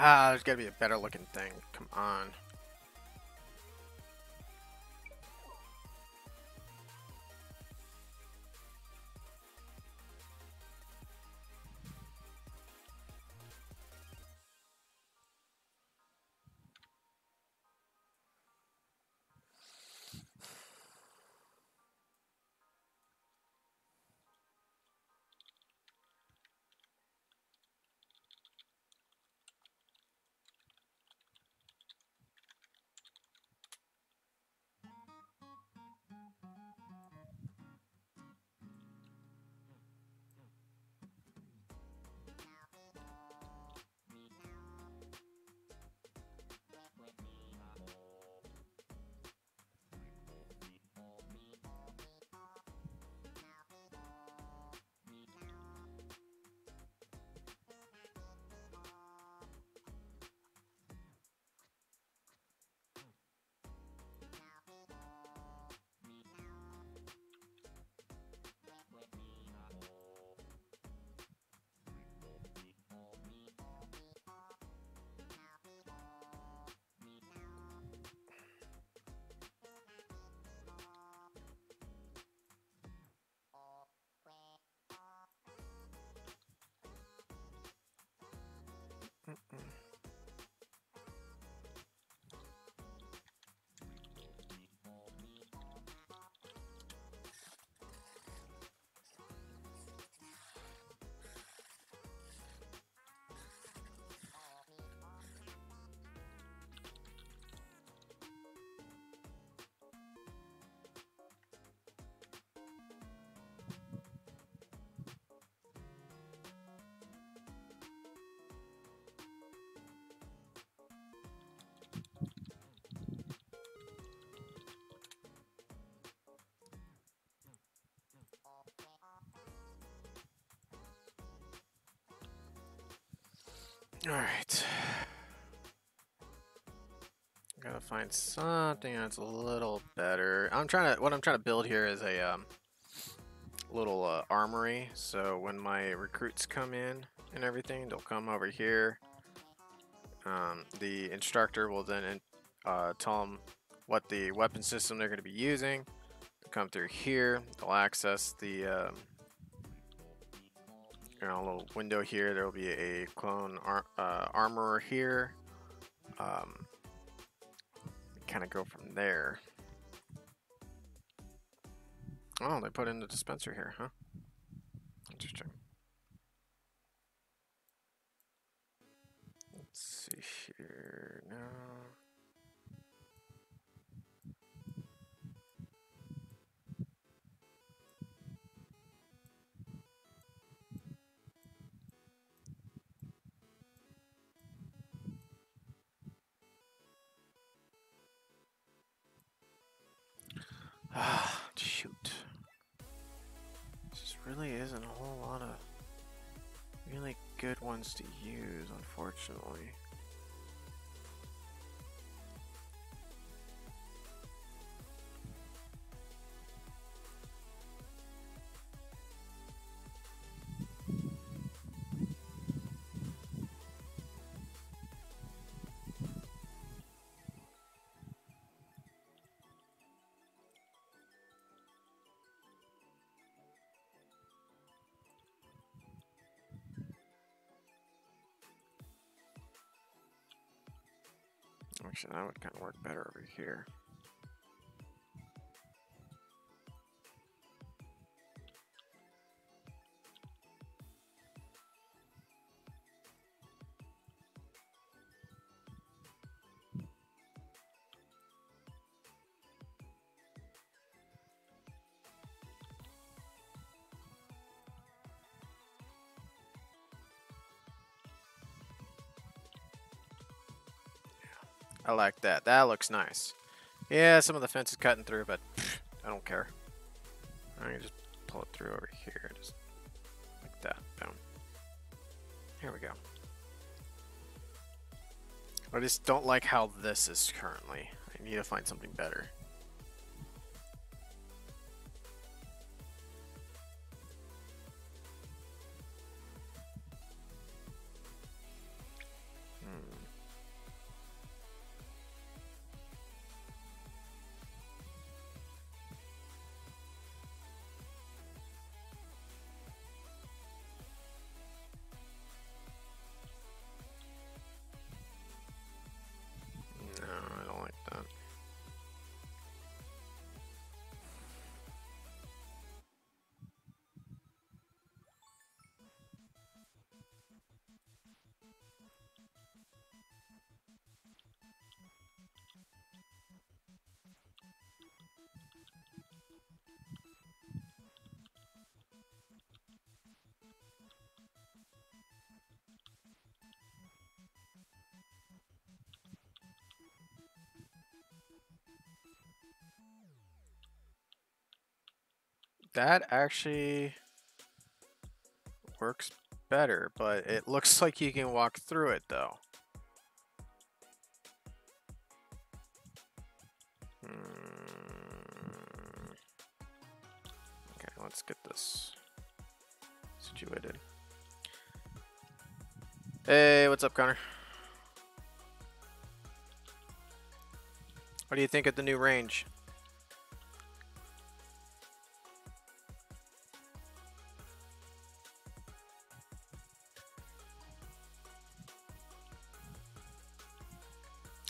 Ah, there's gotta be a better looking thing. Come on. All right. Gotta find something that's a little better. What I'm trying to build here is a little armory. So when my recruits come in and everything, they'll come over here. The instructor will then tell them what the weapon system they're going to be using. They'll come through here. They'll access the little window here. There will be a clone armorer here. Kind of go from there. Oh, they put in the dispenser here, huh? Interesting. Let's see here. No. Ah, shoot. This really isn't a whole lot of really good ones to use, unfortunately. Actually, that would kind of work better over here. I like that. That looks nice. Yeah, some of the fence is cutting through, but I don't care. I can just pull it through over here, just like that. Boom. Here we go. I just don't like how this is currently. I need to find something better. That actually works better, but it looks like you can walk through it though. Okay, let's get this situated. Hey, what's up, Connor? What do you think of the new range?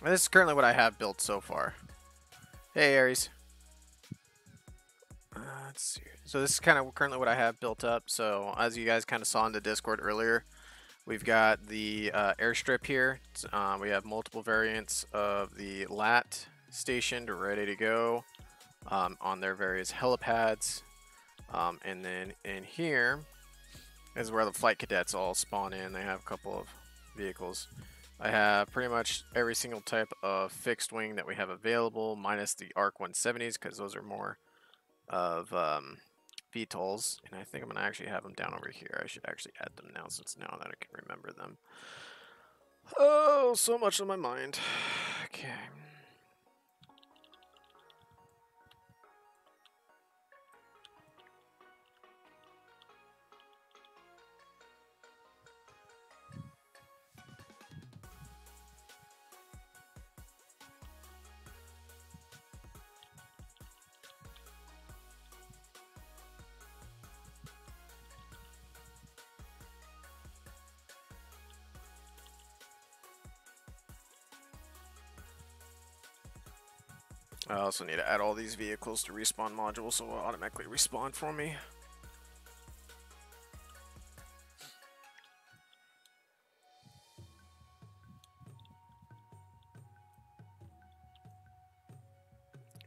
This is currently what I have built so far. Hey, Aries. Let's see. So this is kind of currently what I have built up. So as you guys kind of saw in the Discord earlier, we've got the airstrip here. We have multiple variants of the LAT stationed, ready to go on their various helipads. And then in here is where the flight cadets all spawn in. They have a couple of vehicles. I have pretty much every single type of fixed wing that we have available, minus the ARC 170s, because those are more of VTOLs. And I think I'm going to actually have them down over here. I should actually add them now, since now that I can remember them. Oh, so much on my mind. Okay. I also need to add all these vehicles to respawn module so it'll automatically respawn for me.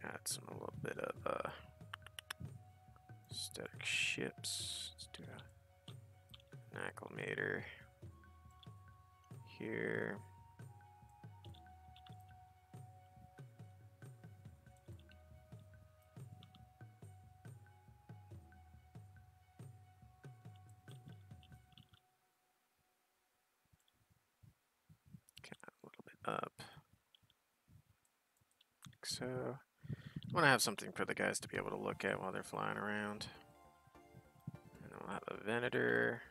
Add some a little bit of static ships. Let's do an acclimator here. Up. Like so. I want to have something for the guys to be able to look at while they're flying around. And then we'll have a Venator.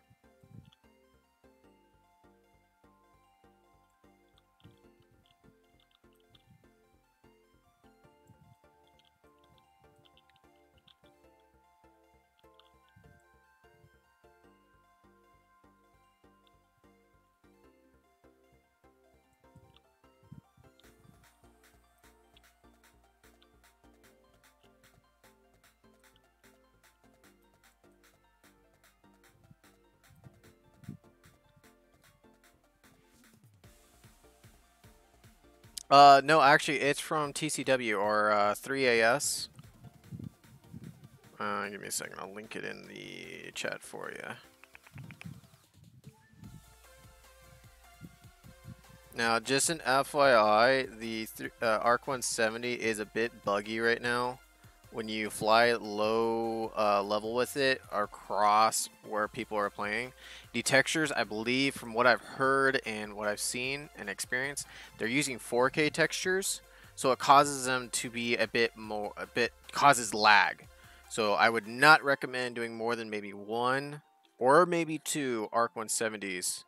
No, actually, it's from TCW or 3AS. Give me a second. I'll link it in the chat for you. Now, just an FYI, the ARC 170 is a bit buggy right now. When you fly low level with it across where people are playing, the textures, I believe, from what I've heard and what I've seen and experienced, they're using 4K textures, so it causes them to be causes lag. So I would not recommend doing more than maybe one or maybe two ARC 170s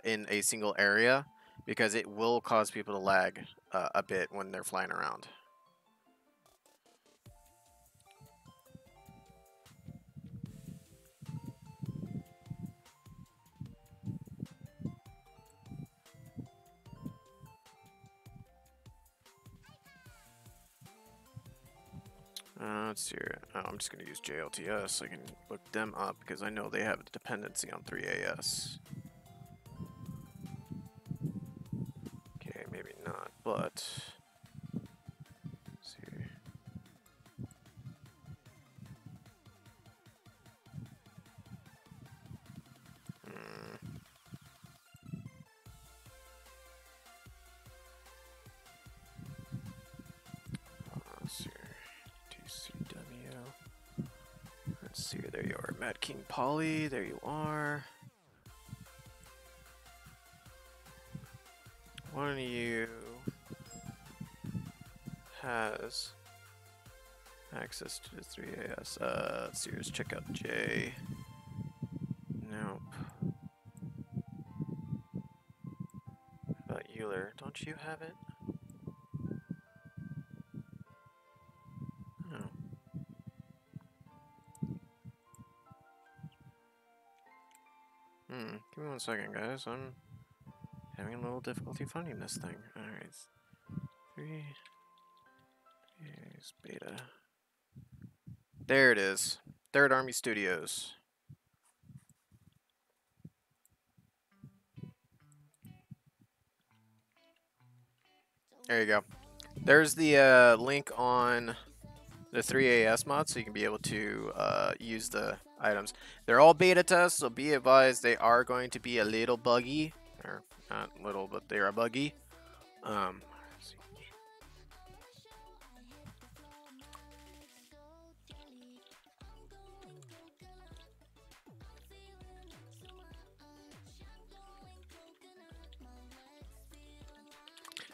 in a single area, because it will cause people to lag a bit when they're flying around. Let's see here. Oh, I'm just going to use JLTS so I can look them up, because I know they have a dependency on 3AS. Okay, maybe not, but... Let's see. Let's see. TCW. see, there you are, Mad King Polly. There you are. One of you has access to the 3AS. Let's see, let's check out J. Nope. How about Euler? Don't you have it? Oh. Give me 1 second, guys. I'm having a little difficulty finding this thing. Alright. 3 is beta. There it is. Third Army Studios. There you go. There's the link on the 3AS mod, so you can be able to use the items. They're all beta tests, so be advised they are going to be a little buggy. Or not little, but they are buggy.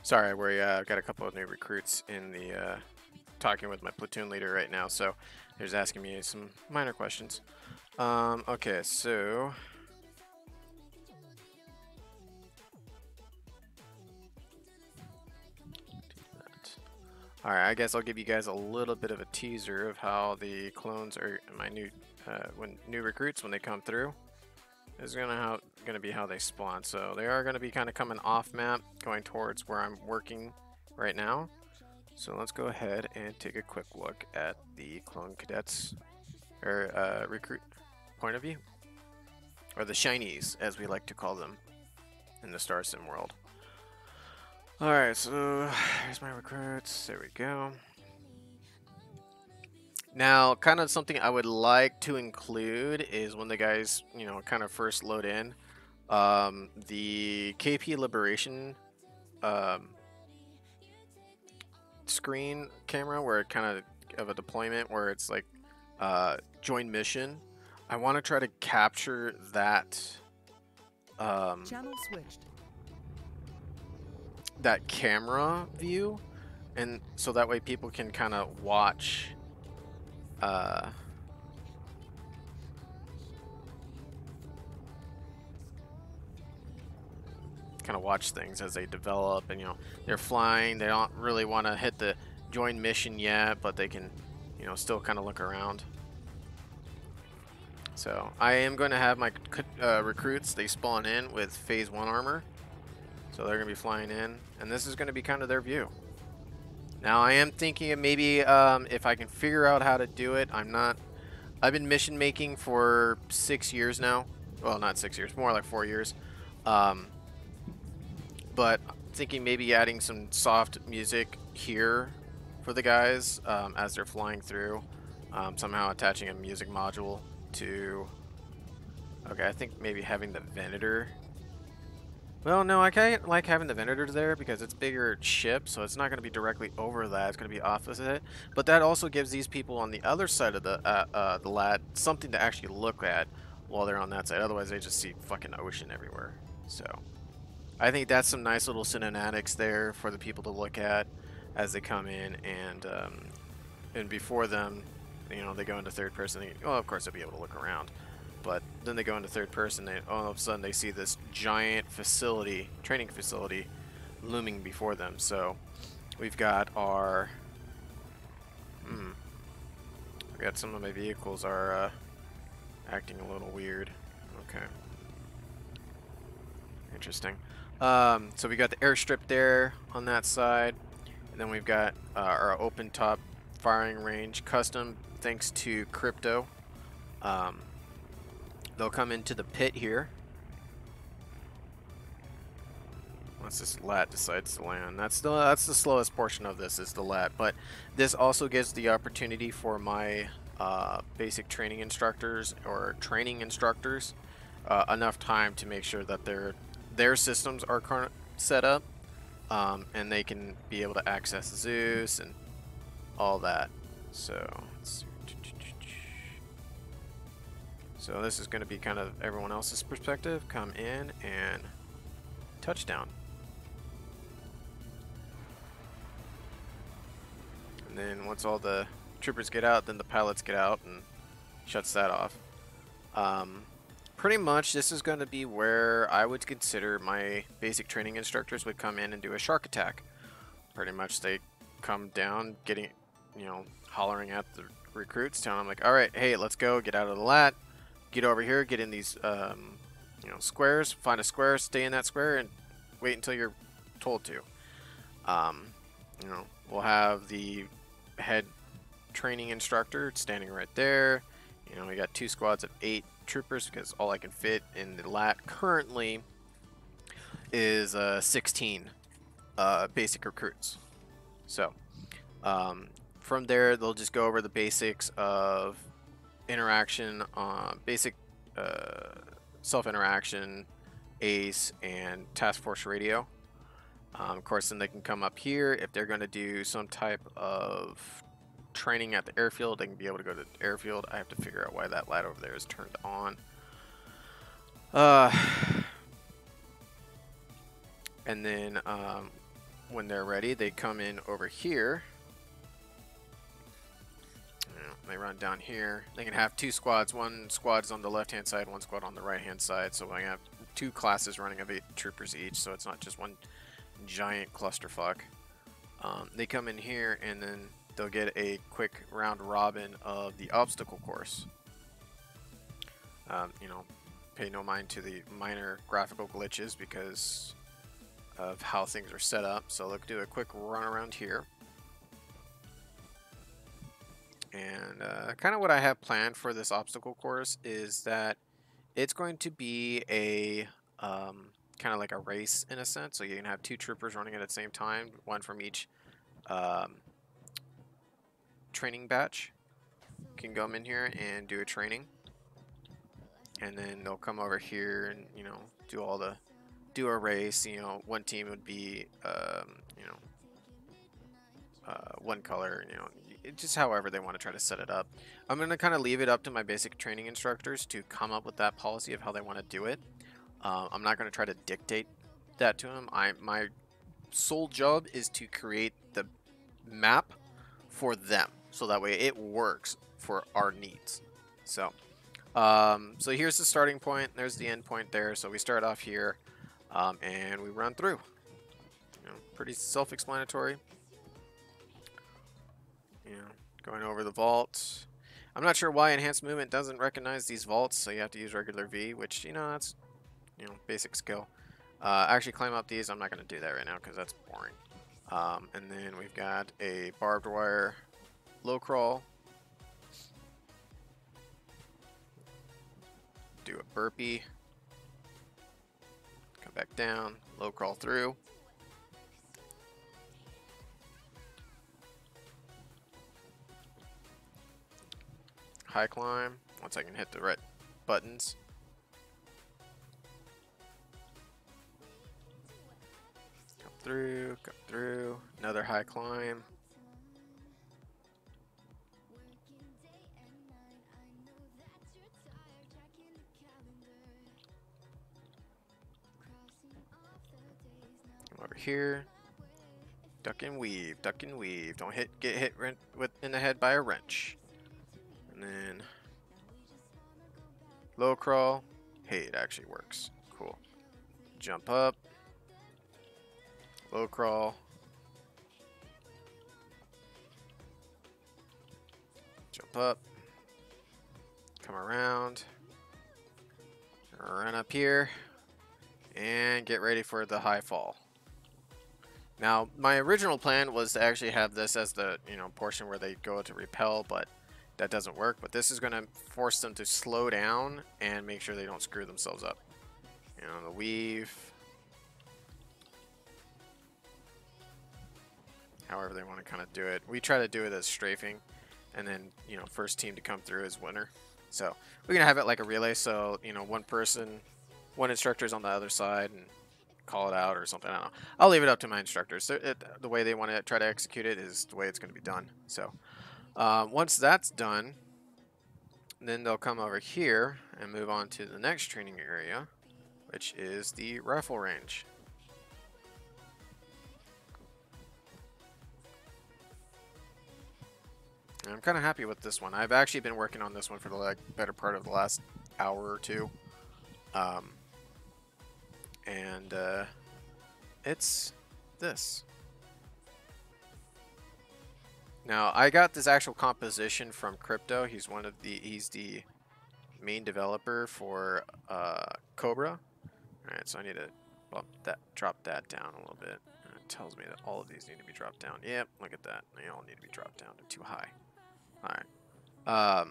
Sorry, we got a couple of new recruits in the talking with my platoon leader right now, so he's asking me some minor questions. Okay, so alright, I guess I'll give you guys a little bit of a teaser of how the clones are my new new recruits when they come through. This is gonna be how they spawn. So they are gonna be kind of coming off map, going towards where I'm working right now. So let's go ahead and take a quick look at the clone cadets or recruit point of view, or the shinies as we like to call them in the Star Sim world. Alright, so here's my recruits. There we go. Now, kind of something I would like to include is when the guys, you know, kind of first load in, the KP Liberation screen camera, where it kind of a deployment where it's like join mission. I want to try to capture that channel switched. That camera view, and so that way people can kind of watch things as they develop, and you know, they're flying, they don't really want to hit the join mission yet, but they can, you know, still kind of look around. So I am going to have my recruits, they spawn in with phase 1 armor, so they're going to be flying in, and this is going to be kind of their view. Now I am thinking of maybe if I can figure out how to do it. I've been mission making for 6 years now. Well, not 6 years, more like 4 years. But thinking maybe adding some soft music here for the guys as they're flying through. Somehow attaching a music module to... Okay, I think maybe having the Venator. Well, no, I kind of like having the Venator there because it's bigger ship, so it's not going to be directly over that. It's going to be opposite it. But that also gives these people on the other side of the lat something to actually look at while they're on that side. Otherwise, they just see fucking ocean everywhere. So I think that's some nice little cinematics there for the people to look at as they come in, and before them, you know, they go into third person. Well, of course, they'll be able to look around. But then they go into third person, and all of a sudden they see this giant facility, training facility, looming before them. So we've got our... we got some of my vehicles are acting a little weird. Okay. Interesting. So we got the airstrip there on that side. And then we've got our open top firing range, custom thanks to Crypto. They'll come into the pit here. Once this lat decides to land, that's the slowest portion of this, is the lat. But this also gives the opportunity for my basic training instructors or training instructors enough time to make sure that their systems are set up, and they can be able to access Zeus and all that. So let's see. So this is going to be kind of everyone else's perspective. Come in and touchdown. And then once all the troopers get out, then the pilots get out and shuts that off. Pretty much this is going to be where I would consider my basic training instructors would come in and do a shark attack. Pretty much they come down getting, you know, hollering at the recruits, telling them like, all right, hey, let's go, get out of the lat, get over here, get in these, you know, squares, find a square, stay in that square, and wait until you're told to. You know, we'll have the head training instructor standing right there. You know, we got 2 squads of 8 troopers because all I can fit in the lat currently is 16 basic recruits. So from there they'll just go over the basics of interaction, basic self-interaction, ACE, and task force radio. Of course, then they can come up here if they're going to do some type of training at the airfield. They can be able to go to the airfield. I have to figure out why that light over there is turned on. And then when they're ready, they come in over here. They run down here. They can have 2 squads. 1 squad's on the left-hand side, 1 squad on the right-hand side. So I have 2 classes running of 8 troopers each. So it's not just one giant clusterfuck. They come in here and then they'll get a quick round robin of the obstacle course. You know, pay no mind to the minor graphical glitches because of how things are set up. So let's do a quick run around here. And kind of what I have planned for this obstacle course is that it's going to be a kind of like a race in a sense. So you can have 2 troopers running at the same time, 1 from each training batch. Can come in here and do a training, and then they'll come over here and, you know, do a race. You know, one team would be you know, one color, you know, just however they want to try to set it up. I'm going to kind of leave it up to my basic training instructors to come up with that policy of how they want to do it. I'm not going to try to dictate that to them. My sole job is to create the map for them, so that way it works for our needs. So so here's the starting point, there's the end point there. So we start off here and we run through. You know, pretty self-explanatory. You know, going over the vaults. I'm not sure why enhanced movement doesn't recognize these vaults, so you have to use regular V, which, you know, that's, you know, basic skill. Actually climb up these. I'm not going to do that right now because that's boring. And then we've got a barbed wire low crawl. Do a burpee. Come back down. Low crawl through. High climb. Once I can hit the right buttons. Come through, another high climb. Come over here. Duck and weave, duck and weave. Don't get hit in the head by a wrench. And then low crawl. Hey, it actually works. Cool. Jump up. Low crawl. Jump up. Come around. Run up here. And get ready for the high fall. Now, my original plan was to actually have this as the, you know, portion where they go to repel, but that doesn't work. But this is going to force them to slow down and make sure they don't screw themselves up. You know, the weave. However they want to kind of do it. We try to do it as strafing, and then, you know, first team to come through is winner. So we're gonna have it like a relay. So, you know, one instructor's on the other side and call it out or something. I don't know. I'll leave it up to my instructors. The way they want to try to execute it is the way it's going to be done. So once that's done, then they'll come over here and move on to the next training area, which is the rifle range. And I'm kind of happy with this one. I've actually been working on this one for the better part of the last hour or two. It's this. Now, I got this actual composition from Crypto. He's the main developer for Cobra. Alright, so I need to drop that down a little bit. It tells me that all of these need to be dropped down. Yep, look at that. They all need to be dropped down. They're too high. Alright.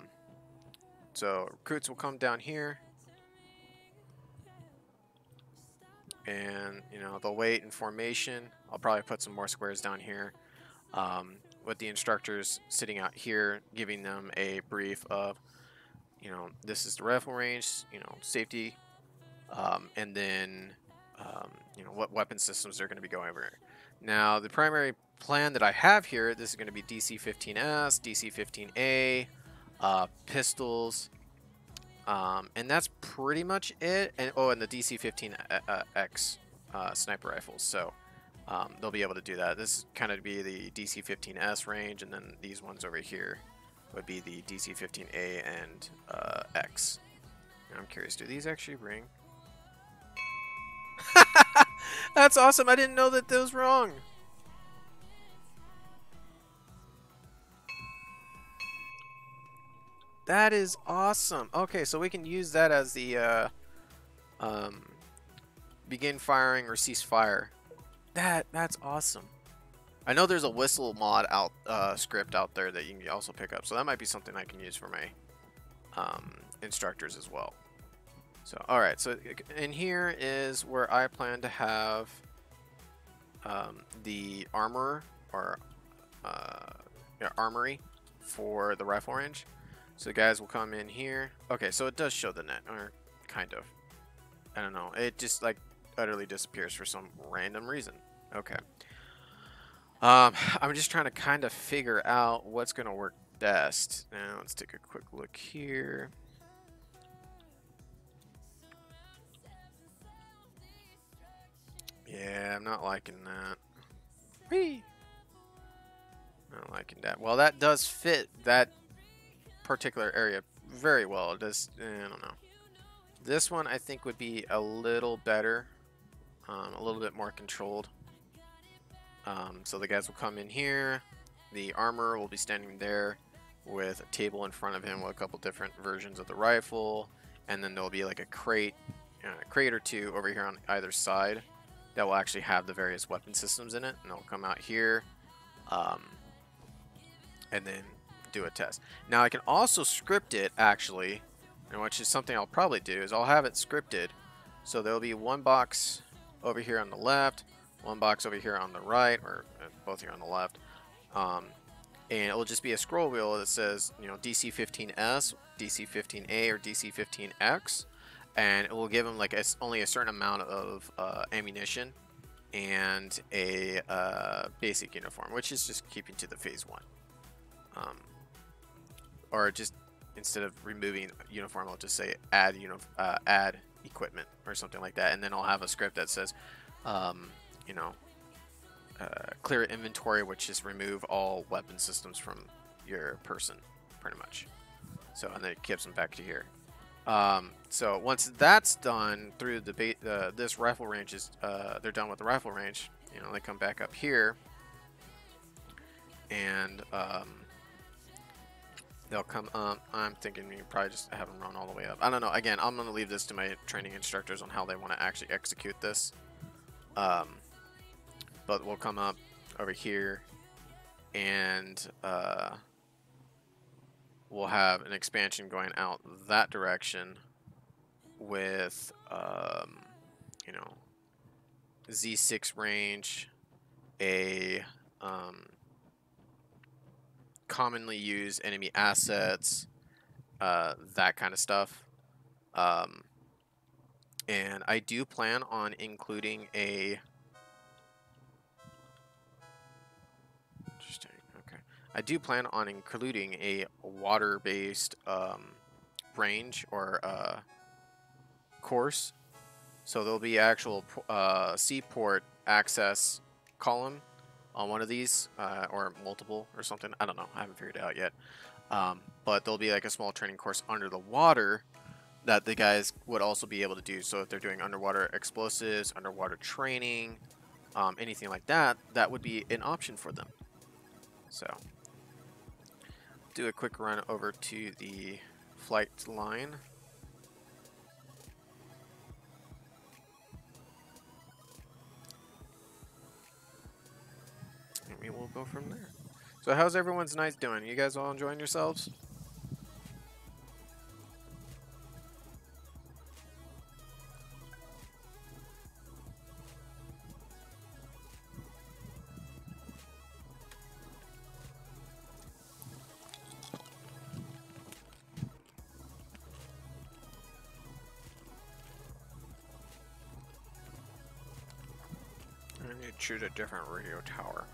So recruits will come down here. And, you know, they'll wait in formation. I'll probably put some more squares down here. With the instructors sitting out here, giving them a brief of, you know, this is the rifle range, you know, safety, and then, you know, what weapon systems they're going to be going over. Now, the primary plan that I have here, this is going to be DC-15S, DC-15A, pistols, and that's pretty much it. And oh, and the DC-15X sniper rifles. So they'll be able to do that. This kind of be the DC-15S range, and then these ones over here would be the DC-15A and X. And I'm curious, do these actually ring? That's awesome. I didn't know that those wrong. That is awesome. Okay, so we can use that as the begin firing or cease fire. That's awesome. I know there's a whistle mod script out there that you can also pick up, so that might be something I can use for my instructors as well. So, all right. So, in here is where I plan to have the armor or armory for the rifle range. So the guys will come in here. Okay, so it does show the net, or kind of. I don't know. It just like utterly disappears for some random reason. Okay. I'm just trying to kind of figure out what's going to work best. Now let's take a quick look here. Yeah, I'm not liking that. Whee! Not liking that. Well, that does fit that particular area very well. It does. I don't know. This one I think would be a little better, a little bit more controlled. So the guys will come in here. The armor will be standing there with a table in front of him with a couple different versions of the rifle, and then there'll be like a crate or two over here on either side that will actually have the various weapon systems in it, and they'll come out here, and then do a test. Now I can also script it actually, and which is something I'll probably do, is I'll have it scripted. So there'll be one box over here on the left, one box over here on the right, or both here on the left, and it will just be a scroll wheel that says, you know, DC-15S, DC-15A, or DC-15X, and it will give them like only a certain amount of ammunition and a basic uniform, which is just keeping to the phase 1. Or just instead of removing uniform, I'll just say add equipment or something like that, and then I'll have a script that says, you know, clear inventory, which is remove all weapon systems from your person, pretty much. So, and then it keeps them back to here. So once that's done through this rifle range is they're done with the rifle range. You know, they come back up here, and they'll come up. I'm thinking you probably just have them run all the way up. I don't know. Again, I'm going to leave this to my training instructors on how they want to actually execute this. But we'll come up over here, and we'll have an expansion going out that direction with, you know, Z6 range, a commonly used enemy assets, that kind of stuff. And I do plan on including a... Interesting, okay. I do plan on including a water-based range or course. So there'll be actual seaport access column on one of these, or multiple or something. I don't know. I haven't figured it out yet. But there'll be like a small training course under the water that the guys would also be able to do. So if they're doing underwater explosives, underwater training, anything like that, that would be an option for them. So do a quick run over to the flight line. And we'll go from there. So how's everyone's night doing? You guys all enjoying yourselves? I need to choose a different radio tower.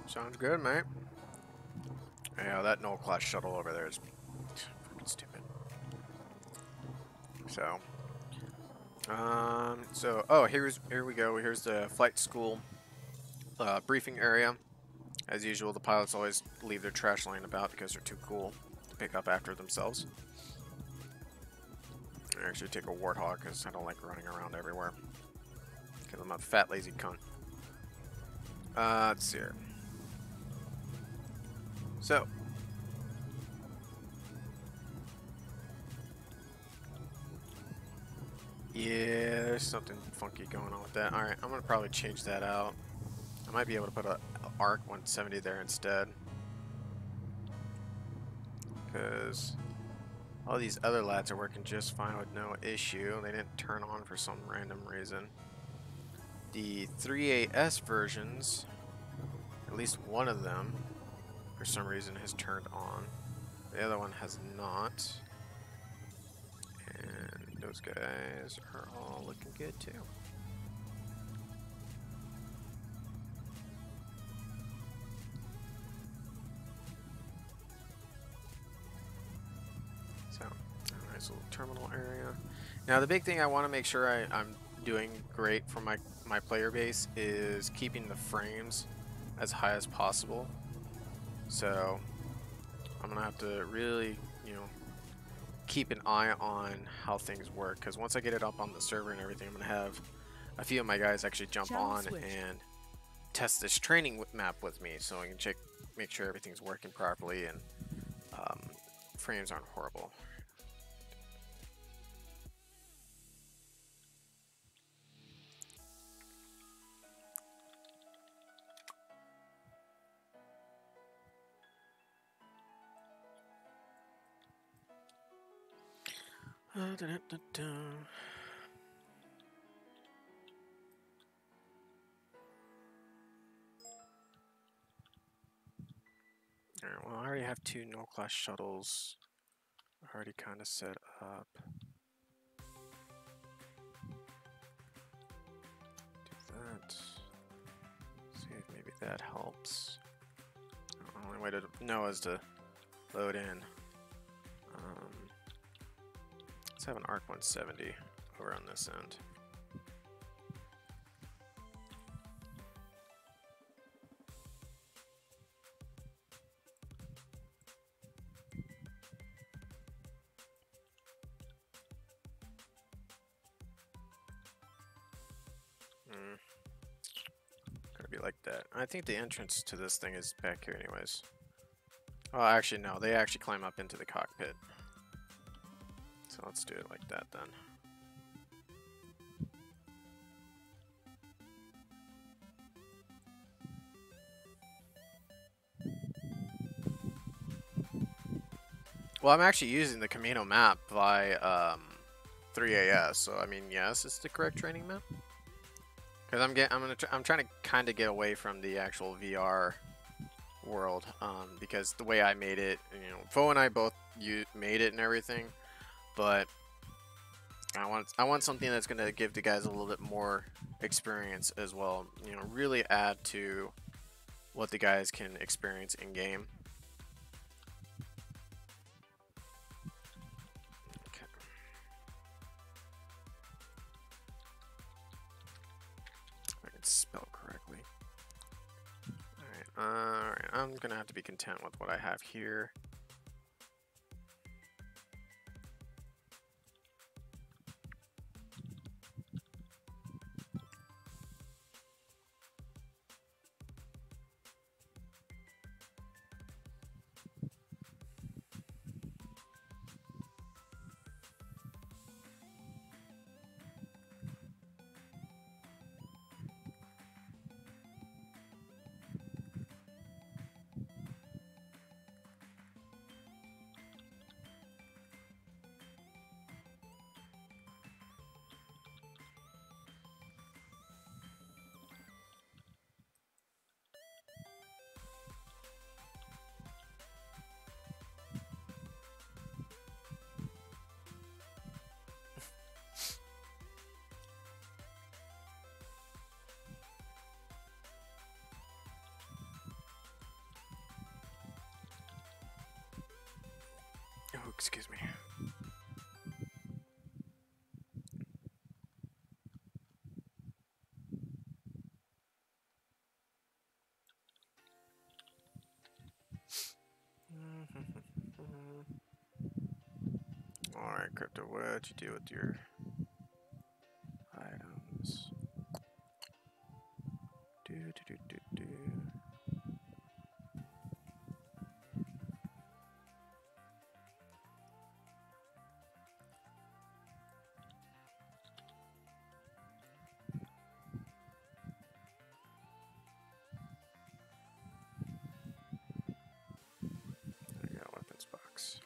Sounds good, mate. Yeah, that null-class shuttle over there is freaking stupid. So, oh, here we go. Here's the flight school briefing area. As usual, the pilots always leave their trash laying about because they're too cool to pick up after themselves. I actually take a warthog because I don't like running around everywhere. Because I'm a fat, lazy cunt. Let's see here. So, yeah, there's something funky going on with that. Alright, I'm going to probably change that out. I might be able to put a ARC 170 there instead. Because all these other lads are working just fine with no issue. They didn't turn on for some random reason. The 3AS versions, at least one of them, for some reason has turned on. The other one has not. And those guys are all looking good too. So, a nice little terminal area. Now the big thing I want to make sure I'm doing great for my player base is keeping the frames as high as possible. So I'm gonna have to really, keep an eye on how things work, because once I get it up on the server and everything, I'm gonna have a few of my guys actually jump on and test this training map with me, so I can make sure everything's working properly and frames aren't horrible. Alright, well, I already have 2 null-class shuttles already kind of set up. Do that. See if maybe that helps. The only way to know is to load in. Let's have an ARC 170 over on this end. Gotta be like that. I think the entrance to this thing is back here anyways. Oh, actually no, they actually climb up into the cockpit. So let's do it like that then. Well, I'm actually using the Camino map by 3AS, so I mean, yes, it's the correct training map. Because I'm trying to kind of get away from the actual VR world, because the way I made it, Fo and I both made it and everything, but I want something that's gonna give the guys a little bit more experience as well. You know, really add to what the guys can experience in game. Okay. If I can spell correctly. All right. I'm gonna have to be content with what I have here. Oh, excuse me. All right, Crypto, what you do with your items? Do do do do do. There you go, weapons box.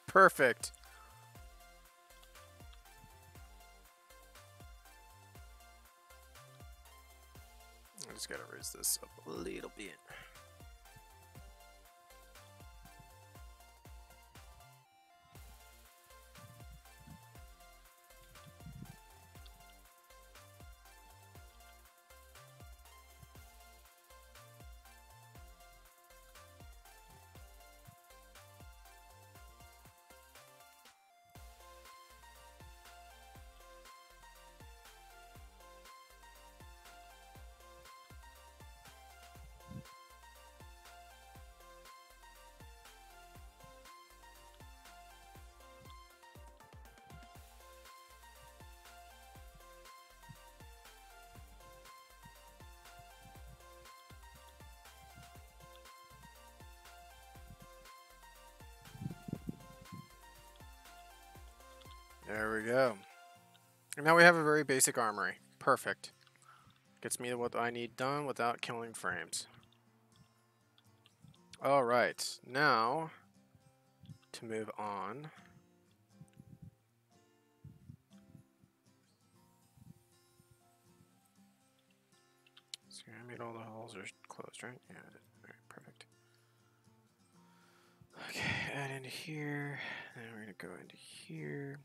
Perfect. I just gotta raise this up a little bit. There we go. And now we have a very basic armory. Perfect. Gets me what I need done without killing frames. Alright, now to move on. So I made all the holes are closed, right? Yeah, alright, perfect. Okay, add into here. Then we're gonna go into here.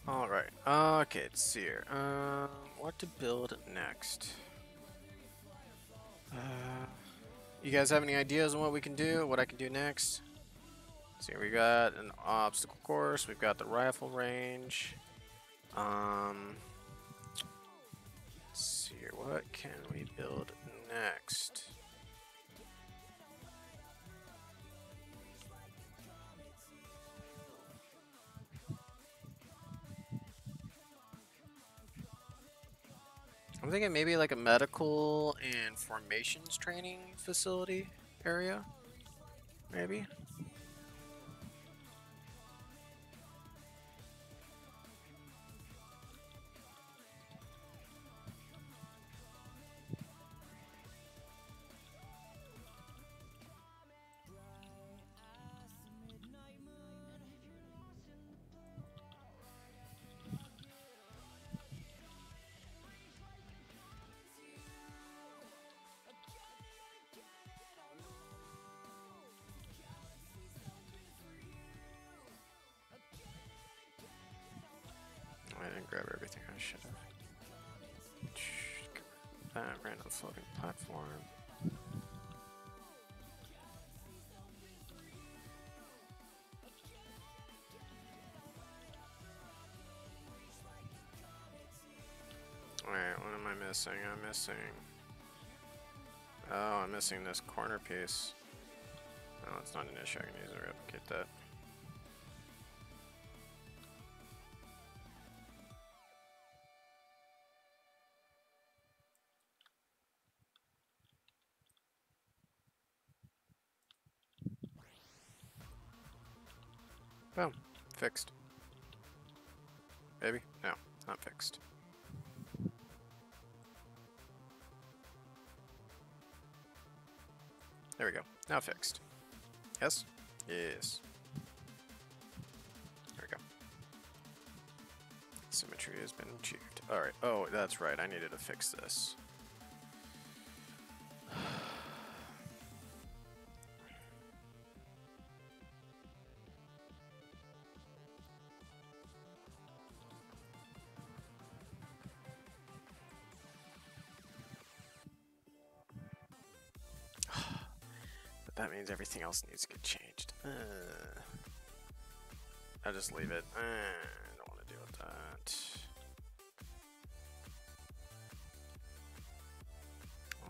Alright, okay, let's see here. What to build next? You guys have any ideas on what we can do, what I can do next? Let's see, we got an obstacle course, we've got the rifle range. Let's see here, what can we build next? I'm thinking maybe like a medical and formations training facility area, maybe. I didn't grab everything I should have. Random floating platform. Alright, what am I missing? I'm missing this corner piece. No, it's not an issue. I can easily replicate that. Boom. Fixed. Maybe? No, not fixed. There we go. Now fixed. Yes? Yes. There we go. Symmetry has been achieved. Alright. Oh, that's right. I needed to fix this. That means everything else needs to get changed. I'll just leave it. I don't want to deal with that. Oh.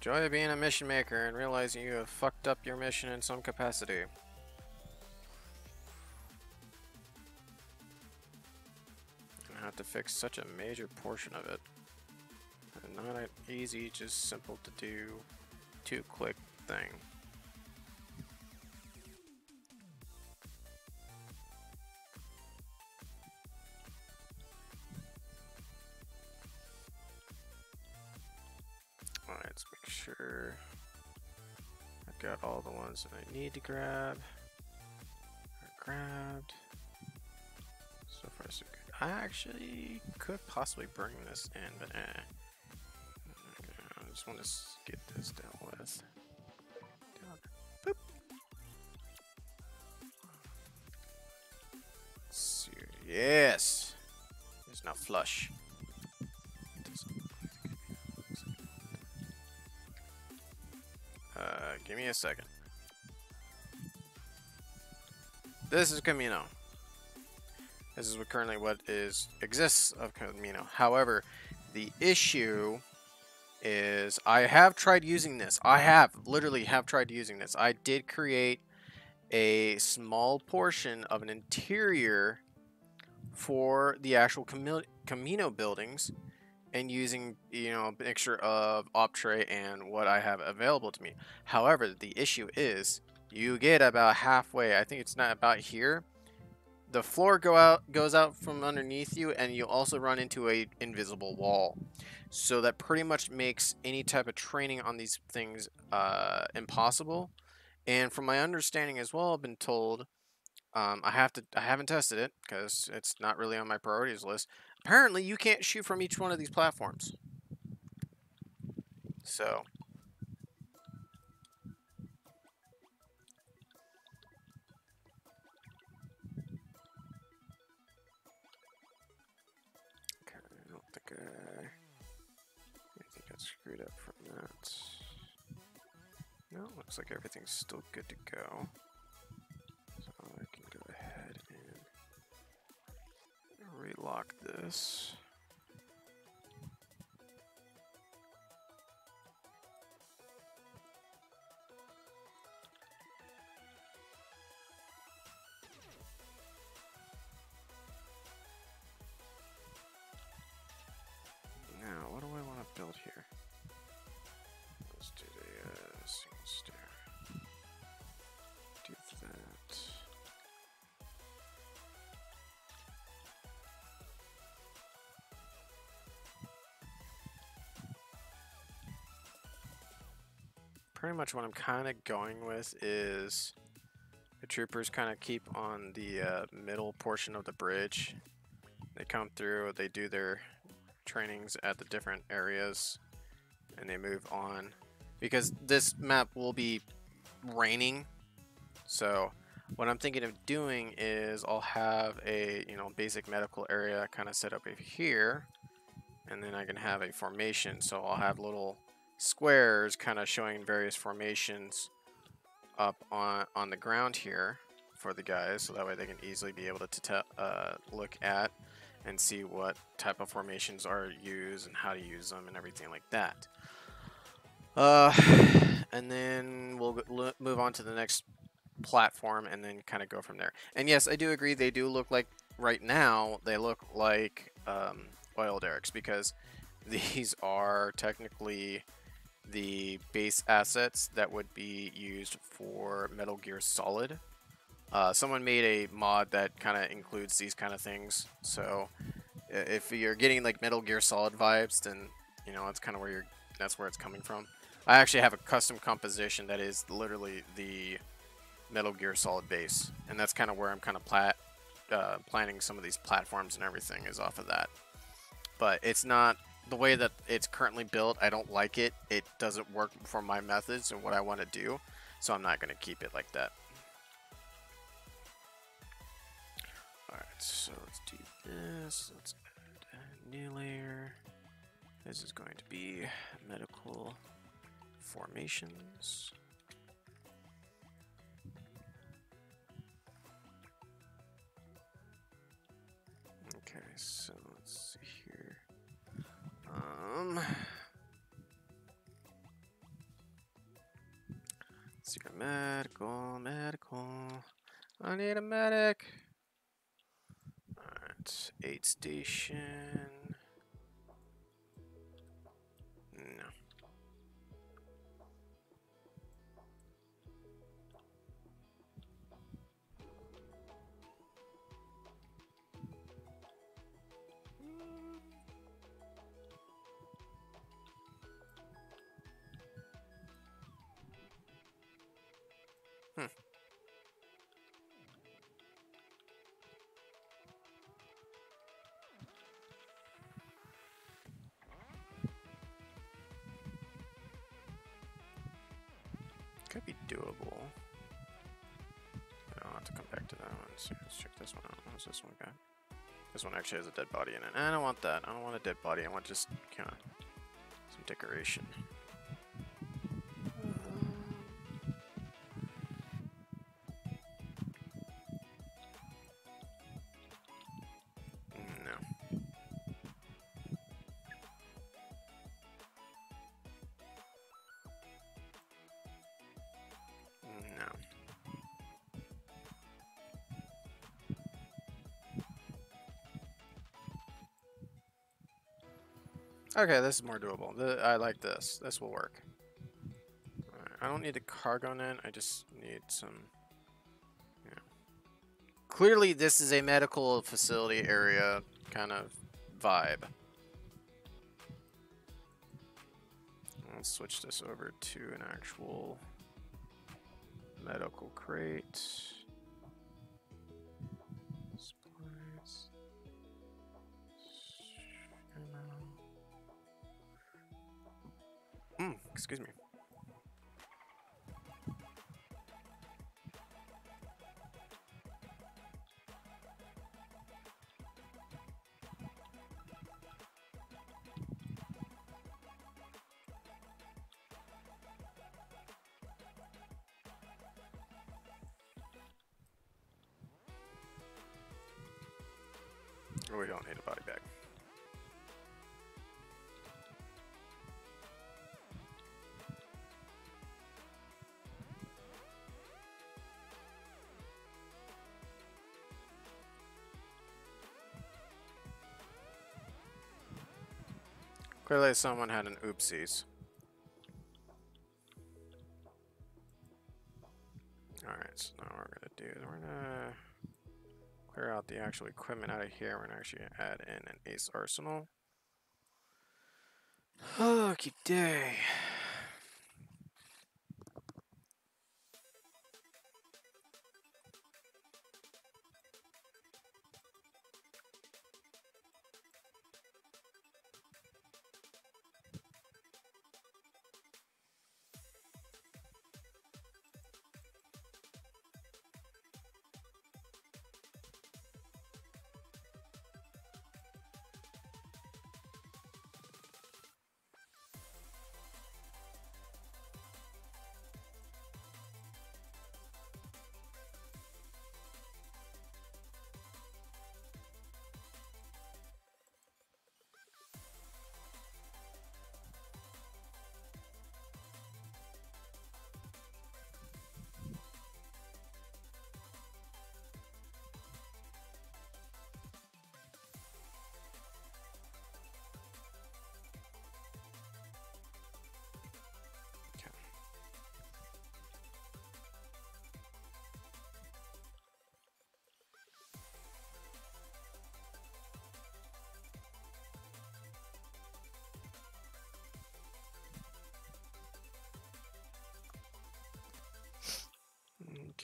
Joy of being a mission maker and realizing you have fucked up your mission in some capacity. I have to fix such a major portion of it. And not an easy, just simple to do, two-click thing. Alright, let's make sure I've got all the ones that I need to grab. Are grabbed. So far so good. I actually could possibly bring this in, but I just want to get this dealt with. Boop. So, yes! It's now flush. Give me a second. This is Camino. This is currently what exists of Camino. However, the issue is I have tried using this. I literally tried using this. I did create a small portion of an interior for the actual Camino buildings, and using, you know, a mixture of Optray and what I have available to me. However, the issue is you get about halfway. I think it's not about here. The floor goes out from underneath you, and you also run into a invisible wall. So that pretty much makes any type of training on these things impossible. And from my understanding as well, I've been told I haven't tested it because it's not really on my priorities list. Apparently, you can't shoot from each one of these platforms. So. Okay, I don't think anything got screwed up from that. No, looks like everything's still good to go. So I can go ahead and relock this. Now, what do I want to build here? Let's do the single stair. Do that. Pretty much what I'm kind of going with is the troopers kind of keep on the middle portion of the bridge. They come through, they do their trainings at the different areas, and they move on. Because this map will be raining, so what I'm thinking of doing is I'll have a, you know, basic medical area kind of set up over here, and then I can have a formation. So I'll have little squares kind of showing various formations up on the ground here for the guys, so that way they can easily be able to look at and see what type of formations are used and how to use them and everything like that. And then we'll move on to the next platform and then kind of go from there. And yes, I do agree, they do look like, right now, they look like oil derricks, because these are technically the base assets that would be used for Metal Gear Solid. Someone made a mod that kind of includes these kind of things, so if you're getting like Metal Gear Solid vibes, then you know that's kind of where that's where it's coming from. I actually have a custom composition that is literally the Metal Gear Solid base, and that's kind of where I'm kind of planning some of these platforms and everything is off of that. But it's not the way that it's currently built. I don't like it. It doesn't work for my methods and what I want to do, so I'm not going to keep it like that. Alright, so let's do this. Let's add a new layer. This is going to be medical formations. Okay, so let's see here. medical, medical. I need a medic. Alright, 8 station. No. Hmm. Could be doable. I don't have to come back to that one. So let's check this one out. What's this one got? This one actually has a dead body in it. I don't want that. I don't want a dead body. I want just kind of some decoration. No. No. Okay, this is more doable. I like this. This will work. Alright, I don't need the cargo net. I just need some. Yeah. Clearly, this is a medical facility area kind of vibe. Let's switch this over to an actual medical crate. Supplies. Excuse me. Oh, we don't need a body bag. Clearly someone had an oopsies. Alright, so now what we're gonna do is we're gonna clear out the actual equipment out of here. We're gonna actually add in an ace arsenal. Okie day.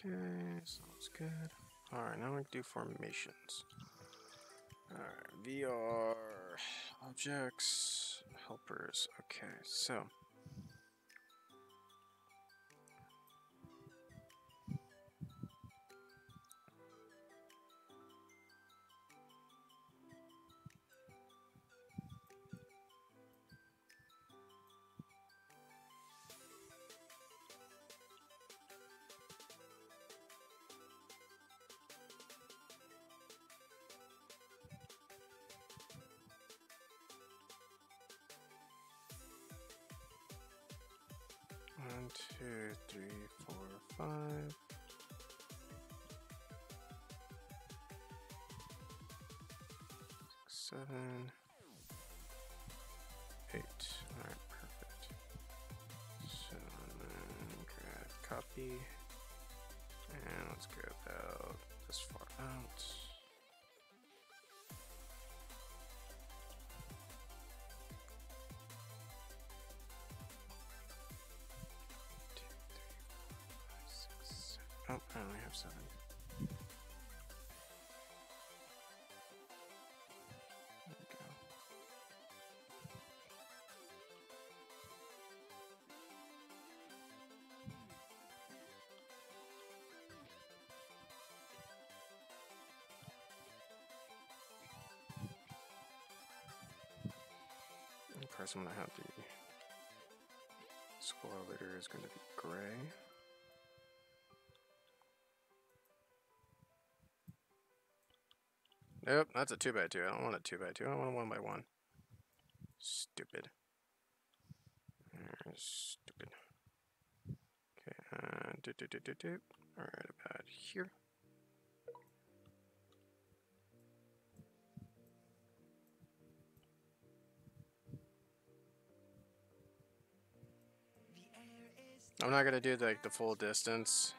Okay, sounds good. Alright, now we can do formations. Alright, VR, objects, helpers. Okay, so. One, two, three, four, 5. Seven, 8. Alright, perfect. So then grab copy. And let's go about this far out. Oh, I only have 7. There we go. Of course, I'm gonna have the scroll elevator is gonna be gray. Nope, that's a 2x2. I don't want a 2x2. I want a 1x1. Stupid. Stupid. Okay, Alright, about here. I'm not gonna do like the full distance.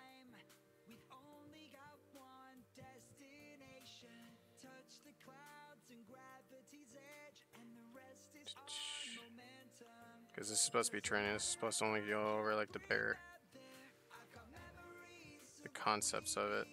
Because this is supposed to be training. This is supposed to only go over like the concepts of it.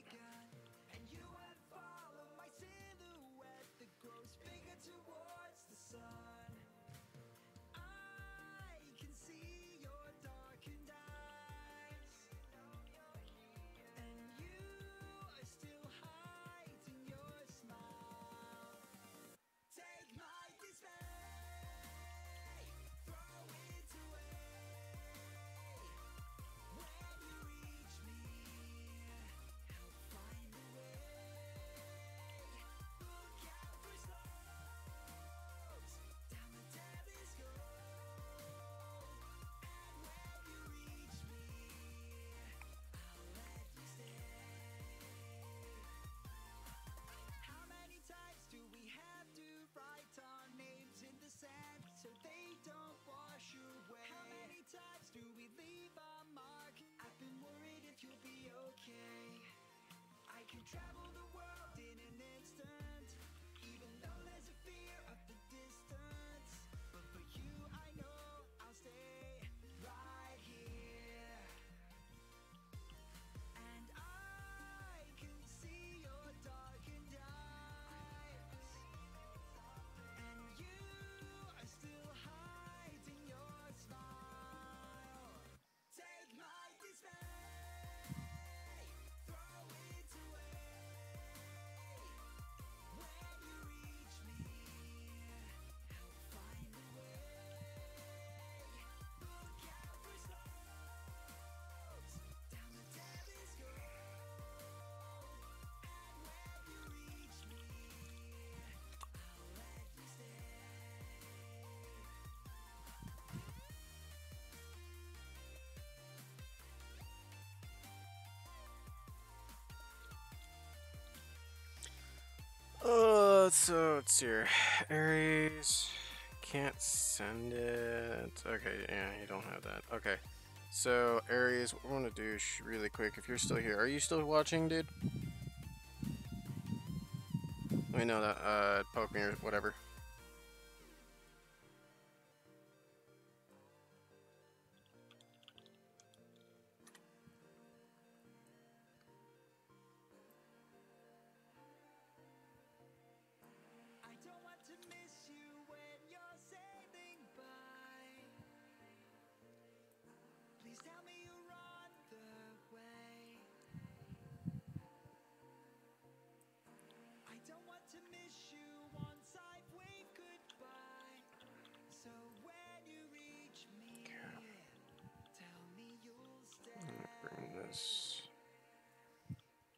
Travel the world in an instant, even though there's a fear of the distance. But for you, I know I'll stay right here. And I can see your darkened eyes, and you are still hiding your smile. Take my dismay, throw it away. So let's see here. Aries, can't send it. Okay, yeah, you don't have that. Okay, so Aries, what we're gonna do really quick. If you're still here, are you still watching, dude? Let me know that. Poke me or whatever.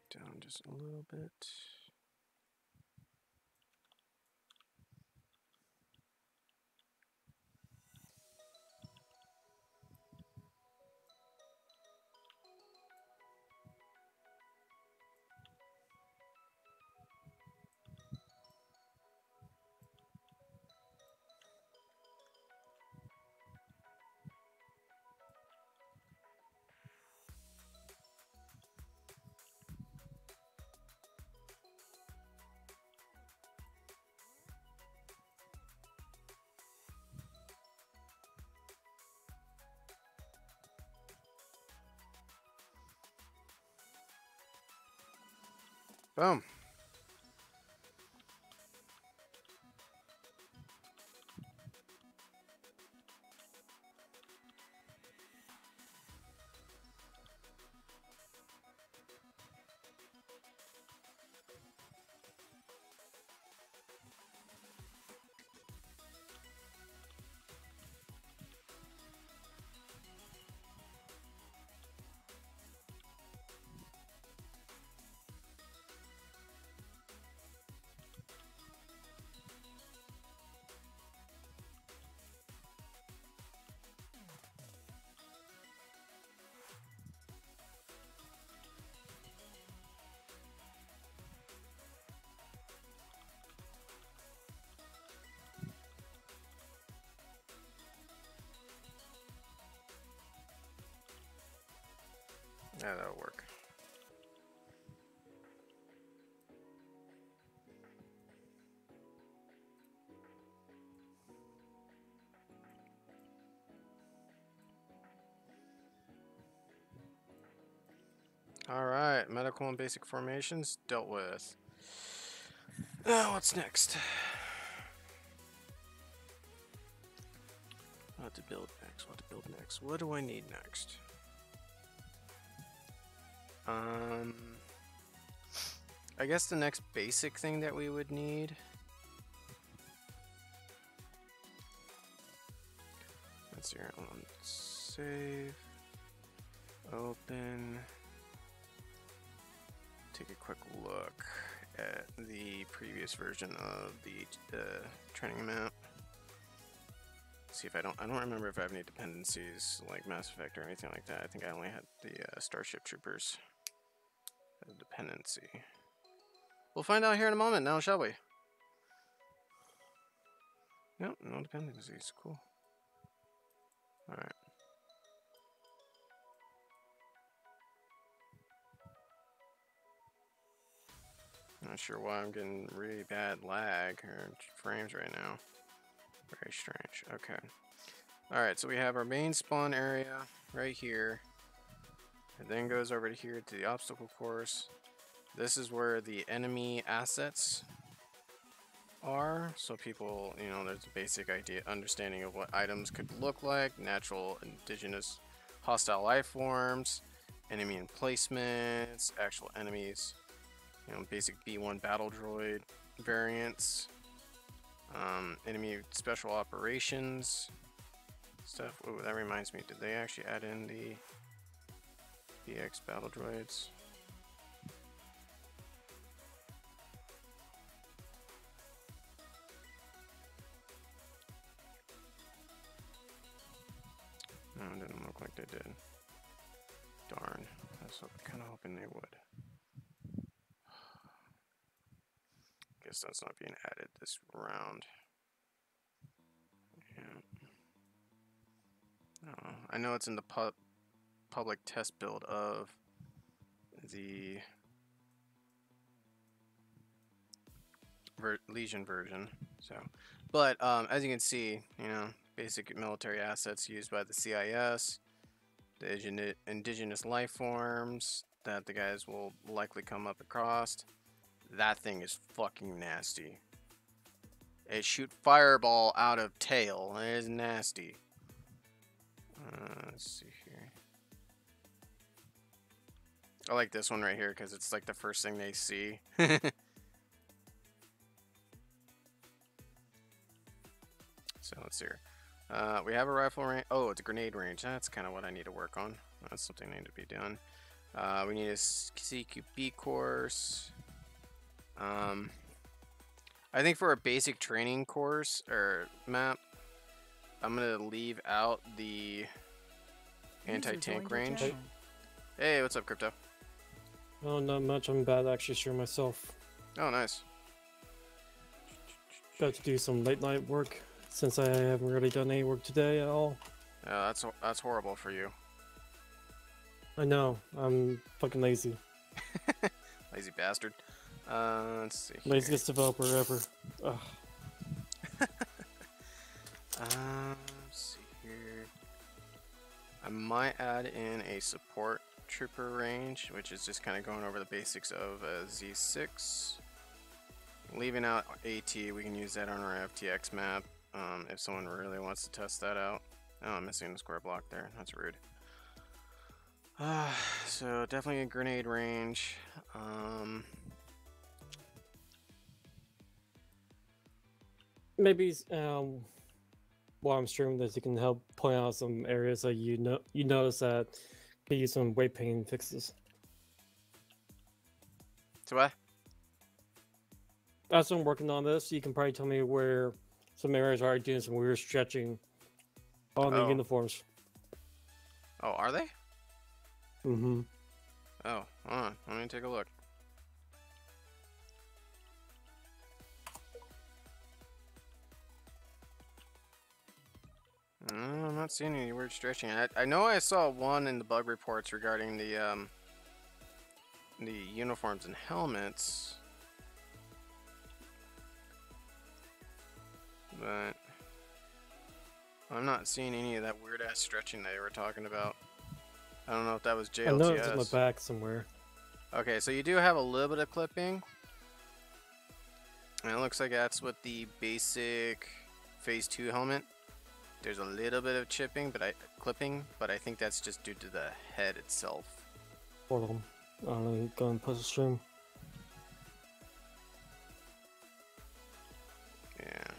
Down just a little bit. Boom. Yeah, that'll work. Alright, medical and basic formations dealt with. Now, what's next? What to build next? What to build next? What do I need next? I guess the next basic thing that we would need. Let's see here. Save. Open. Take a quick look at the previous version of the training map. See if I don't remember if I have any dependencies like Mass Effect or anything like that. I think I only had the Starship Troopers as a dependency. We'll find out here in a moment now, shall we? Nope, no dependencies. Cool. Alright. Not sure why I'm getting really bad lag or frames right now. Very strange. Okay. Alright, so we have our main spawn area right here. It then goes over to here to the obstacle course. This is where the enemy assets are. So people, you know, there's a basic understanding of what items could look like. Natural, indigenous, hostile life forms, enemy emplacements, actual enemies. You know, basic B1 battle droid variants. Enemy special operations stuff. Oh, that reminds me, did they actually add in the BX battle droids? No, it didn't look like they did. Darn. I was kind of hoping they would. Guess that's not being added this round. Yeah. I know it's in the public test build of the Legion version. So, but as you can see, you know, basic military assets used by the CIS, the indigenous life forms that the guys will likely come up across. That thing is fucking nasty. It shoot fireball out of tail. It is nasty. Let's see here. I like this one right here because it's like the first thing they see. So let's see here. We have a rifle range. Oh, it's a grenade range. That's kind of what I need to work on. That's something I need to be doing. We need a CQB course. I think for a basic training course or map, I'm gonna leave out the anti-tank range. Hey, what's up, Crypto? Oh, not much. I'm about to actually share myself. Oh, nice. About to do some late night work since I haven't really done any work today at all. That's horrible for you. I know. I'm fucking lazy. Lazy bastard. Let's see here. Laziest developer ever. Ugh. Let's see here. I might add in a support Trooper range, which is just kind of going over the basics of Z6. Leaving out AT, we can use that on our FTX map if someone really wants to test that out. Oh, I'm missing the square block there. That's rude. So definitely a grenade range. Maybe while I'm streaming this, you can help point out some areas that you notice that could use some weight pain fixes. So what? As I'm working on this, you can probably tell me where some areas are doing some weird stretching on the uniforms. Oh, are they? Mm-hmm. Oh, hold on. Let me take a look. No, I'm not seeing any weird stretching. I know I saw one in the bug reports regarding the uniforms and helmets, but I'm not seeing any of that weird ass stretching that you were talking about. I don't know if that was JLTS. I know it's in the back somewhere. Okay, so you do have a little bit of clipping. And it looks like that's what the basic Phase 2 helmet. There's a little bit of clipping, but I think that's just due to the head itself. Hold on. I'm going to pause the stream. Yeah.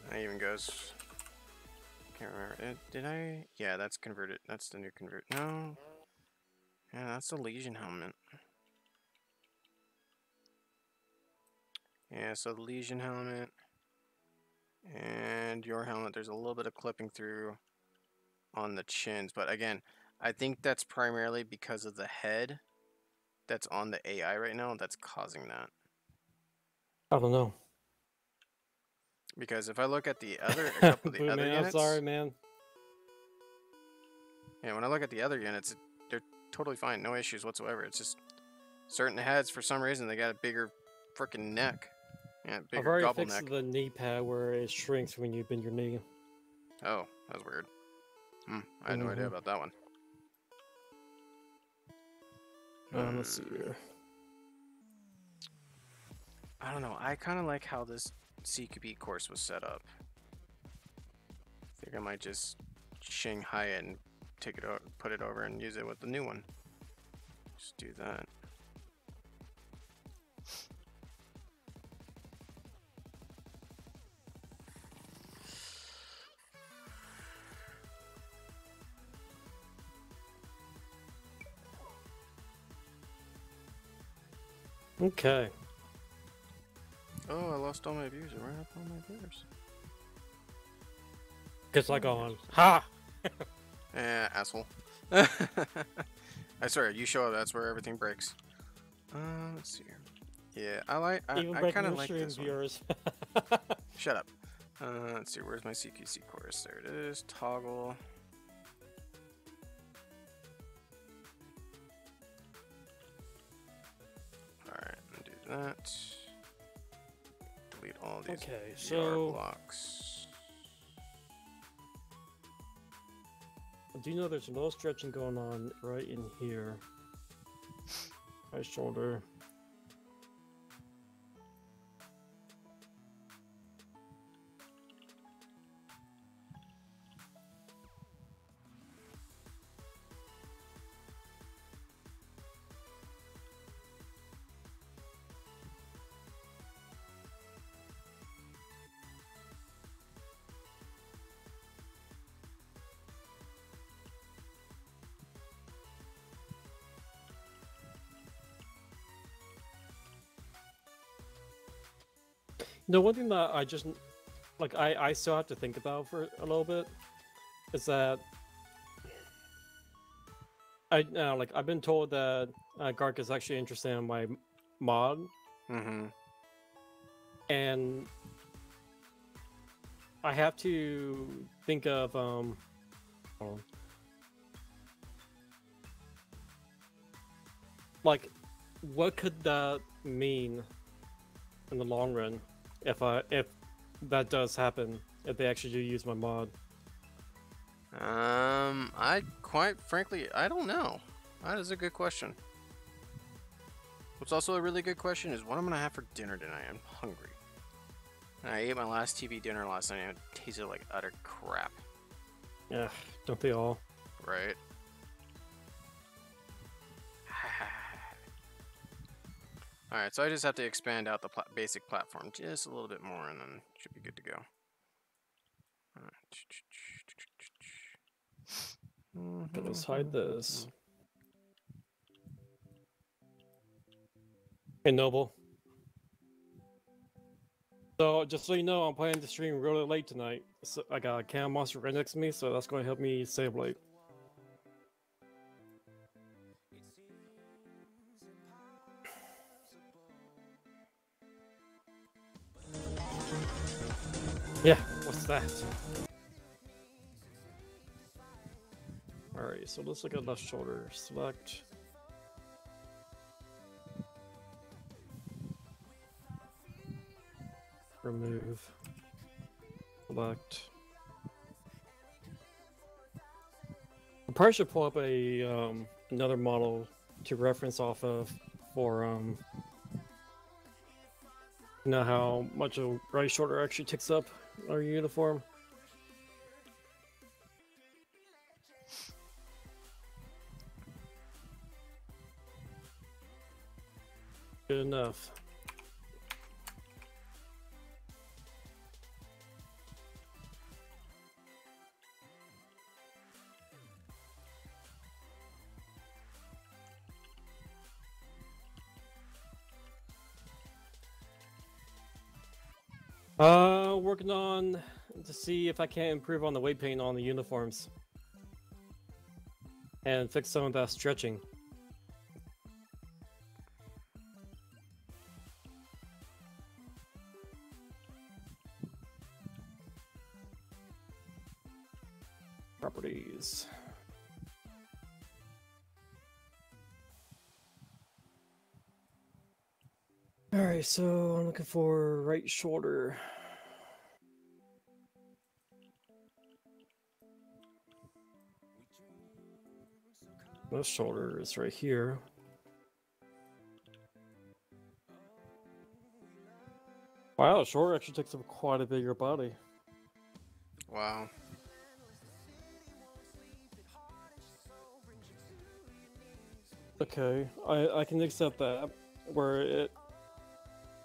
That even goes... Can't remember. Did I? Yeah, that's converted. That's the new convert. No. Yeah, that's the Legion helmet. Yeah, so the Legion helmet and your helmet, there's a little bit of clipping through on the chins, but again, I think that's primarily because of the head that's on the AI right now that's causing that. I don't know. Because if I look at the other, a couple of the other man, units, I'm sorry, man. Yeah, when I look at the other units, they're totally fine, no issues whatsoever. It's just certain heads, for some reason, they got a bigger freaking neck. Yeah, bigger I've already gobble fixed neck. the knee pad where it shrinks when you bend your knee. Oh, that's weird. I had no idea about that one. Let's see here. I don't know. I kind of like how this CQB course was set up. I think I might just Shanghai it and take it over, put it over and use it with the new one. Just do that. Okay. Oh, I lost all my views. I ran up all my viewers. Gets like on. Ha! Asshole. I swear, you show up, that's where everything breaks. Let's see here. Yeah, I kind of like this viewers. one. Shut up. Let's see, where's my CQC course? There it is. Toggle. Alright, do that. Delete all these VR blocks. Do you know there's a little stretching going on right in here? My shoulder. The one thing that I just like I still have to think about for a little bit is that I've been told that Gark is actually interested in my mod, and I have to think of like what could that mean in the long run if that does happen, if they actually do use my mod. I quite frankly, I don't know. That is a good question. What's also a really good question is what I'm gonna have for dinner tonight. I'm hungry. And I ate my last TV dinner last night and it tasted like utter crap. Yeah, don't they all? Right? Alright, so I just have to expand out the basic platform just a little bit more and then should be good to go. Okay, let's hide this. Hey, Noble. So, just so you know, I'm planning to stream really late tonight. So I got a cam monster right next to me, so that's going to help me save late. Yeah, what's that? Alright, so let's look at left shoulder. Select. Remove. Select. I probably should pull up a another model to reference off of for you know how much a right shoulder actually takes up our uniform. Good enough. Working on to see if I can improve on the weight paint on the uniforms and fix some of that stretching. Properties. Alright, so I'm looking for right shoulder. Left shoulder is right here. Wow, shoulder actually takes up quite a bigger body. Wow. Okay, I can accept that, where it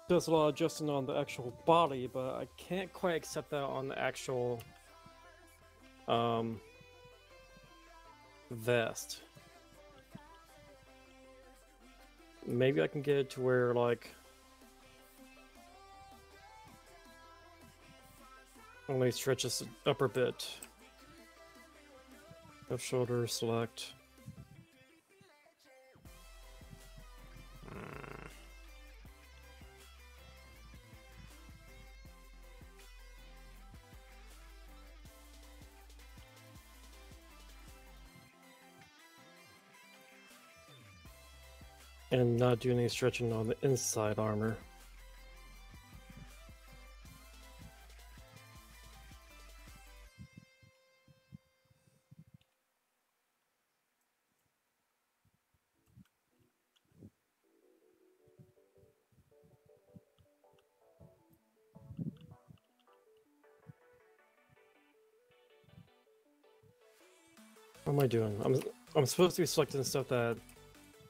does a lot of adjusting on the actual body, but I can't quite accept that on the actual vest. Maybe I can get it to where, like, only stretches the upper bit. Left shoulder, select. And not do any stretching on the inside armor. What am I doing? I'm supposed to be selecting stuff that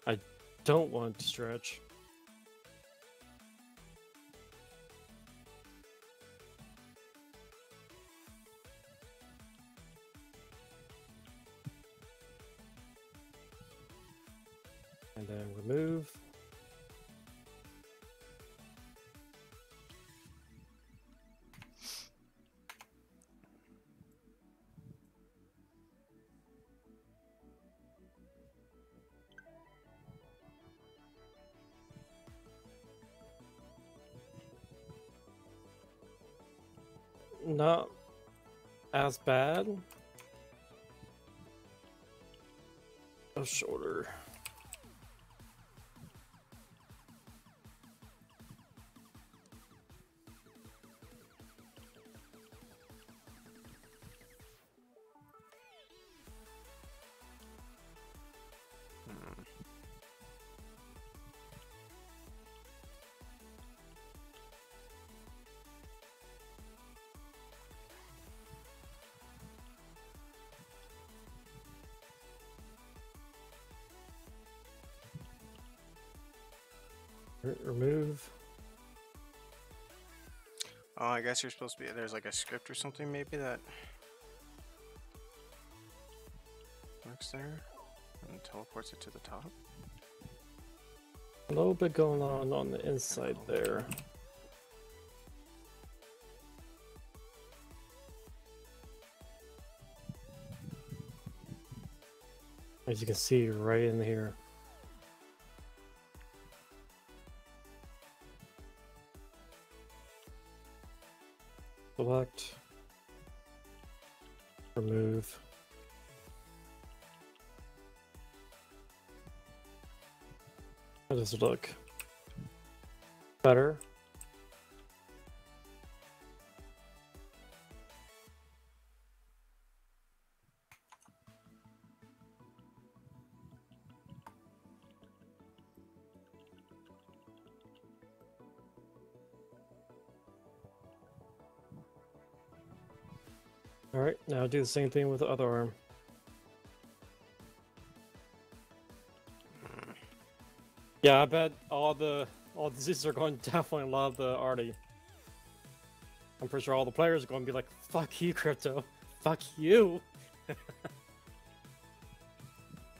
I don't want to stretch. And then remove. Not as bad. A shoulder. Remove. Oh, I guess you're supposed to be. There's like a script or something maybe that works there and teleports it to the top. A little bit going on the inside there. As you can see right in here. Select. Remove. How does it look? Better? Alright, now do the same thing with the other arm. Yeah, I bet all the diseases are going to definitely love the Artie. I'm pretty sure all the players are going to be like, fuck you, Crypto. Fuck you.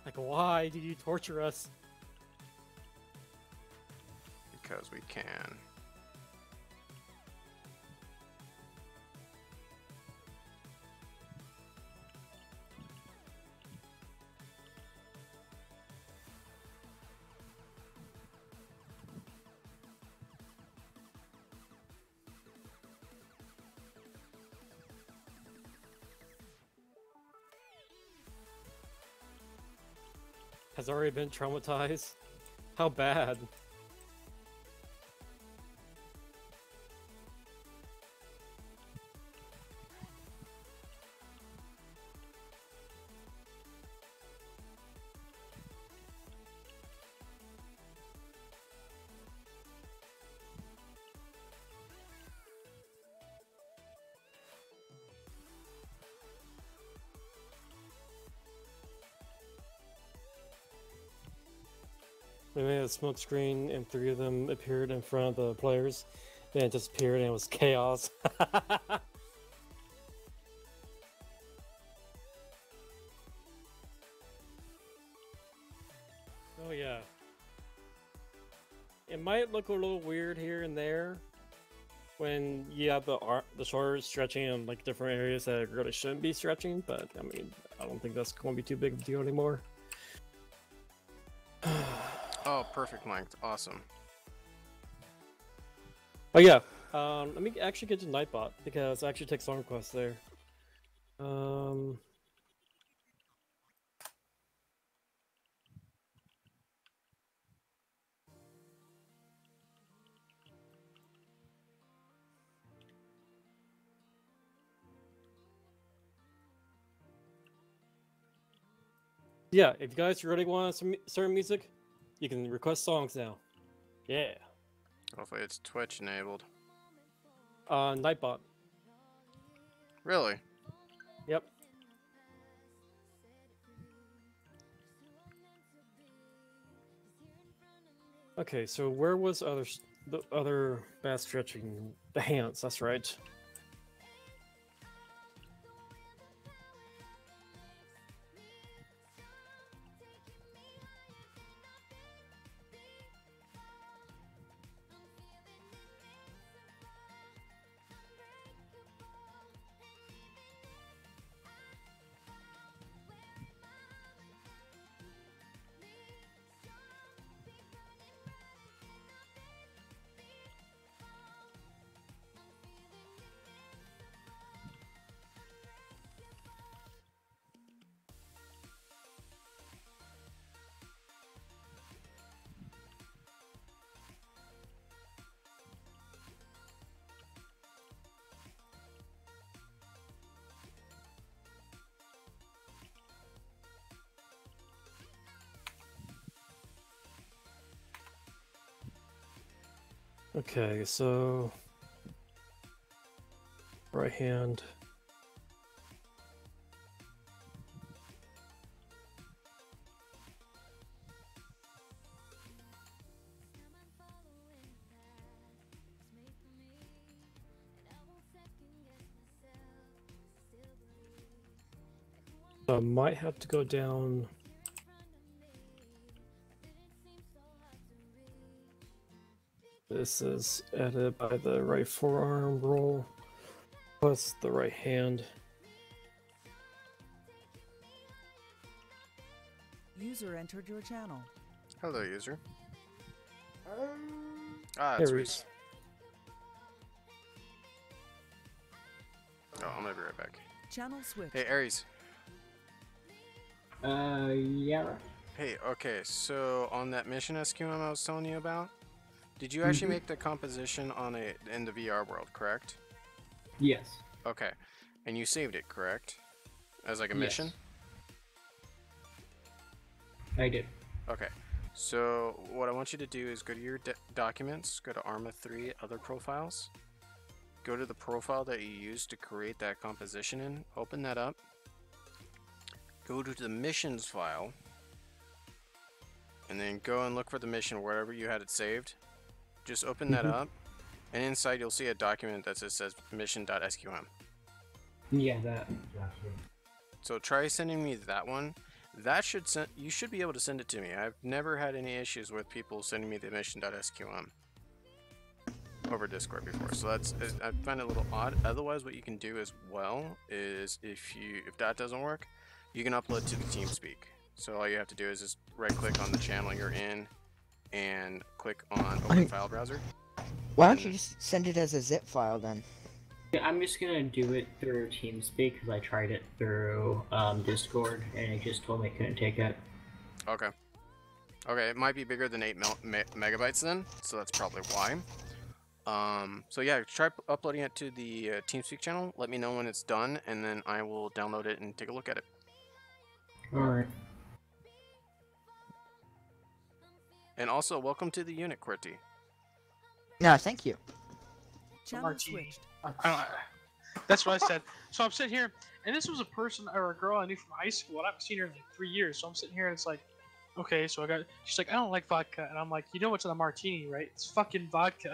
Like, why did you torture us? Because we can. Has already been traumatized? How bad? We made a smoke screen and 3 of them appeared in front of the players. Then it disappeared and it was chaos. Oh yeah. It might look a little weird here and there when you have the shoulders stretching in like different areas that really shouldn't be stretching, but I mean, I don't think that's going to be too big of a deal anymore. Oh, perfect length. Awesome. Oh yeah, let me actually get to Nightbot because I actually take song requests there. Yeah, if you guys really want some certain music, you can request songs now. Yeah. Hopefully it's Twitch enabled. Nightbot. Really? Yep. Okay, so where was the other bad stretching? The hands, that's right. Okay, so right hand. So I might have to go down. This is added by the right forearm roll plus the right hand. User entered your channel. Hello, user. Ah, Hey, it's Reese. Reese. Oh, I'm gonna be right back. Channel switch. Hey, Aries. Yeah. Hey, okay, so on that mission SQM I was telling you about, did you actually make the composition on in the VR world, correct? Yes. Okay, and you saved it, correct? As like a Yes. mission? I did. Okay, so what I want you to do is go to your documents, go to Arma 3 other profiles, go to the profile that you used to create that composition in, open that up, go to the missions file, and then go and look for the mission wherever you had it saved. Just open that up, and inside you'll see a document that says mission.sqm. Yeah, that. So try sending me that one. That should you should be able to send it to me. I've never had any issues with people sending me the mission.sqm over Discord before. So I find it a little odd. Otherwise, what you can do as well is if that doesn't work, you can upload to the TeamSpeak. So all you have to do is just right click on the channel you're in and click on open file browser. Why don't you just send it as a zip file then? Yeah, I'm just gonna do it through TeamSpeak because I tried it through Discord and it just told me it couldn't take it. Okay. Okay, it might be bigger than 8 megabytes then, so that's probably why. So yeah, try uploading it to the TeamSpeak channel. Let me know when it's done, and then I will download it and take a look at it. Alright. And also, welcome to the unit, QWERTY. No, thank you. Channel Martini. switched. That's what I said. So I'm sitting here, and this was a person or a girl I knew from high school, and I haven't seen her in like 3 years. So I'm sitting here, and it's like, okay, so she's like, I don't like vodka, and I'm like, you know what's in a martini, right? It's fucking vodka.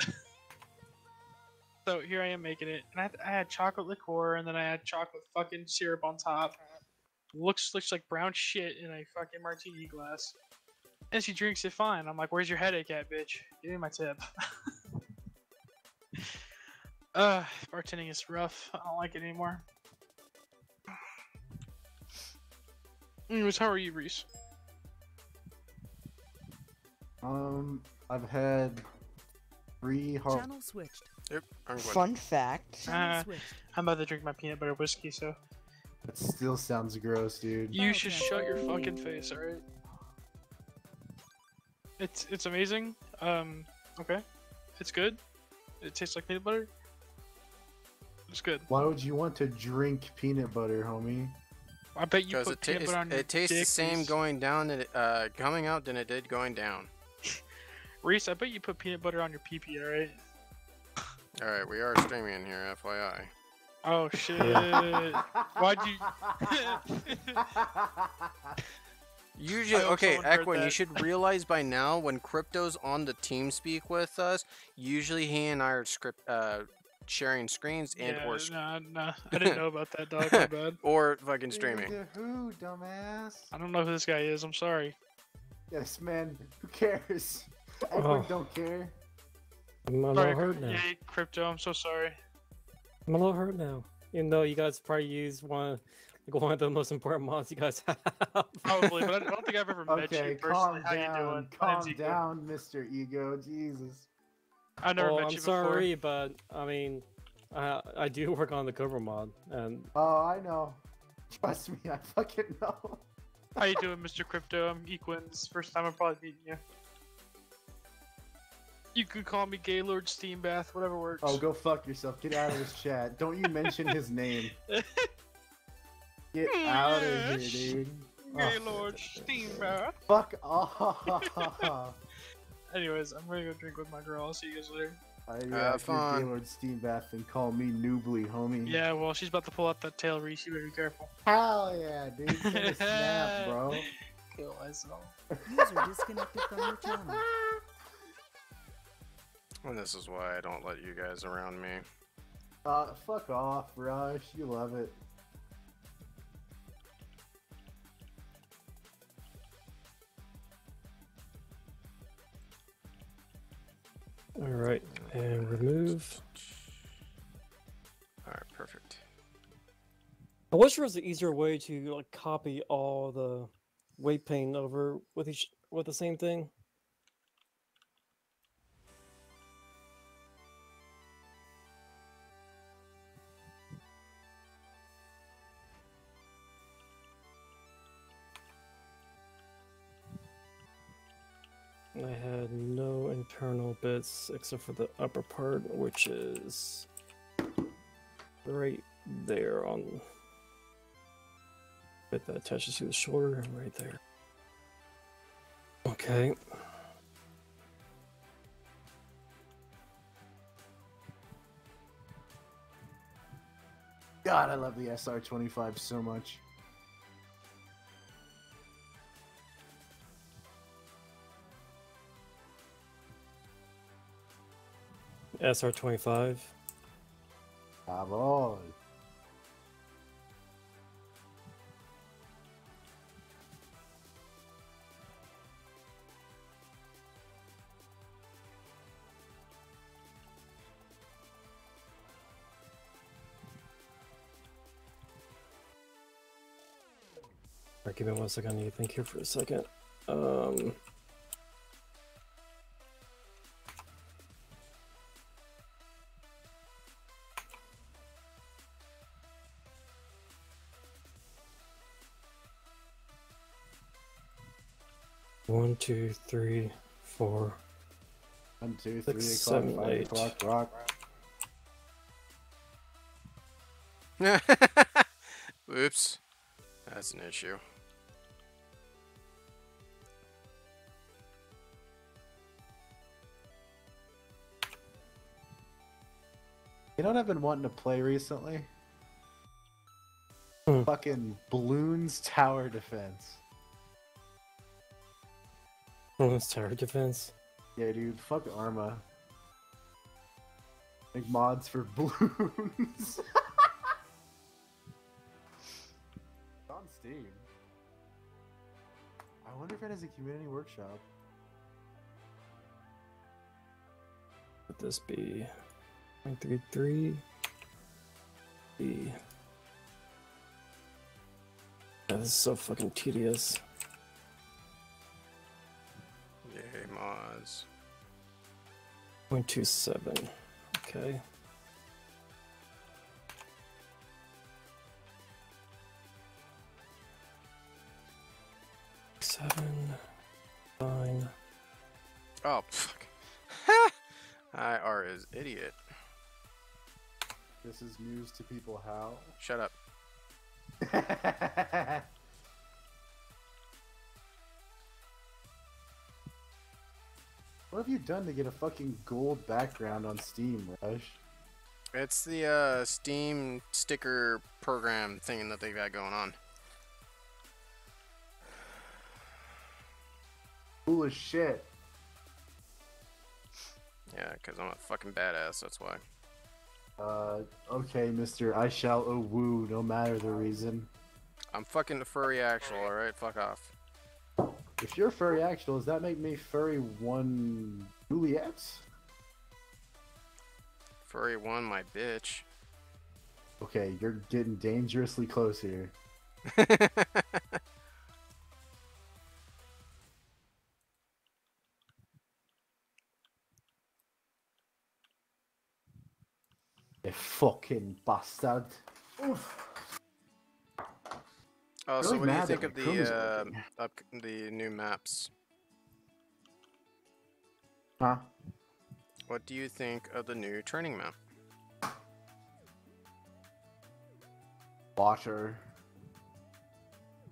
So here I am making it, and I had chocolate liqueur, and then I had chocolate fucking syrup on top. Looks like brown shit in a fucking martini glass. And she drinks it fine. I'm like, where's your headache at, bitch? Give me my tip. Bartending is rough. I don't like it anymore. Anyways, how are you, Reese? I've had 3 hard. Channel switched. Yep, I'm going. Fun fact. Channel switched. I'm about to drink my peanut butter whiskey, so That still sounds gross, dude. you should shut your fucking face, alright? It's amazing. Okay. It's good. It tastes like peanut butter. It's good. Why would you want to drink peanut butter, homie? I bet you Because put peanut butter on your it tastes the dick, same Reese. going down coming out than it did going down. Reese, I bet you put peanut butter on your pee-pee, alright? Alright, we are streaming in here, FYI. Oh shit. Why'd you... Usually, I hope okay, someone heard Equin, you that. should realize by now when Crypto's on the TeamSpeak with us, usually he and I are sharing screens and Yeah, or nah. I didn't know about that, dog. My bad. or fucking streaming. Who, dumbass? I don't know who this guy is. I'm sorry. Yes, man. Who cares? Oh. Everyone don't care. I'm a Sorry, little hurt now. yeah, Crypto. I'm so sorry. I'm a little hurt now. Even though you guys probably use one of the most important mods you guys have. Probably, but I don't think I've ever met Okay, you personally. calm How you down. doing? My name's Calm Ego. down, Mr. Ego. Jesus. I've never Well, met I'm you before. sorry, but I mean, I do work on the Cobra mod, and Oh, I know. Trust me, I fucking know. How you doing, Mr. Crypto? I'm Equins. First time I'm probably meeting you. You could call me Gaylord Steambath, whatever works. Oh, go fuck yourself. Get out of this chat. Don't you mention his name. Get out of here, dude. Gaylord Steambath. Fuck off. Anyways, I'm gonna go drink with my girl. I'll see you guys later. Have fun. Gaylord Steambath and call me Noobly, homie. Yeah, well, she's about to pull out that tail, Reese. You better be careful. Hell yeah, dude. Take a snap, bro. Kill myself. User disconnected from your channel. And this is why I don't let you guys around me. Fuck off, Rush. You love it. All right, and remove. All right, perfect. I wish there was an easier way to like copy all the weight paint over with the same thing. I had no internal bits except for the upper part, which is right there on bit that attaches to the shoulder, right there. Okay. God, I love the SR-25 so much. SR-25. Bravo. Alright, give me 1 second. I need to think here for a second. 1, 2, 3, 4. 1, 2, 3 6, o'clock, 7, 5 8. o'clock, rock. Oops. That's an issue. You know what I've been wanting to play recently? Hmm. Fucking Bloons Tower Defense. Oh, that's tower defense. Yeah, dude, fuck Arma. Make mods for Bloons. It's on Steam. I wonder if it has a community workshop. Let this be 0.33. B. Yeah, this is so fucking tedious. Yay, mods. 0.27. Okay. Seven. 9. Oh, fuck. IR is idiot. This is news to people how. Shut up. What have you done to get a fucking gold background on Steam, Rush? It's the Steam sticker program thing that they've got going on. Cool as shit. Yeah, because I'm a fucking badass, that's why. Okay, mister, I shall woo, no matter the reason. I'm fucking the furry actual, alright? Fuck off. If you're furry actual, does that make me furry 1 Juliet? Furry one, my bitch. Okay, you're getting dangerously close here. You fucking bastard. Oof. Oh, so Really what do you mad think that of my Chrome is the new maps? Huh? What do you think of the new training map? Water.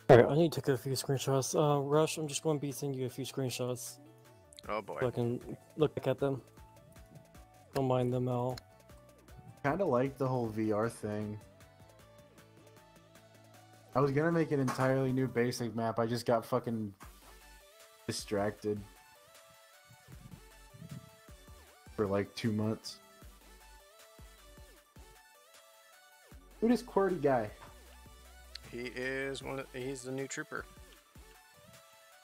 Alright, I need to take a few screenshots. Rush, I'm just going to be sending you a few screenshots Oh boy. so I can look back at them. Don't mind them all. Kinda like the whole VR thing. I was gonna make an entirely new basic map, I just got fucking distracted. For like 2 months. Who this QWERTY guy? He is he's the new trooper.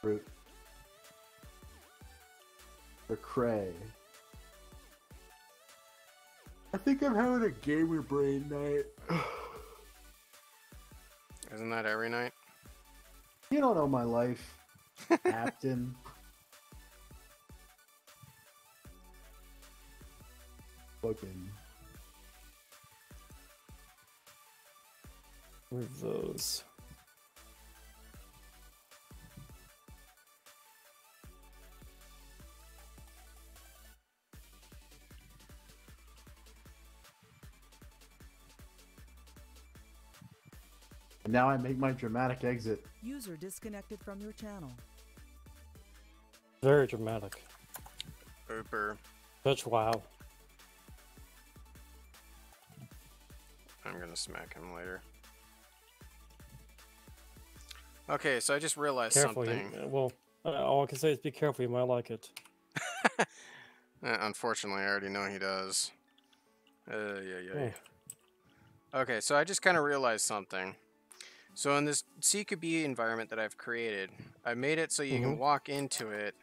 Fruit. Or Cray. I think I'm having a gamer brain night. Isn't that every night? You don't know my life, Captain. Fucking. Move those. And now I make my dramatic exit. User disconnected from your channel. Very dramatic. Ooper. Such wow. I'm gonna smack him later. Okay, so I just realized Careful. something. Well, all I can say is be careful. You might like it. Unfortunately, I already know he does. Yeah. Oh. Okay, so I just kind of realized something. So in this CQB environment that I've created, I made it so you can walk into it,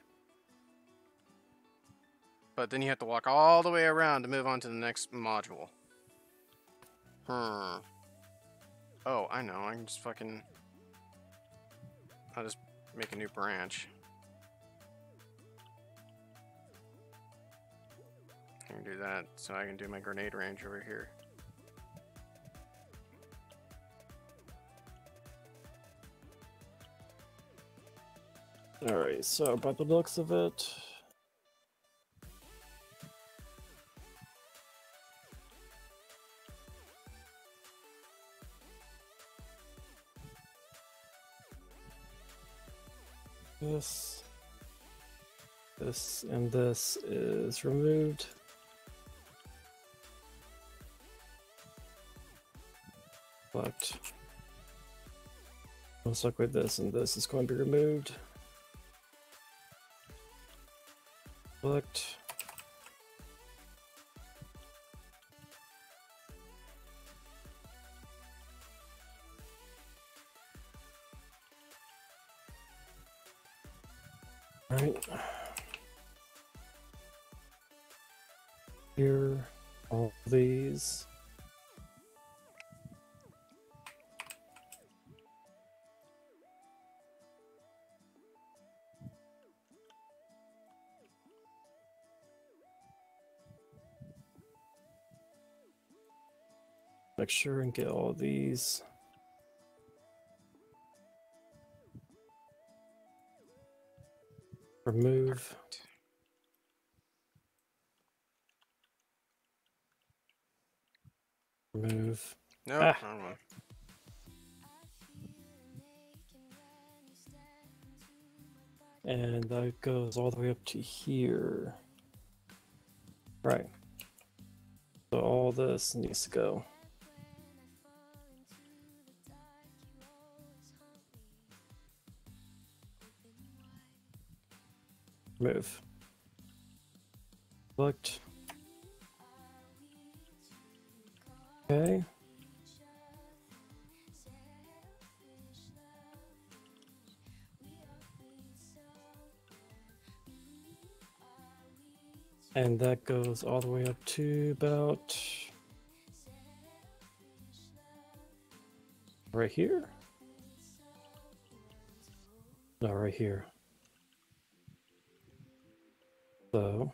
but then you have to walk all the way around to move on to the next module. Oh, I know. I can just fucking... I'll just make a new branch. I can do that, so I can do my grenade range over here. Alright, so by the looks of it... This and this is removed. But looks like with this and this is going to be removed. Select. Right. Here, all these. Make sure and get all these. Remove. Perfect. Remove. Nope, Ah. wrong one. And that goes all the way up to here. Right. So all this needs to go. Move. Select. Okay. And that goes all the way up to about right here. No, right here. So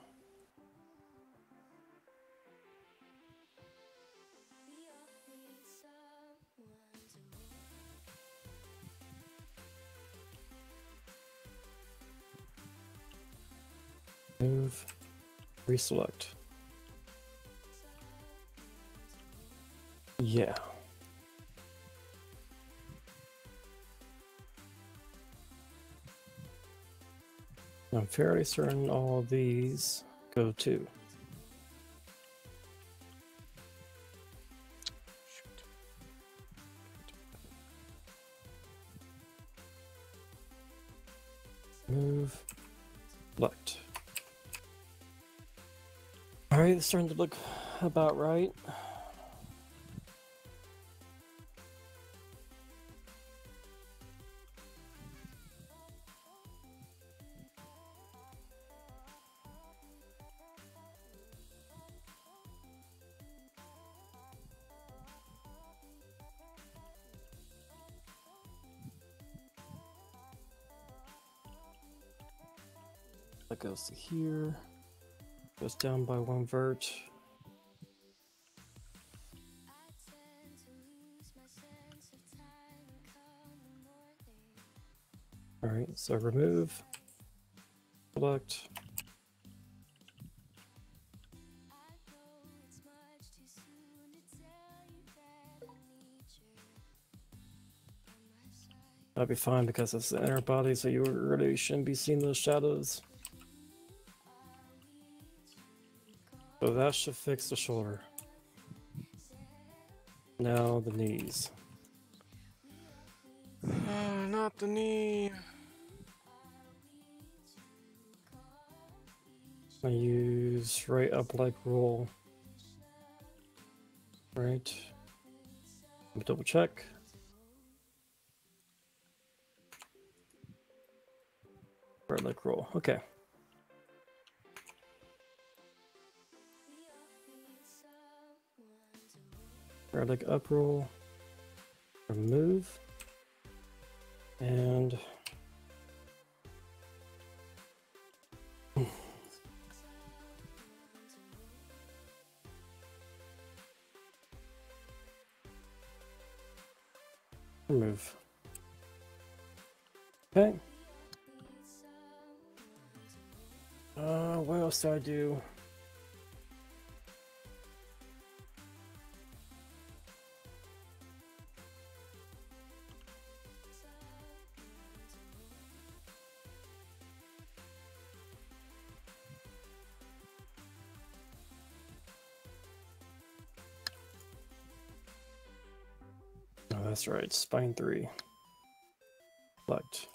move, reselect. Yeah. I'm fairly certain all of these go too. Move, select. All right, it's starting to look about right. That goes to here. Goes down by 1 vert. Alright, so remove. Select. That'll be fine because it's the inner body, so you really shouldn't be seeing those shadows. So that should fix the shoulder. Now the knees. Not the knee. I use right up leg roll. Right. Let me double check. Right leg roll. Okay. Right leg up roll. Remove. And remove. Okay. What else do I do? Oh, that's right. Spine 3. Select.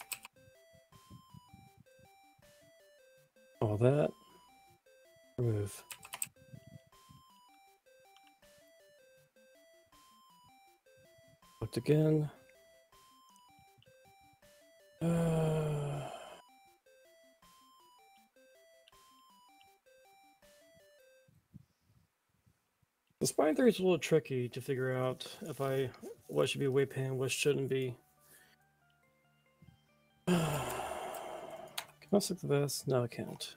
All that. Remove. Select again. The spine 3 is a little tricky to figure out what should be weight pain, what shouldn't be. Can I select this? No, I can't.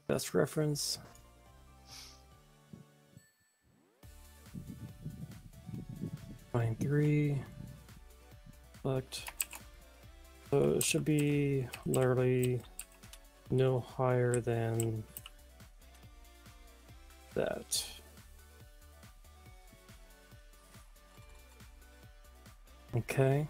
Best reference. Spine 3. Select. So it should be literally no higher than that. Okay.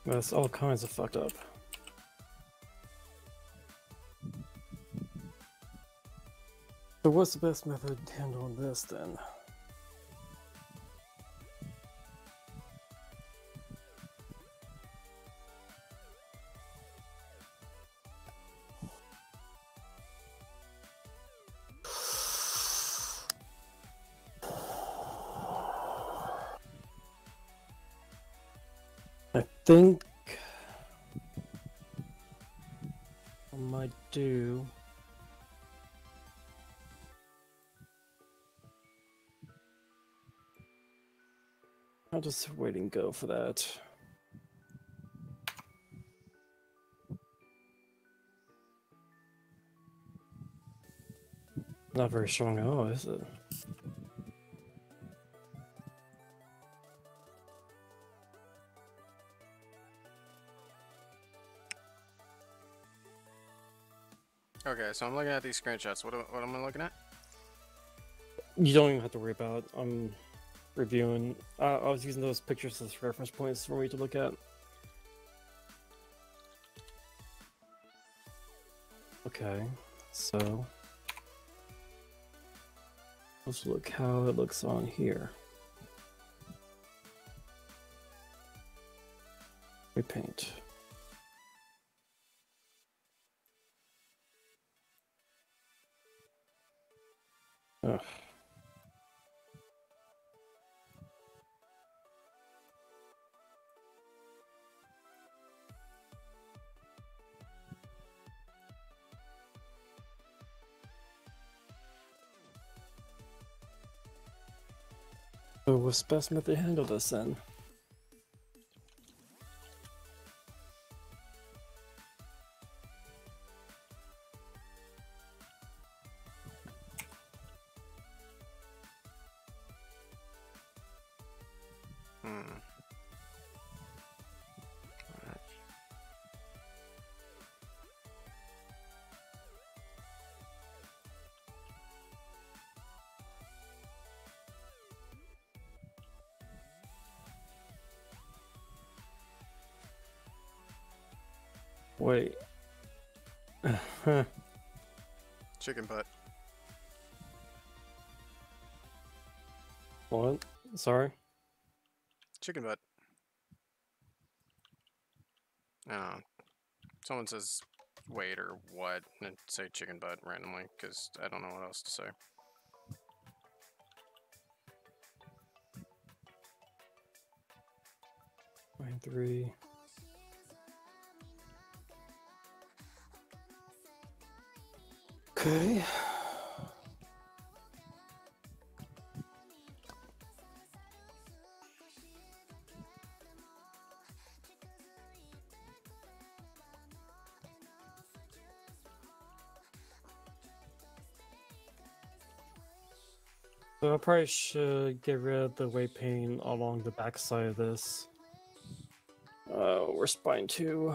That's all kinds of fucked up. So what's the best method to handle this then? I think I might do I'll just wait and go for that. Not very strong at all, is it? Okay, so I'm looking at these screenshots. What am I looking at? You don't even have to worry about it. I'm reviewing. I was using those pictures as reference points for me to look at. Okay, so let's look how it looks on here. Repaint. Ugh. So what's the best method to handle this then? Wait. Chicken butt. What? Sorry? Chicken butt. I don't know. Someone says wait or what, and say chicken butt randomly, because I don't know what else to say. Line 3. Okay. So I probably should get rid of the weight paint along the back side of this. We're spine 2.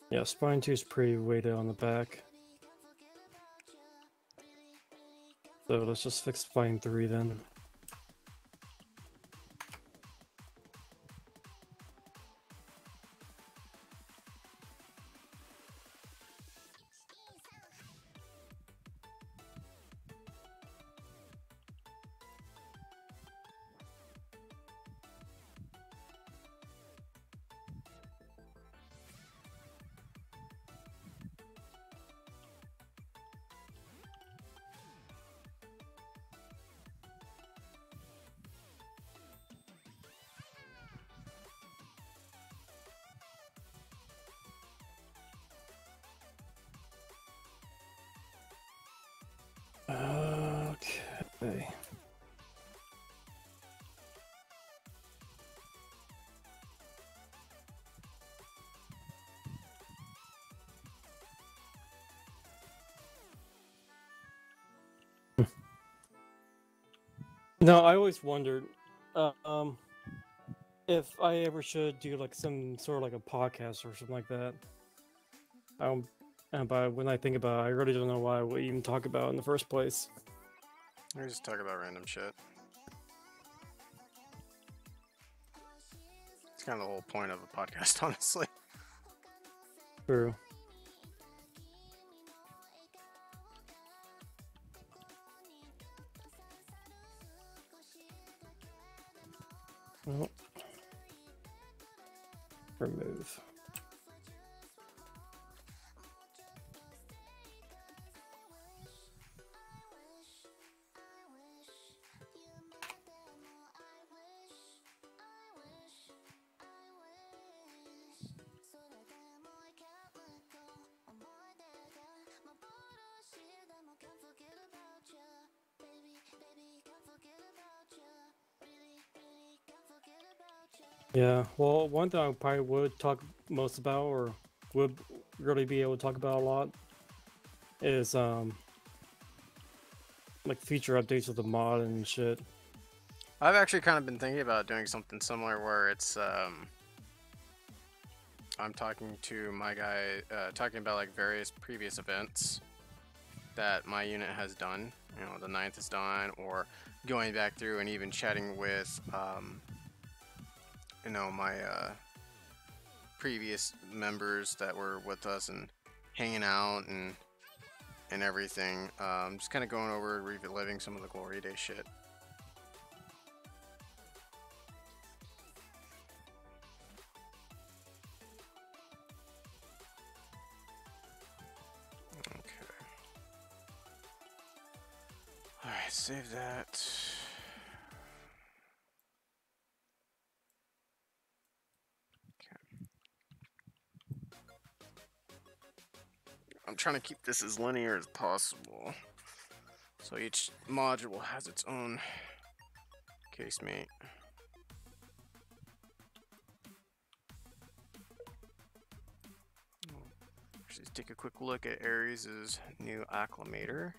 Yeah, spine 2 is pretty weighted on the back. So let's just fix spine 3 then. Okay. No, I always wondered if I ever should do like some sort of like a podcast or something like that. But when I think about it, I really don't know why I would even talk about it in the first place. We just talk about random shit. It's kind of the whole point of a podcast, honestly. True. Oh. Remove. Yeah, well, one thing I probably would talk most about, or would really be able to talk about a lot, is like feature updates of the mod and shit. I've actually kind of been thinking about doing something similar where it's I'm talking to my guy, talking about like various previous events that my unit has done. You know, the 9th is done, or going back through and even chatting with you know, my previous members that were with us and hanging out and everything. Just kind of going over, reliving some of the Glory Day shit. Okay. All right, save that. I'm trying to keep this as linear as possible. So each module has its own casemate. Let's take a quick look at Ares' new acclimator.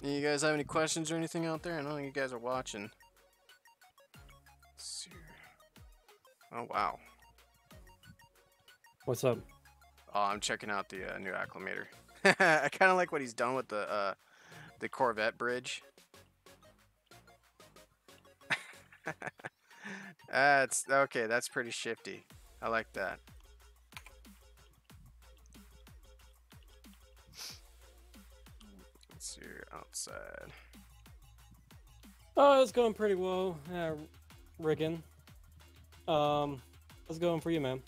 You guys have any questions or anything out there? I know you guys are watching. Let's see. Oh wow. What's up? Oh, I'm checking out the new acclimator. I kind of like what he's done with the Corvette bridge. That's okay. That's pretty shifty. I like that. Let's see outside. Oh, it's going pretty well. Rigging. How's it going for you, man?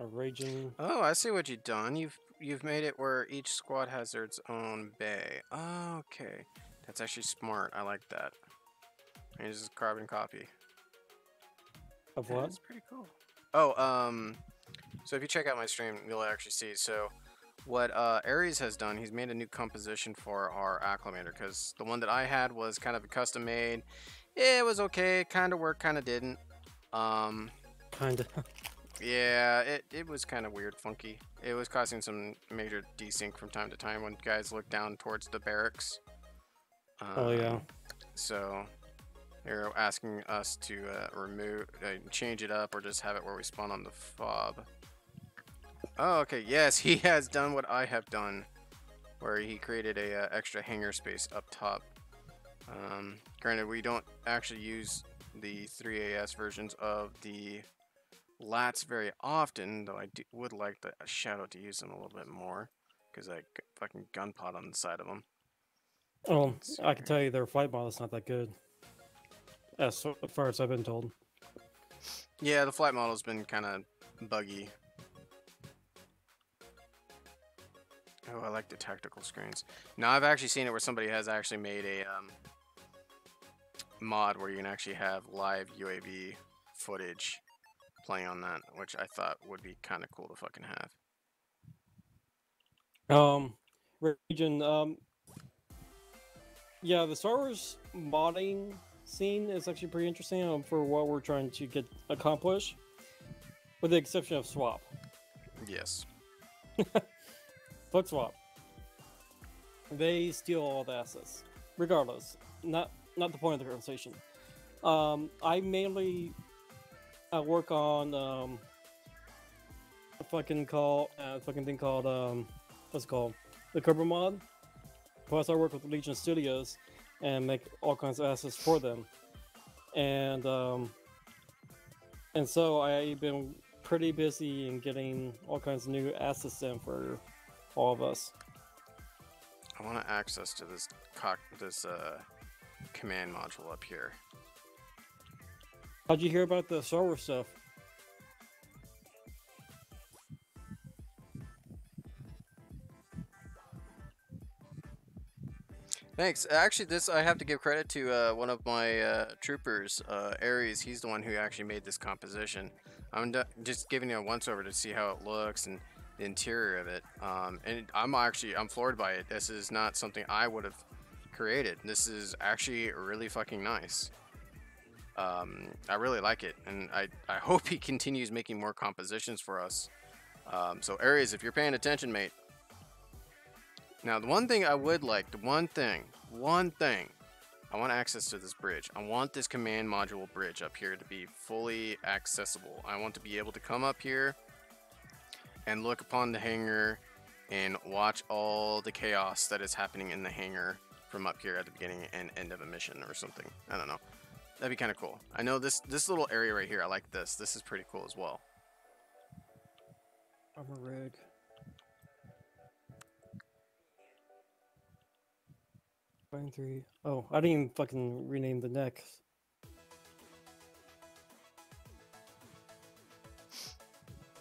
A raging. Oh, I see what you've done. You've made it where each squad has its own bay. Oh, okay, that's actually smart. I like that. And this is carbon copy. Of Yeah, what? that's pretty cool. Oh, so if you check out my stream, you'll actually see. So, what Ares has done, he's made a new composition for our acclimator because the one that I had was kind of a custom made. It was okay, kind of worked, kind of didn't. Kinda. Yeah, it was kind of weird, funky. It was causing some major desync from time to time when guys look down towards the barracks. Oh yeah. So they're asking us to change it up, or just have it where we spawn on the fob. Oh, okay. Yes, he has done what I have done, where he created a extra hangar space up top. Granted, we don't actually use the 3AS versions of the lats very often, though I would like the Shadow to use them a little bit more, because I fucking gunpot on the side of them. Oh, I can tell you their flight model's not that good. As far as I've been told. Yeah, the flight model's been kind of buggy. Oh, I like the tactical screens. Now, I've actually seen it where somebody has actually made a mod where you can actually have live UAV footage playing on that, which I thought would be kind of cool to fucking have. Region, yeah, the Star Wars modding scene is actually pretty interesting for what we're trying to get accomplished, with the exception of Swap. Yes. Foot Swap. They steal all the assets, regardless. Not the point of the conversation. I mainly work on a fucking thing called what's it called, the Cobra mod. Plus, I work with Legion Studios and make all kinds of assets for them, and so I've been pretty busy in getting all kinds of new assets in for all of us. I want access to this command module up here. How'd you hear about the Star Wars stuff? Thanks. Actually, this I have to give credit to one of my troopers, Ares. He's the one who actually made this composition. I'm just giving you a once over to see how it looks and the interior of it. And I'm floored by it. This is not something I would have created. This is actually really fucking nice. I really like it, and I hope he continues making more compositions for us. So Ares, if you're paying attention, mate. Now, the one thing I would like, I want access to this bridge. I want this command module bridge up here to be fully accessible. I want to be able to come up here and look upon the hangar and watch all the chaos that is happening in the hangar from up here at the beginning and end of a mission or something. I don't know. That'd be kind of cool. I know this little area right here, I like this. This is pretty cool as well. Armor rig. Fine 3. Oh, I didn't even fucking rename the neck.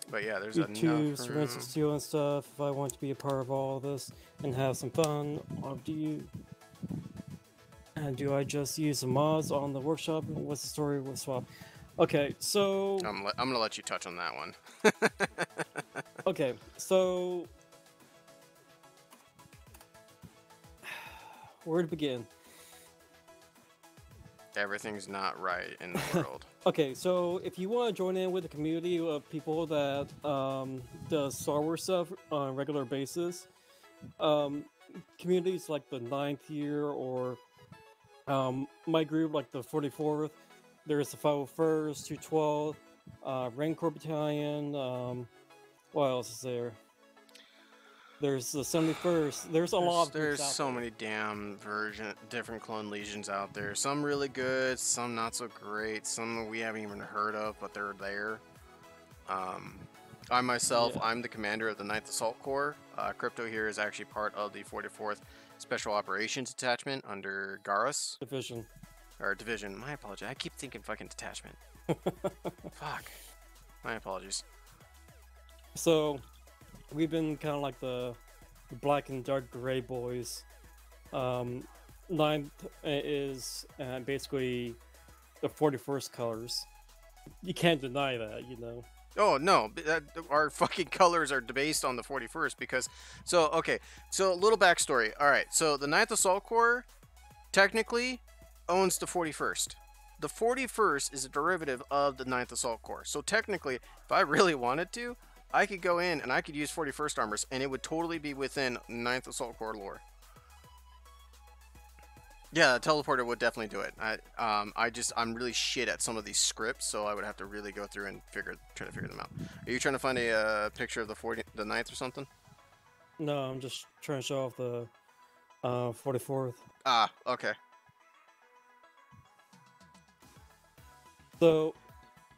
But yeah, there's YouTube, enough Forensic room. Steel and stuff. If I want to be a part of all this and have some fun, do you? And do I just use the mods on the workshop? What's the story with swap? Okay, so I'm gonna let you touch on that one. okay, so where to begin? Everything's not right in the world. Okay, so if you want to join in with a community of people that does Star Wars stuff on a regular basis, communities like the 9th year or my group like the 44th, there's the 501st, 212th, Rancor Battalion, what else is there? There's the 71st. There's a lot of groups There's out so there. many damn different clone legions out there. Some really good, some not so great, some we haven't even heard of, but they're there. I myself, Yeah. I'm the commander of the 9th Assault Corps. Crypto here is actually part of the 44th Special Operations Detachment under Garrus. Division. Or division. My apologies. I keep thinking fucking detachment. Fuck. My apologies. So, we've been kind of like the black and dark gray boys. 9th is basically the 41st colors. You can't deny that, you know. Oh no, our fucking colors are based on the 41st because okay, so a little backstory. All right, so the 9th Assault Corps technically owns the 41st. The 41st is a derivative of the 9th Assault Corps. So technically, if I really wanted to, I could go in and I could use 41st armors and it would totally be within 9th Assault Corps lore. Yeah, teleporter would definitely do it. I'm really shit at some of these scripts, so I would have to really go through and try to figure them out. Are you trying to find a picture of the 9th or something? No, I'm just trying to show off the 44th. Ah, okay. So,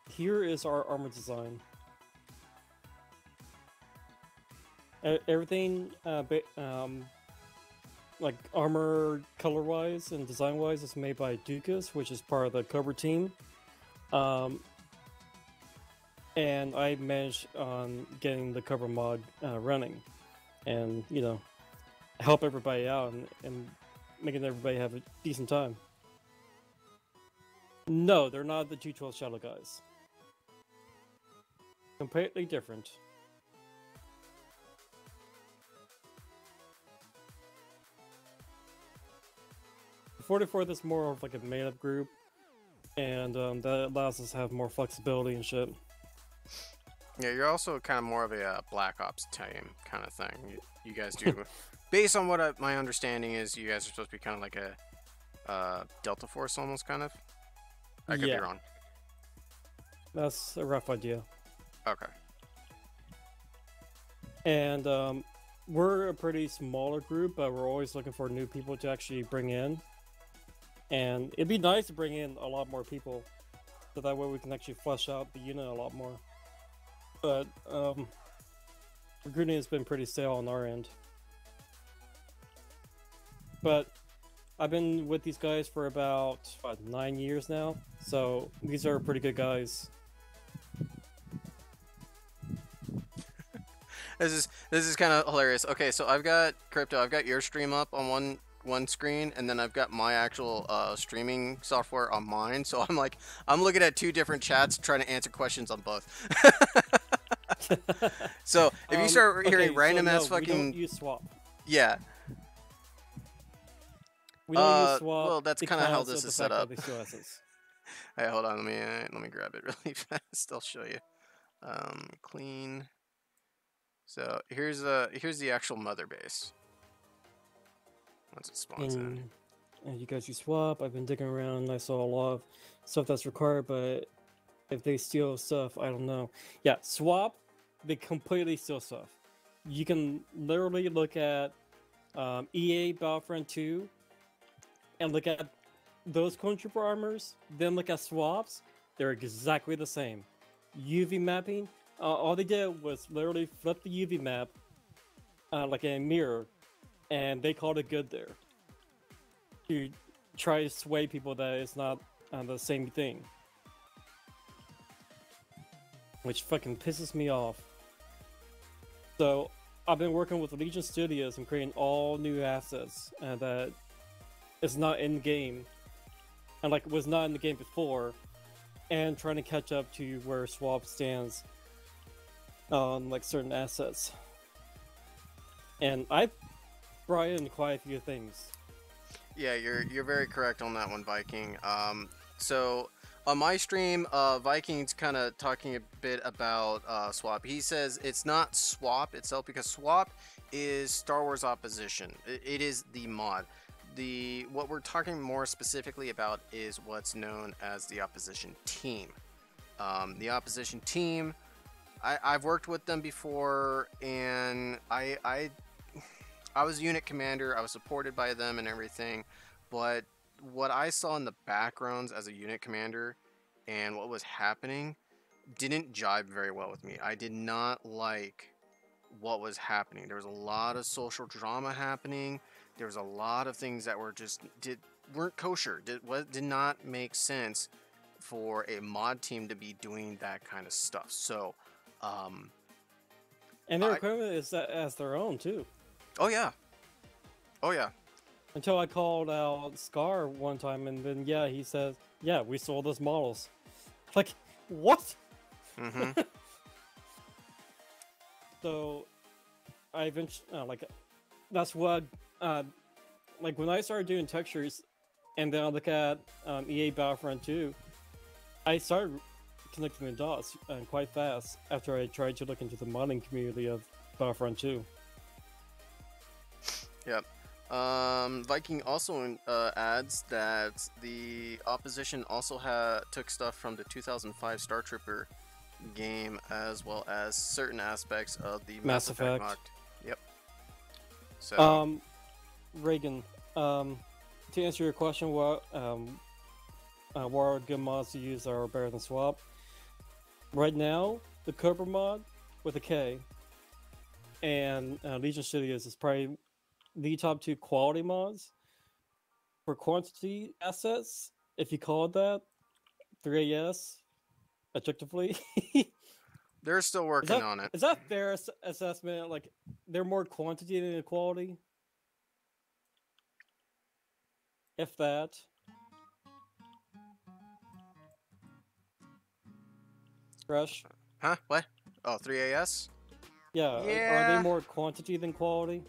here is our armor design. Everything, like armor color-wise and design-wise, is made by Dukas, which is part of the Cobra team. And I managed on getting the Cobra mod running, and you know, help everybody out and making everybody have a decent time. No, they're not the 212 Shadow guys. Completely different. The 44th is more of like a made-up group, and that allows us to have more flexibility and shit. Yeah, you're also kind of more of a Black Ops team kind of thing. You guys do, based on what my understanding is, you guys are supposed to be kind of like a Delta Force almost, kind of. I could be wrong. That's a rough idea. Okay. And we're a pretty smaller group, but we're always looking for new people to actually bring in. And it'd be nice to bring in a lot more people, so that way we can actually flesh out the unit a lot more. But recruiting has been pretty stale on our end. But I've been with these guys for about 9 years now, so these are pretty good guys. This is kind of hilarious. Okay, so I've got Crypto. I've got your stream up on one screen, and then I've got my actual streaming software on mine. So I'm looking at two different chats, trying to answer questions on both. So if you start hearing random ass fucking, we don't use swap. Yeah. We don't use swap. Well, that's kind of how this the is set fact up. that they steal assets. Hey, hold on. Let me grab it really fast. I'll show you. Clean. So here's the actual mother base. Once it spawns in. And you guys use swap. I've been digging around and I saw a lot of stuff that's required, but if they steal stuff, I don't know. Yeah, swap, they completely steal stuff. You can literally look at EA Battlefront 2 and look at those Clone Trooper armors, then look at swaps. They're exactly the same. UV mapping, all they did was literally flip the UV map like a mirror, and they called it good there. to try to sway people that it's not the same thing, which fucking pisses me off. So I've been working with Legion Studios and creating all new assets that is not in game, and like was not in the game before, and trying to catch up to where Swap stands on like certain assets. And I brought in quite a few things. Yeah, you're very correct on that one, Viking. So on my stream, Viking's kind of talking a bit about Swap. He says it's not Swap itself because Swap is Star Wars Opposition. It is the mod. What we're talking more specifically about is what's known as the Opposition Team. The Opposition Team, I've worked with them before, and I was unit commander. I was supported by them and everything, but what I saw in the backgrounds as a unit commander and what was happening didn't jive very well with me. I did not like what was happening. There was a lot of social drama happening. There was a lot of things that were just weren't kosher. Did not make sense for a mod team to be doing that kind of stuff. So, And their equipment is as their own too. Oh yeah. Oh yeah. Until I called out Scar one time, and then yeah, he says, "Yeah, we sold those models." Like, what? Mm-hmm. So, I eventually that's what like when I started doing textures, and then I look at EA Battlefront 2, I started connecting the dots quite fast after I tried to look into the modding community of Battlefront 2. Yep. Viking also adds that the opposition also took stuff from the 2005 Star Trooper game, as well as certain aspects of the Mass Effect mod. Yep. So. Reagan, to answer your question, what are good mods to use that are better than Swap? Right now, the Cobra mod with a K and Legion Studios is probably the top 2 quality mods. For quantity assets, if you call it that, 3AS, objectively. They're still working on it. Is that fair assessment? Like, they're more quantity than quality? If that. Fresh? Huh? What? Oh, 3AS? Yeah, are they more quantity than quality?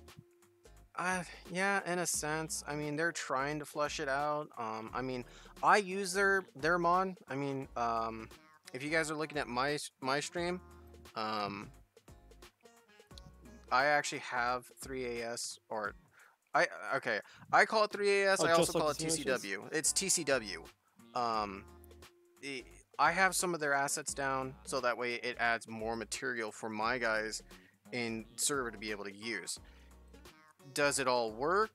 Yeah, in a sense. I mean, they're trying to flush it out. I mean, I use their mod. I mean, if you guys are looking at my stream, I actually have 3AS, or I call it 3AS. I also call it TCW. It's TCW. I have some of their assets down, so that way it adds more material for my guys in server to be able to use. Does it all work?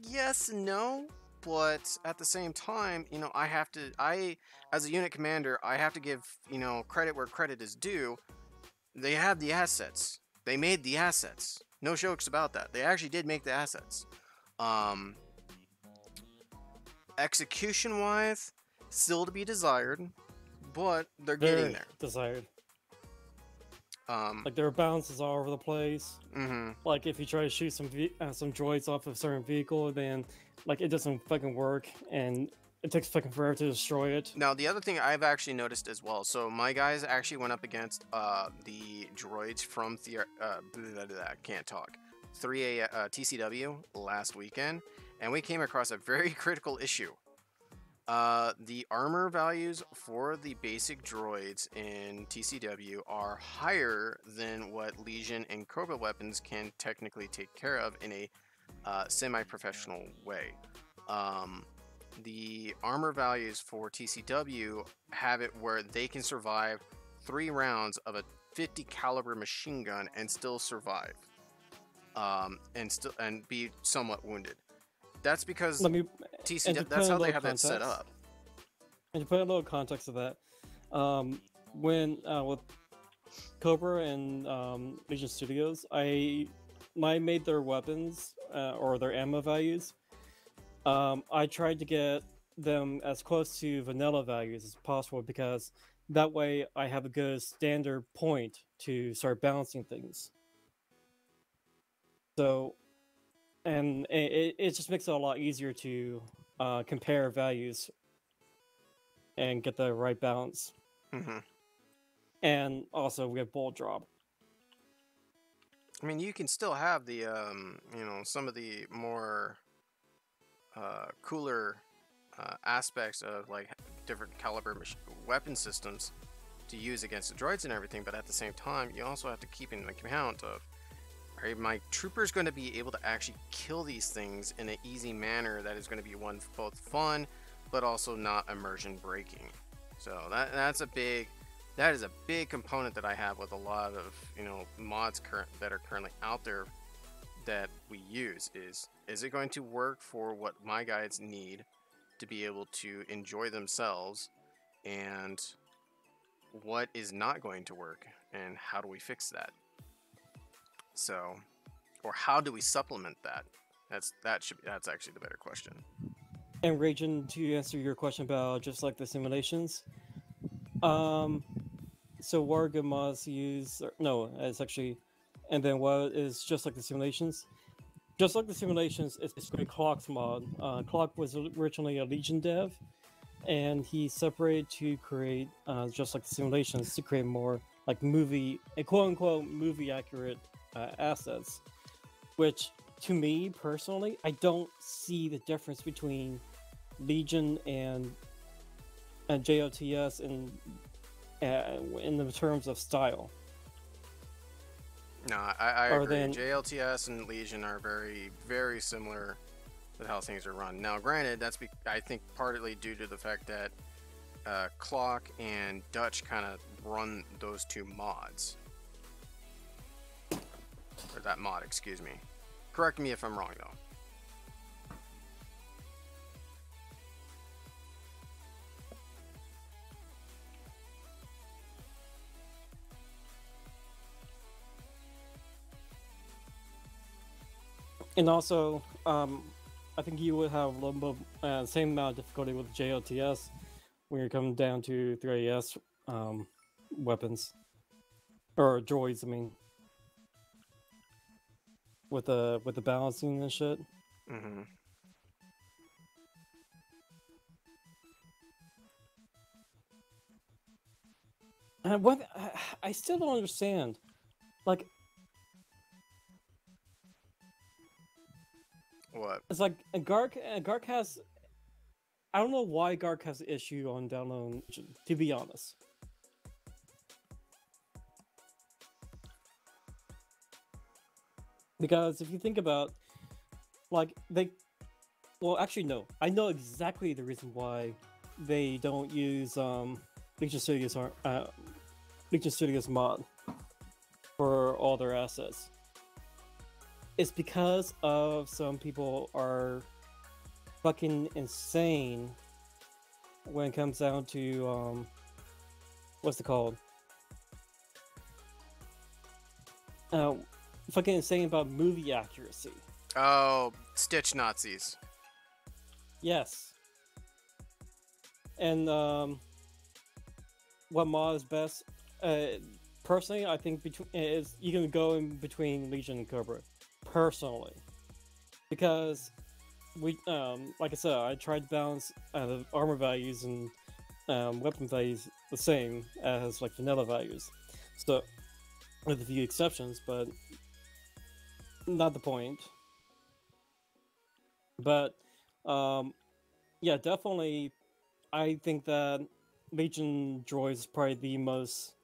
Yes and no, but at the same time, you know, as a unit commander, I have to give, you know, credit where credit is due. They have the assets. They made the assets. No jokes about that. They actually did make the assets. Execution-wise, still to be desired, but they're getting there. Desired. Like, their bounces all over the place. Mm-hmm. Like, if you try to shoot some droids off of a certain vehicle, then like it doesn't fucking work, and it takes fucking forever to destroy it. Now, the other thing I've actually noticed as well, so my guys actually went up against the droids from can't talk 3A TCW last weekend, and we came across a very critical issue. The armor values for the basic droids in TCW are higher than what Legion and Cobra weapons can technically take care of in a semi-professional way. The armor values for TCW have it where they can survive 3 rounds of a 50 caliber machine gun and still survive, and be somewhat wounded. That's because TCW, that's how they have it set up. And to put a little context of that, when with Cobra and Legion Studios, I I made their weapons or their ammo values, I tried to get them as close to vanilla values as possible because that way I have a good standard point to start balancing things. So, and it just makes it a lot easier to compare values and get the right balance. Hmm. And also we have bolt drop. I mean, you can still have the, some of the more cooler aspects of like different caliber weapon systems to use against the droids and everything, but at the same time, you also have to keep in account of, are my troopers going to be able to actually kill these things in an easy manner that is going to be both fun, but also not immersion breaking. So that is a big component that I have with a lot of mods that are currently out there that we use. Is it going to work for what my guys need to be able to enjoy themselves, and what is not going to work, and how do we fix that? So, or how do we supplement that? That's actually the better question. And Raging, to answer your question about just like the simulations, so what are good mods to use? No, it's actually, and then what is just like the simulations? Just like the simulations, it's basically Clock's mod. Clock was originally a Legion dev, and he separated to create just like the simulations to create more like quote unquote movie accurate assets. Which, to me personally, I don't see the difference between Legion and JOTS in the terms of style. No, I Or agree. then- JLTS and Legion are very, very similar with how things are run. Now, granted, that's I think partly due to the fact that Clock and Dutch kind of run those two mods. Or that mod, excuse me. Correct me if I'm wrong, though. And also, I think you would have a little bit same amount of difficulty with JOTS when you're coming down to 3AS weapons or droids. I mean, with the balancing and shit. Mm-hmm. And what I still don't understand, like, What? it's like Gark has. I don't know why Gark has an issue on download. To be honest, because if you think about, like well, actually no, I know exactly the reason why they don't use Legion Studios mod for all their assets. It's because of some people are fucking insane when it comes down to what's it called? Fucking insane about movie accuracy. Oh, Stitch Nazis. Yes. And what mod is best? Personally, I think is you can go in between Legion and Cobra. Personally, because we like I said, I tried to balance the armor values and weapon values the same as like vanilla values, so with a few exceptions, but not the point. But yeah, definitely, I think that Legion droids is probably the most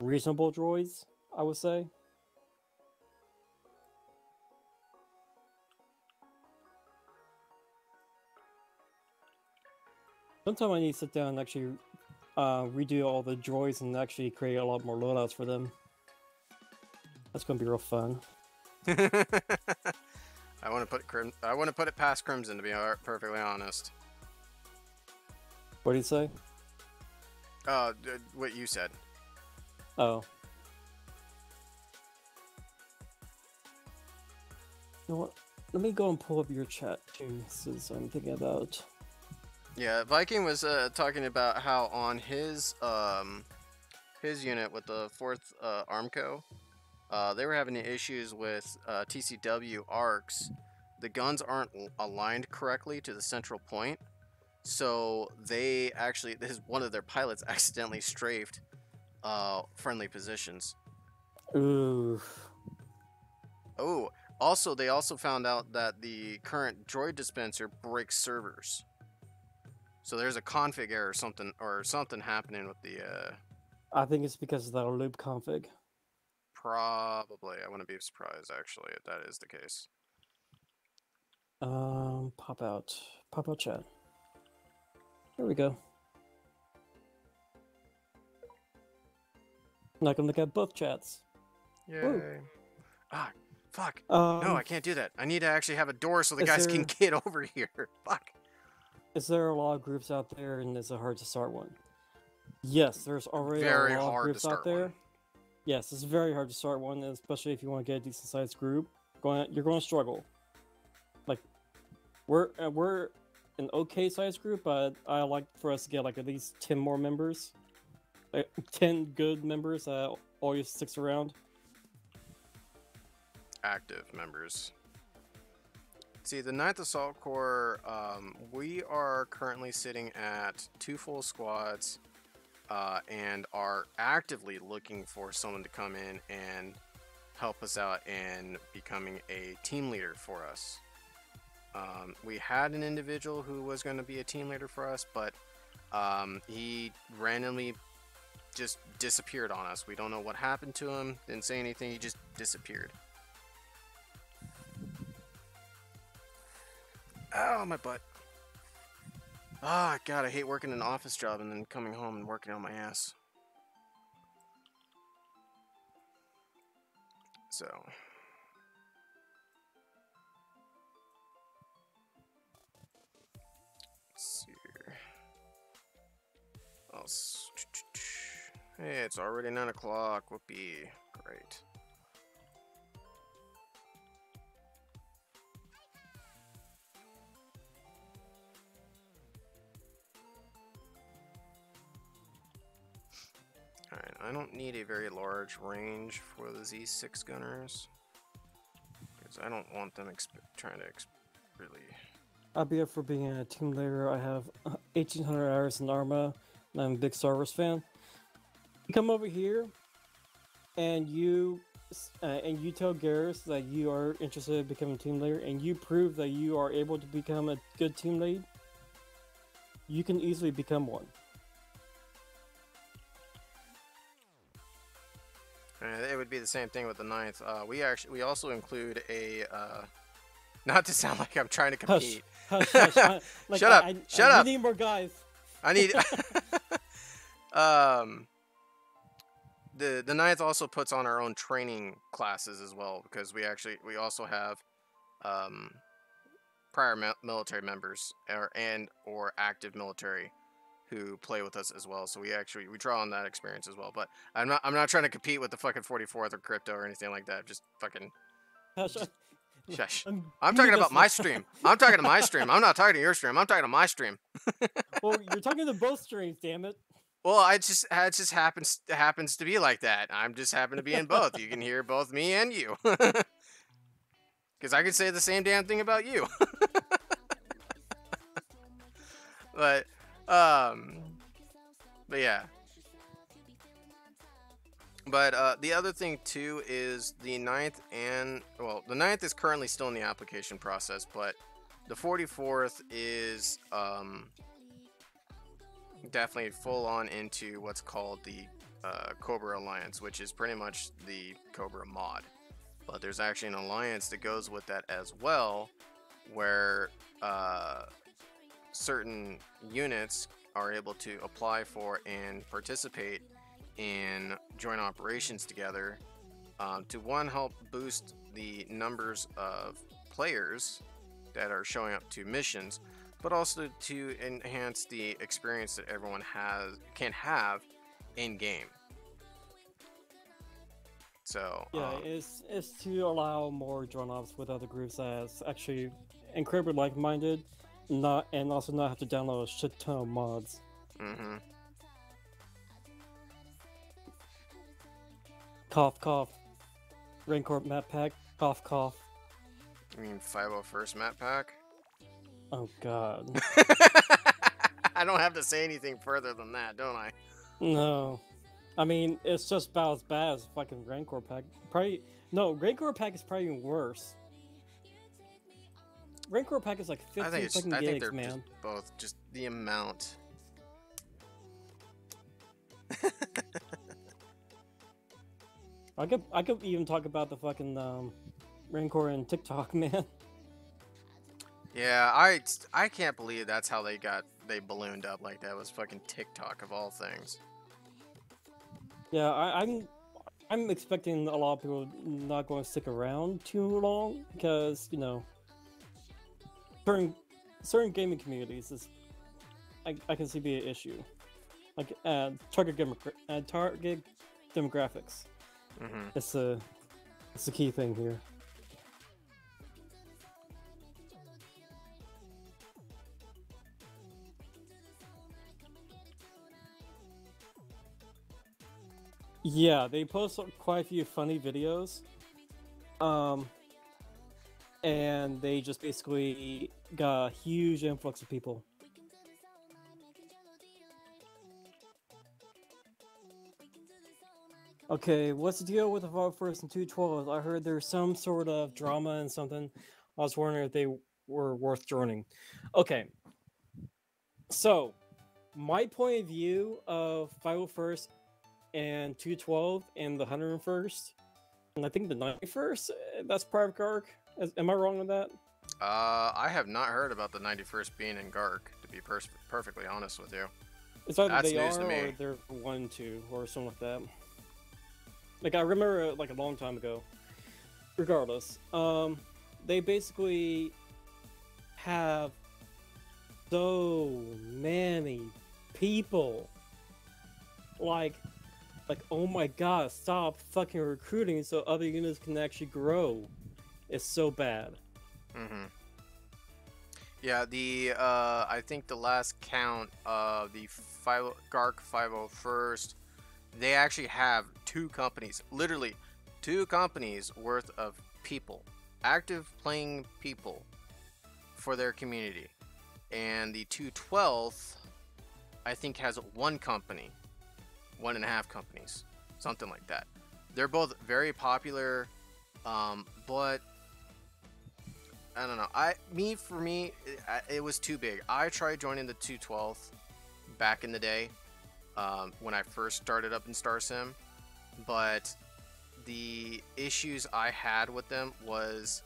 reasonable droids, I would say. Sometime I need to sit down and actually redo all the droids and actually create a lot more loadouts for them. That's gonna be real fun. I want to put it past Crimson, to be perfectly honest. What do you say? What you said. Oh. You know what? Let me go and pull up your chat too, since I'm thinking about. Yeah, Viking was talking about how on his unit with the 4th Armco, they were having issues with TCW arcs. The guns aren't aligned correctly to the central point, so they actually, one of their pilots accidentally strafed friendly positions. Ooh. Oh, also they also found out that the current droid dispenser breaks servers. So there's a config error or something happening with the I think it's because of that loop config. probably. I wouldn't be surprised actually if that is the case. Pop out chat. There we go. Now I can look at both chats. Yay. Woo. Ah, fuck. No, No, I can't do that. I need to actually have a door so the Is guys can there- get over here. Fuck. Is there a lot of groups out there, and is it hard to start one? Yes, there's already Very a lot of hard to groups start out there. one. Yes, it's very hard to start one, especially if you want to get a decent sized group. You're going to struggle. Like, we're an okay sized group, but I like for us to get like at least 10 more members, like 10 good members that always sticks around. Active members. See, the 9th Assault Corps, we are currently sitting at 2 full squads and are actively looking for someone to come in and help us out in becoming a team leader for us. We had an individual who was going to be a team leader for us, but he randomly just disappeared on us. We don't know what happened to him, didn't say anything, he just disappeared. Oh, my butt. Ah, God, I hate working an office job and then coming home and working on my ass. So. Let's see here. Hey, it's already 9 o'clock. Whoopee. Great. Alright, I don't need a very large range for the Z6 gunners. Because I don't want them trying to really... I'll be up for being a team leader. I have 1,800 hours in Arma, and I'm a big Star Wars fan. You come over here, and you tell Garrus that you are interested in becoming a team leader, and you prove that you are able to become a good team lead. You can easily become one. It would be the same thing with the 9th. We also include a not to sound like I'm trying to compete. Hush, hush. Shut up! Shut up! We need more guys. I need. The 9th also puts on our own training classes as well, because we also have prior military members or active military who play with us as well. So we draw on that experience as well. But I'm not trying to compete with the fucking 44th or crypto or anything like that. Just fucking Hush. shush. I'm talking about my stream. I'm talking to my stream. I'm not talking to your stream. I'm talking to my stream. Well, you're talking to both streams, damn it. Well, it just happens to be like that. I'm just happen to be in both. You can hear both me and you. Because I could say the same damn thing about you. But yeah. But the other thing too is the 9th the 9th is currently still in the application process, but the 44th is definitely full on into what's called the Cobra Alliance, which is pretty much the Cobra mod. But there's actually an alliance that goes with that as well, where certain units are able to apply for and participate in joint operations together to help boost the numbers of players that are showing up to missions, but also to enhance the experience that everyone can have in game. So Yeah, it's to allow more drone ops with other groups that's actually incredibly like-minded, not and also not have to download a shit ton of mods. mm-hmm. Cough, cough. Rancor map pack. Cough, cough. I mean 501st map pack. Oh god. I don't have to say anything further than that, don't I? No. I mean, it's just about as bad as fucking Rancor pack. Probably no. Rancor pack is probably even worse. Rancor pack is like 15 fucking I think gigs, they're man. just both just the amount. I could even talk about the fucking Rancor and TikTok, man. Yeah, I can't believe that's how they ballooned up like that. It was fucking TikTok of all things. Yeah, I'm expecting a lot of people not going to stick around too long because certain gaming communities is I can see be an issue, like target demographics. Mm-hmm. It's the key thing here. Yeah, they post quite a few funny videos. And they just basically got a huge influx of people. Okay, what's the deal with the Vault First and 212? I heard there's some sort of drama and something. I was wondering if they were worth joining. Okay, so my point of view of 501st and 212 and the 101st, and I think the 91st, that's Private Gark. Am I wrong on that? I have not heard about the 91st being in Gark, to be perfectly honest with you. It's either That's they news are to me. or they're 1, 2, or something like that. Like I remember, like a long time ago. Regardless, they basically have so many people. Like, oh my god, stop fucking recruiting so other units can actually grow. It's so bad. Mm-hmm. Yeah, I think the last count of the Gark 501st, they actually have 2 companies, literally 2 companies worth of people, active playing people for their community. And the 212th, I think, has 1 company, 1.5 companies, something like that. They're both very popular, but I don't know. For me, it was too big. I tried joining the 212th back in the day, when I first started up in Star Sim, but the issues I had with them was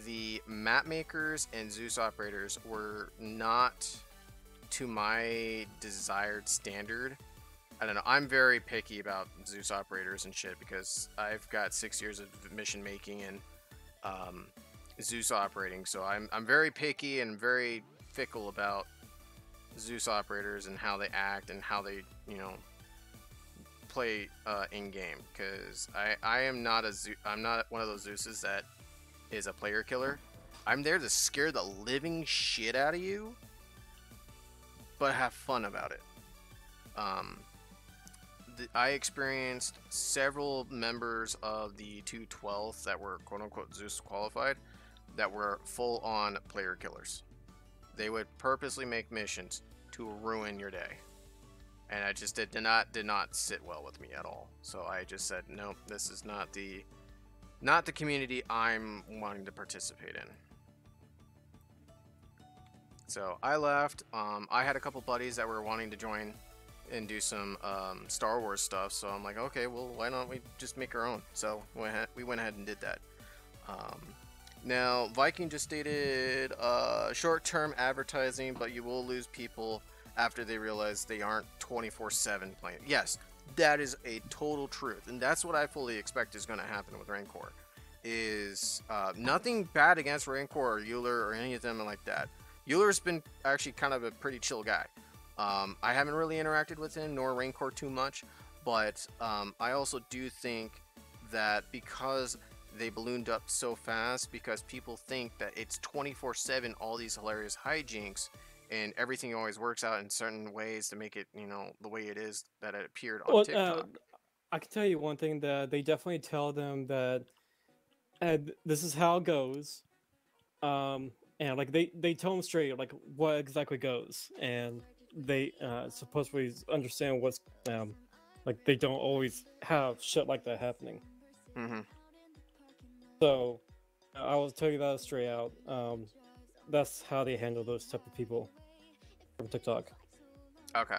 the map makers and Zeus operators were not to my desired standard. I don't know. I'm very picky about Zeus operators and shit because I've got 6 years of mission making and Zeus operating, so I'm very picky and very fickle about Zeus operators and how they act and how they play in game, because I am not I'm not one of those Zeuses that is a player killer. I'm there to scare the living shit out of you, but have fun about it. I experienced several members of the 212th that were quote-unquote Zeus qualified that were full-on player killers. They would purposely make missions to ruin your day, and I just did not sit well with me at all. So I just said, nope, this is not the community I'm wanting to participate in. So I left. I had a couple buddies that were wanting to join and do some Star Wars stuff, so I'm like, okay, well, why don't we just make our own? So we went ahead and did that. Now, Viking just stated short-term advertising, but you will lose people after they realize they aren't 24/7 playing. Yes, that is a total truth, and that's what I fully expect is going to happen with Rancor. Is nothing bad against Rancor or Euler or any of them like that. Euler's been actually kind of a pretty chill guy. I haven't really interacted with him nor Rancor too much, but I also do think that because they ballooned up so fast, because people think that it's 24/7 all these hilarious hijinks and everything always works out in certain ways to make it, you know, the way it is that it appeared on Well, TikTok. I can tell you one thing, that they definitely tell them that this is how it goes. And like they tell them straight like what exactly goes, and they supposedly understand what's like they don't always have shit like that happening. Mm-hmm. So I will tell you that straight out. That's how they handle those type of people from TikTok. Okay.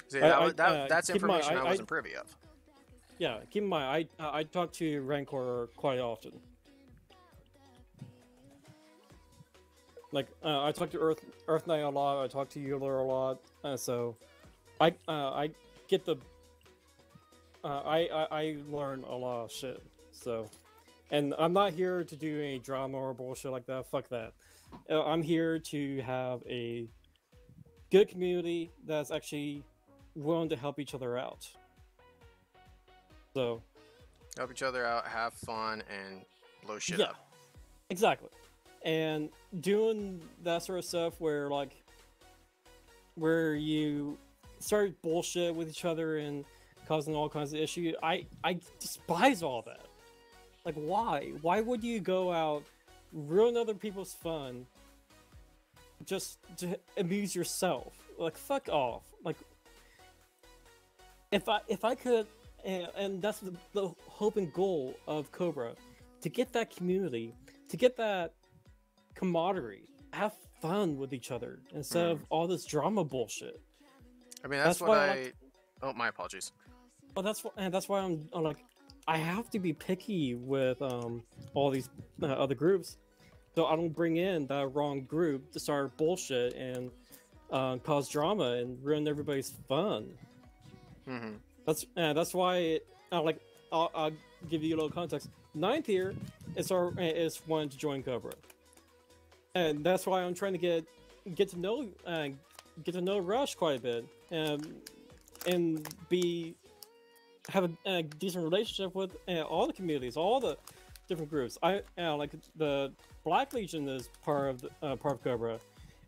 See, I- that's keep in mind, information I I- wasn't privy of. Yeah, keep in mind, I talk to Rancor quite often. Like I talk to Earth Knight a lot. I talk to Euler a lot. So I get the I learn a lot of shit. So, and I'm not here to do any drama or bullshit like that. Fuck that. I'm here to have a good community that's actually willing to help each other out. So, Help each other out, have fun, and blow shit yeah, up. exactly. And doing that sort of stuff where like where you start bullshit with each other and causing all kinds of issues, I despise all that. Like, why would you go out, ruin other people's fun just to amuse yourself? Like, fuck off. Like, if I could, and that's the hope and goal of Cobra, to get that community, to get that camaraderie, have fun with each other instead of all this drama bullshit. I mean, that's what why I. Oh, my apologies. Well, that's why I'm like, I have to be picky with all these other groups, so I don't bring in that wrong group to start bullshit and cause drama and ruin everybody's fun. Mm-hmm. That's why I'll give you a little context. 9th tier is wanting to join Cobra, and that's why I'm trying to get to know Rush quite a bit, and have a decent relationship with all the communities, all the different groups. I like the Black Legion is part of Cobra,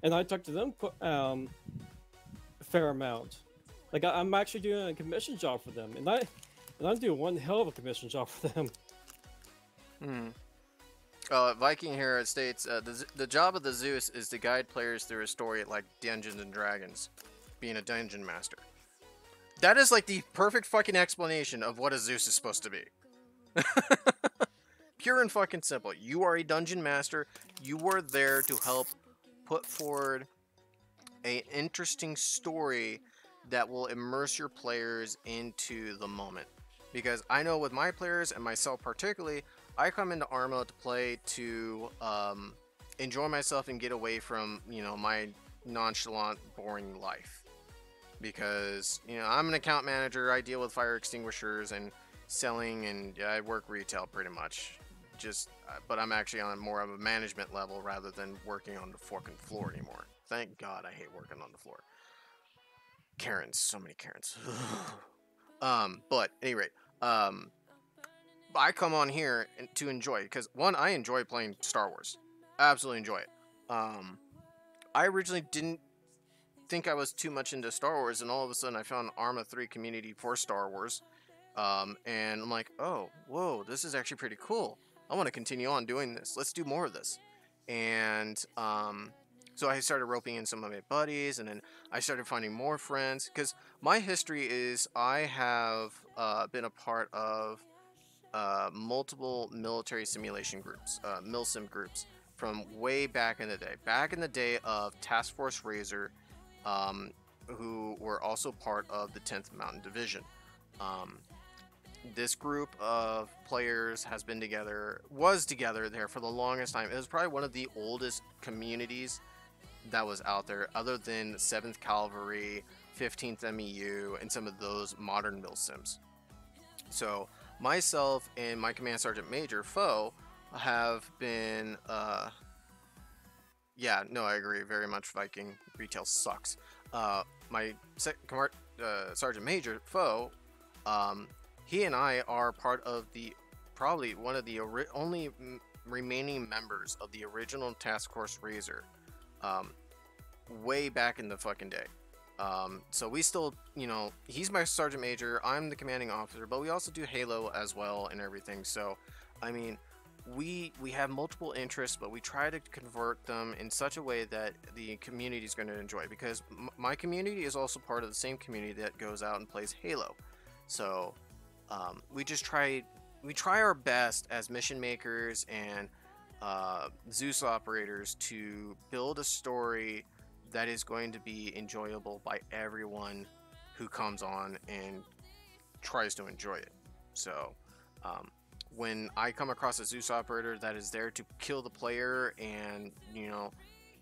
and I talk to them a fair amount. Like I'm actually doing a commission job for them, and I'm doing one hell of a commission job for them. Viking here states the job of the Zeus is to guide players through a story like Dungeons and Dragons, being a dungeon master. That is like the perfect fucking explanation of what a Zeus is supposed to be. Pure and fucking simple. You are a dungeon master. You are there to help put forward an interesting story that will immerse your players into the moment. Because I know with my players and myself particularly, I come into Arma to play to enjoy myself and get away from, you know, my nonchalant, boring life. Because, you know, I'm an account manager, I deal with fire extinguishers and selling, and I work retail pretty much. But I'm actually on more of a management level rather than working on the fucking floor anymore. Thank God I hate working on the floor. Karens, so many Karens. But at any rate, I come on here to enjoy, because one, I enjoy playing Star Wars. Absolutely enjoy it. I originally didn't think I was too much into Star Wars, and all of a sudden I found an Arma 3 community for Star Wars. And I'm like, oh, whoa, this is actually pretty cool. I want to continue on doing this. Let's do more of this. And so I started roping in some of my buddies, and then I started finding more friends. Because my history is I have been a part of multiple military simulation groups, milsim groups, from way back in the day. Back in the day of Task Force Razor, who were also part of the 10th Mountain Division. This group of players was together there for the longest time. It was probably one of the oldest communities that was out there, other than 7th Cavalry, 15th MEU, and some of those modern milsims. So myself and my Command Sergeant Major, Foe, have been, yeah, no, I agree very much. Viking retail sucks. My Sergeant Major, Foe, He and I are part of the probably one of the only remaining members of the original Task Force Razor, way back in the fucking day. So we still, you know, he's my sergeant major, I'm the commanding officer, but we also do Halo as well and everything. So, I mean, we have multiple interests, but we try to convert them in such a way that the community is going to enjoy. Because my community is also part of the same community that goes out and plays Halo. So, we just try our best as mission makers and Zeus operators to build a story that is going to be enjoyable by everyone who comes on and tries to enjoy it. So when I come across a Zeus operator that is there to kill the player and, you know,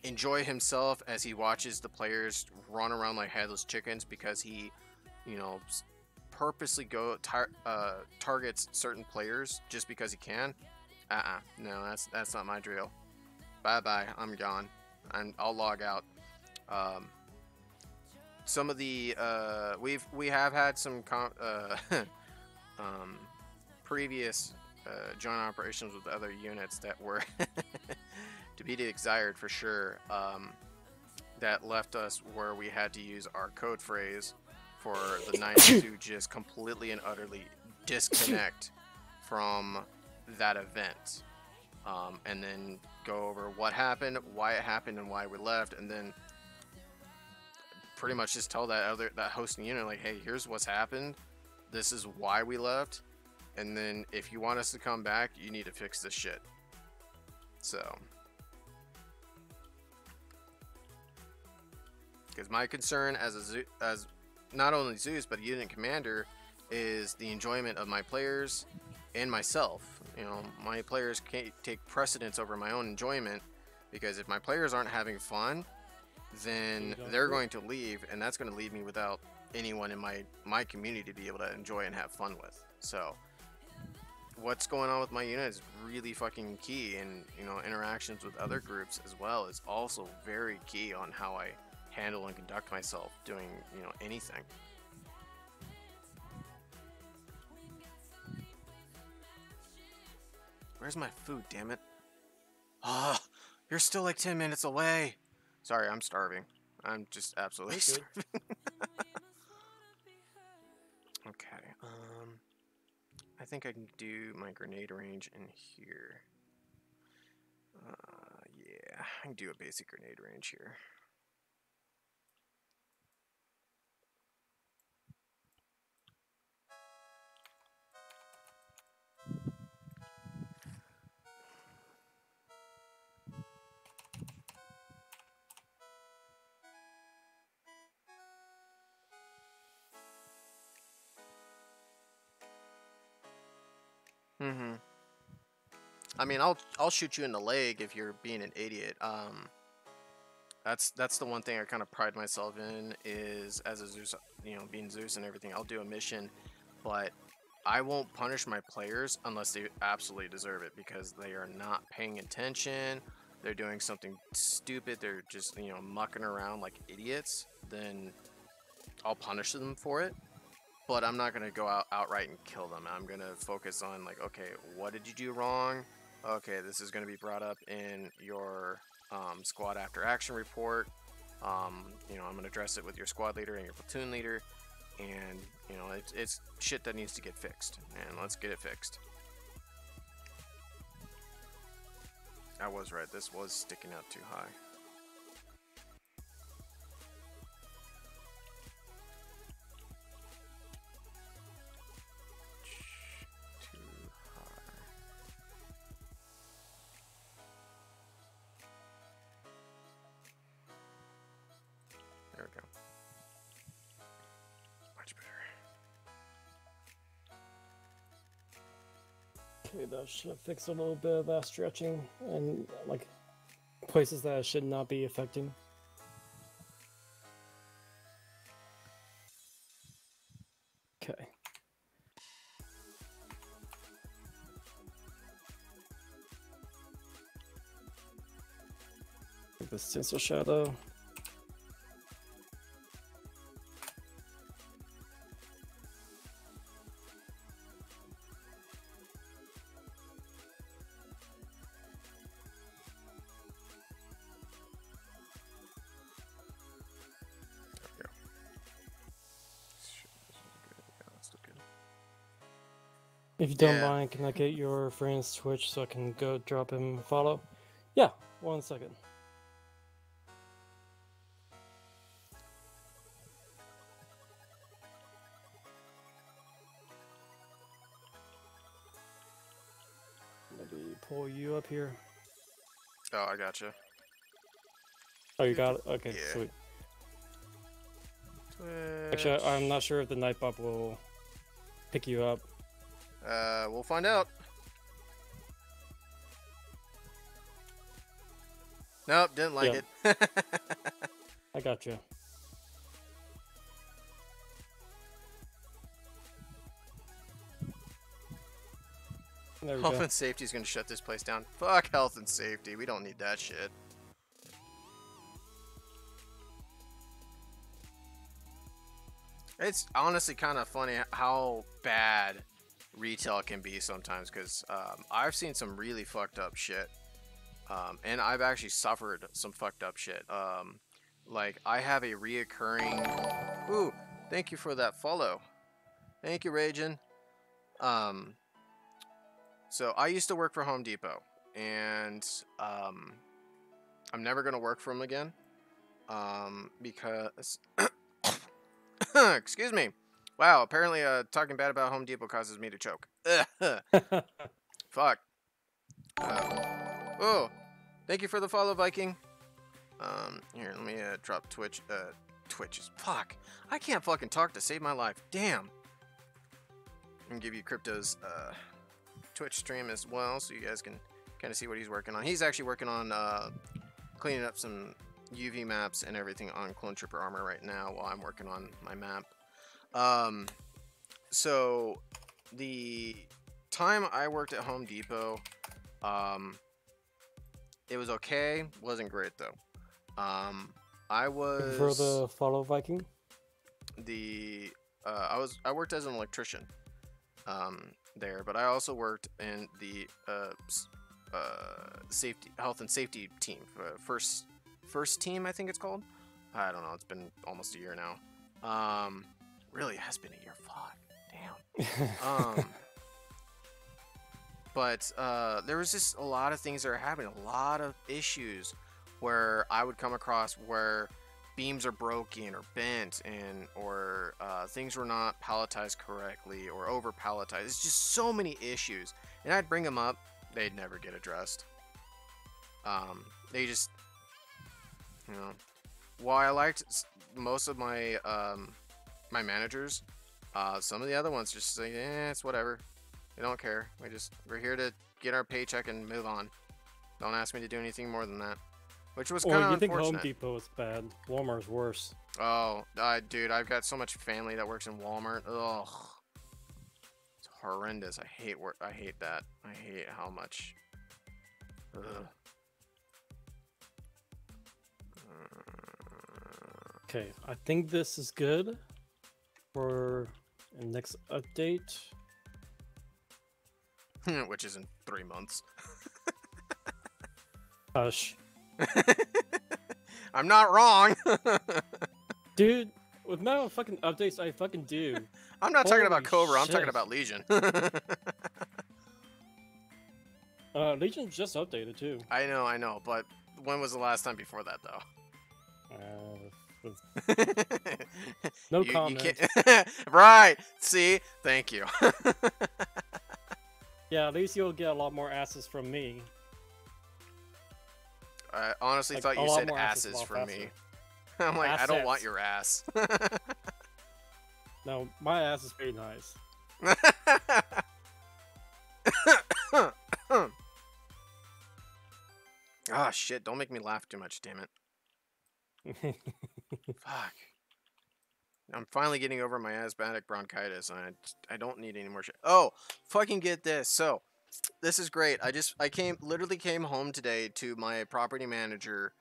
enjoy himself as he watches the players run around like headless chickens because he, you know, purposely targets certain players just because he can, no, that's not my drill. Bye, I'm gone. I'll log out. Some of the we have had some previous joint operations with other units that were to be desired for sure, that left us where we had to use our code phrase for the Knights to just completely and utterly disconnect from that event, and then go over what happened, why it happened, and why we left, and then pretty much just tell that hosting unit, like, hey, here's what's happened, this is why we left, and then if you want us to come back, you need to fix this shit. So, because my concern as not only Zeus but a unit commander is the enjoyment of my players and myself. You know, my players can't take precedence over my own enjoyment, because if my players aren't having fun, then they're going to leave, and that's going to leave me without anyone in my community to be able to enjoy and have fun with. So what's going on with my unit is really fucking key, and, you know, interactions with other groups as well is also very key on how I handle and conduct myself doing, you know, anything. Where's my food, damn it? Ah, you're still like 10 minutes away. Sorry, I'm starving. I'm just absolutely starving. Okay, I think I can do my grenade range in here. Yeah, I can do a basic grenade range here. I mean, I'll shoot you in the leg if you're being an idiot. That's the one thing I kind of pride myself in, is as a Zeus, you know, being Zeus and everything. I'll do a mission, but I won't punish my players unless they absolutely deserve it, because they are not paying attention. They're doing something stupid. They're just, you know, mucking around like idiots. Then I'll punish them for it. But I'm not gonna go outright and kill them. I'm gonna focus on, like, okay, what did you do wrong? Okay, this is gonna be brought up in your squad after action report. You know, I'm gonna address it with your squad leader and your platoon leader, and, you know, it's shit that needs to get fixed, and let's get it fixed. I was right. This was sticking out too high. There we go. Much better. Okay, that should fix a little bit of that stretching and, like, places that it should not be affecting. Okay. The stencil shadow. If you don't Yeah. mind, can I get your friend's Twitch so I can go drop him a follow? Yeah, 1 second. Maybe pull you up here. Oh, I gotcha. Oh, you got it? Okay, Yeah. sweet. Twitch. Actually, I'm not sure if the Nightbot will pick you up. We'll find out. Nope, didn't like Yep. it. I got you. There we Health go. and safety is gonna shut this place down. Fuck health and safety. We don't need that shit. It's honestly kind of funny how bad retail can be sometimes, because I've seen some really fucked up shit. And I've actually suffered some fucked up shit. Like, I have a reoccurring... Ooh, thank you for that follow. Thank you, Ragin. So I used to work for Home Depot, and I'm never gonna work for them again, because excuse me. Wow, apparently talking bad about Home Depot causes me to choke. Fuck. Oh, thank you for the follow, Viking. Here, let me drop Twitch. Twitch is fuck. I can't fucking talk to save my life. Damn. And give you Crypto's Twitch stream as well, so you guys can kind of see what he's working on. He's actually working on cleaning up some UV maps and everything on Clone Trooper armor right now while I'm working on my map. So the time I worked at Home Depot, it was okay, wasn't great though. I was For the follow Viking? I worked as an electrician there, but I also worked in the health and safety team, first team, I think it's called. I don't know, it's been almost a year now. Really has been a year. Fuck, damn. But there was just a lot of things that are happening, a lot of issues where I would come across where beams are broken or bent, or things were not palletized correctly or over palletized. It's just so many issues, and I'd bring them up, they'd never get addressed. They just, you know, while I liked most of my my managers, some of the other ones just say, it's whatever. We don't care. We're here to get our paycheck and move on. Don't ask me to do anything more than that. Which was kind of you think unfortunate. Home Depot is bad? Walmart's worse. Oh, dude, I've got so much family that works in Walmart. Ugh, it's horrendous. I hate that. I hate how much. Ugh. Okay, I think this is good for the next update. Which is in 3 months. Hush. I'm not wrong. Dude, with my fucking updates I fucking do. I'm not talking about Holy Cobra. I'm talking shit. about Legion. Legion just updated too. I know, but when was the last time before that, though? No You comment. can't... Right. See? Thank you. Yeah, at least you'll get a lot more asses from me. I honestly Like, thought a you lot said more asses, a asses lot from faster. me. I'm like, I don't want Assets. your ass. No, my ass is pretty nice. Ah, shit. Don't make me laugh too much, damn it. Fuck. I'm finally getting over my asthmatic bronchitis, and I don't need any more shit. Oh, fucking get this. So, this is great. I literally came home today to my property manager,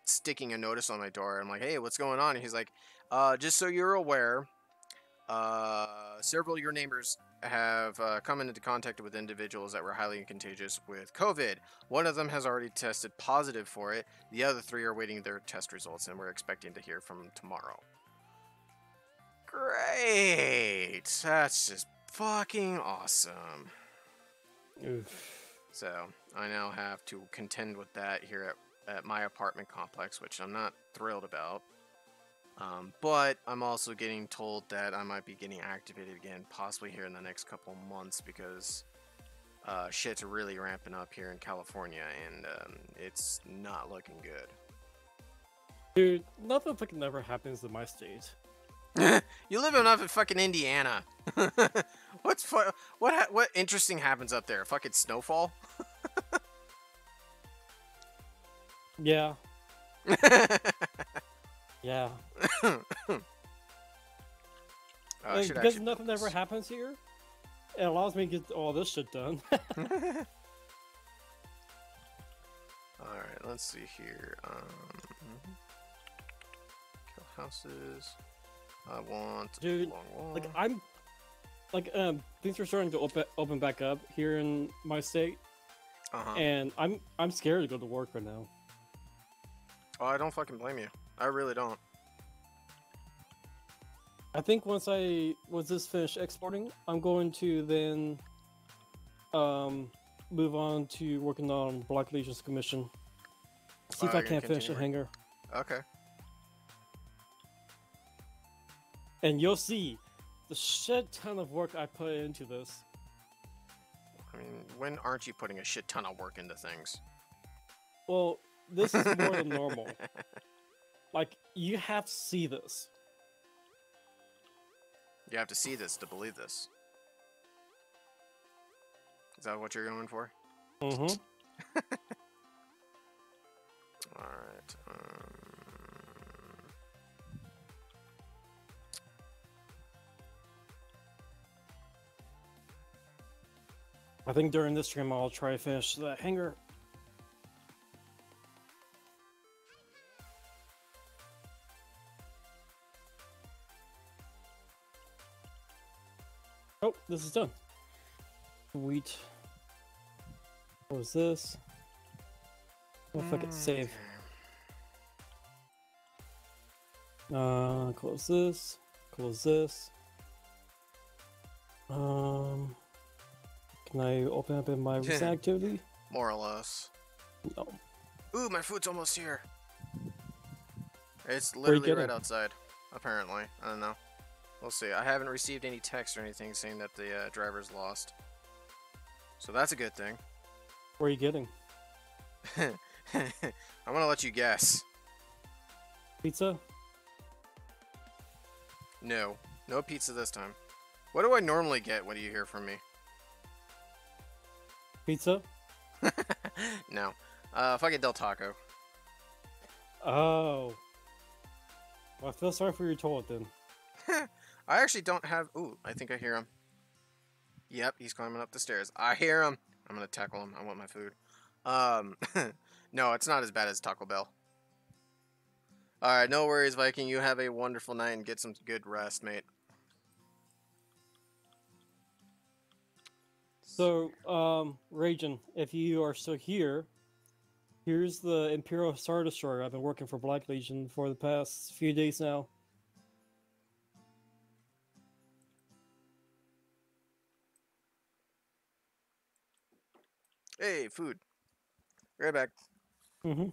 sticking a notice on my door. I'm like, hey, what's going on? And he's like, just so you're aware, several of your neighbors have come into contact with individuals that were highly contagious with COVID. One of them has already tested positive for it. The other 3 are waiting their test results, and we're expecting to hear from them tomorrow. Great. That's just fucking awesome. Oof. So I now have to contend with that here at my apartment complex, which I'm not thrilled about. But I'm also getting told that I might be getting activated again, possibly here in the next couple months, because shit's really ramping up here in California, and it's not looking good. Dude, nothing fucking ever happens in my state. You live enough in fucking Indiana. What interesting happens up there? Fucking snowfall? Yeah. Yeah. Like, because nothing ever happens here, it allows me to get all this shit done. Alright, let's see here. Kill houses. I want Dude, long wall. like things are starting to open back up here in my state, and I'm scared to go to work right now. Oh, I don't fucking blame you. I really don't. I think once this finish exporting, I'm going to then move on to working on Black Legion's commission. See if I can't finish the hangar. Okay. And you'll see the shit ton of work I put into this. I mean, when aren't you putting a shit ton of work into things? Well, this is more than normal. Like, you have to see this. You have to see this to believe this. Is that what you're going for? Mm-hmm. Alright. I think during this stream I'll try to finish the hangar. Oh, this is done. Sweet. What was this? Oh, fuck it, save. Close this. Close this. Can I open up in my recent activity? More or less. No. Ooh, my food's almost here. It's literally right outside, apparently. I don't know. We'll see. I haven't received any text or anything saying that the driver's lost. So that's a good thing. Where are you getting? I'm gonna let you guess. Pizza? No. No pizza this time. What do I normally get when you hear from me? Pizza? No. Fucking Del Taco. Oh. Well, I feel sorry for your toilet then. I actually don't have... Ooh, I think I hear him. Yep, he's climbing up the stairs. I hear him. I'm gonna tackle him. I want my food. No, it's not as bad as Taco Bell. Alright, no worries, Viking. You have a wonderful night and get some good rest, mate. So, Ragin, if you are still here, here's the Imperial Star Destroyer. I've been working for Black Legion for the past few days now. Hey, food. Right back. Mm-hmm.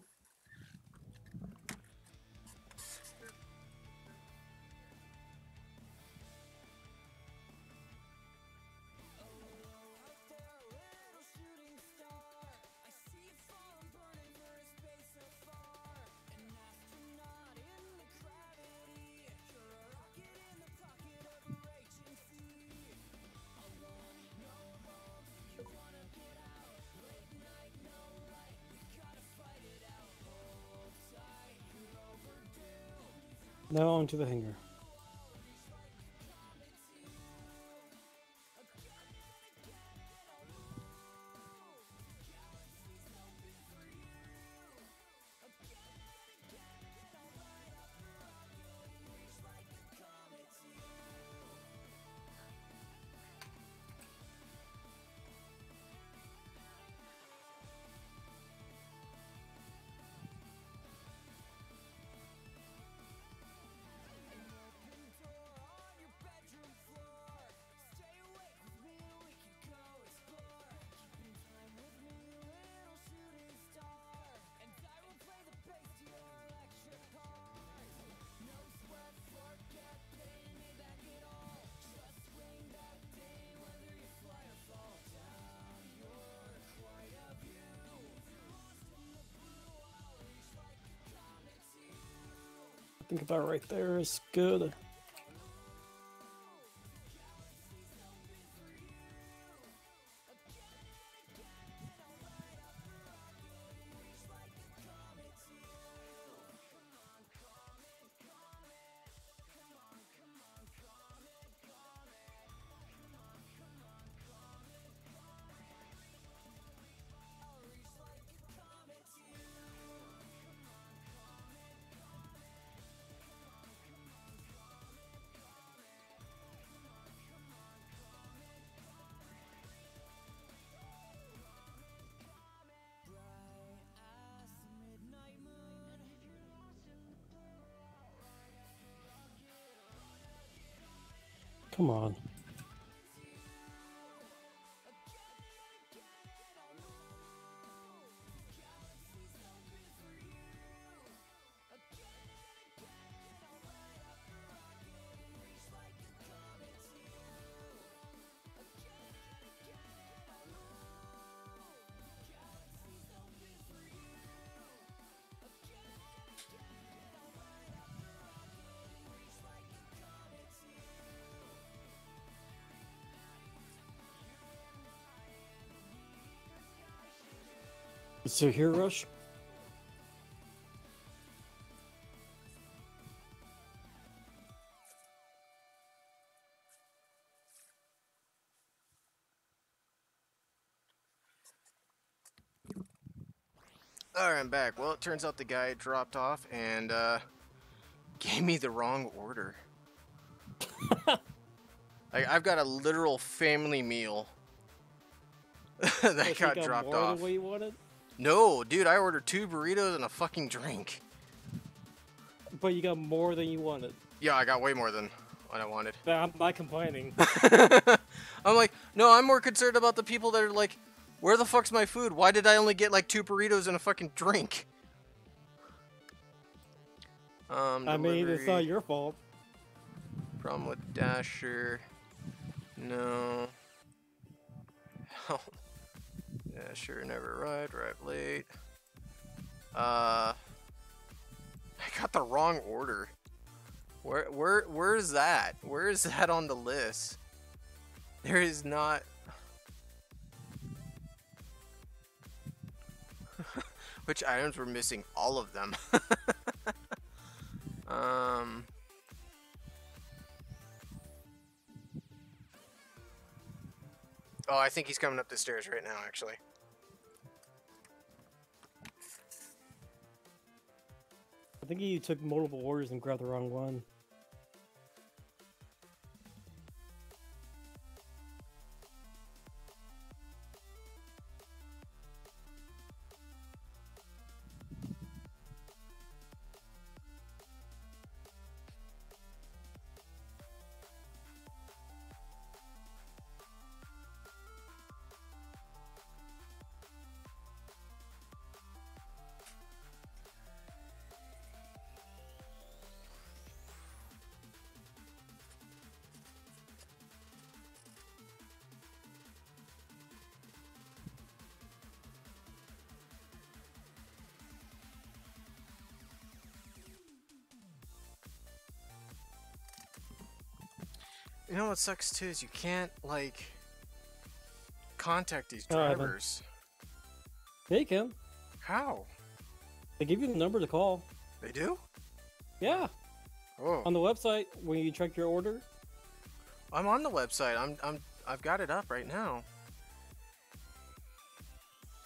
Now onto the hangar. think about right there is good. Come on. So here, Rush. Alright, I'm back. Well, it turns out the guy dropped off and gave me the wrong order. I've got a literal family meal that You got dropped more off. than what you wanted, No, dude, I ordered 2 burritos and a fucking drink. but you got more than you wanted. Yeah, I got way more than what I wanted. But I'm not complaining. I'm like, no, I'm more concerned about the people that are like, where the fuck's my food? Why did I only get like 2 burritos and a fucking drink? I mean, it's not your fault. Problem with Dasher. No. Dasher never arrived late. I got the wrong order. Where's that? Where is that on the list? There is not. Which items were missing? All of them. Oh, I think he's coming up the stairs right now, actually. I think you took multiple orders and grabbed the wrong one. You know what sucks too is you can't like contact these Oh, I haven't. drivers. Yeah, you can. How? They give you the number to call. They do? Yeah, Oh, on the website when you check your order. I'm on the website. I've got it up right now.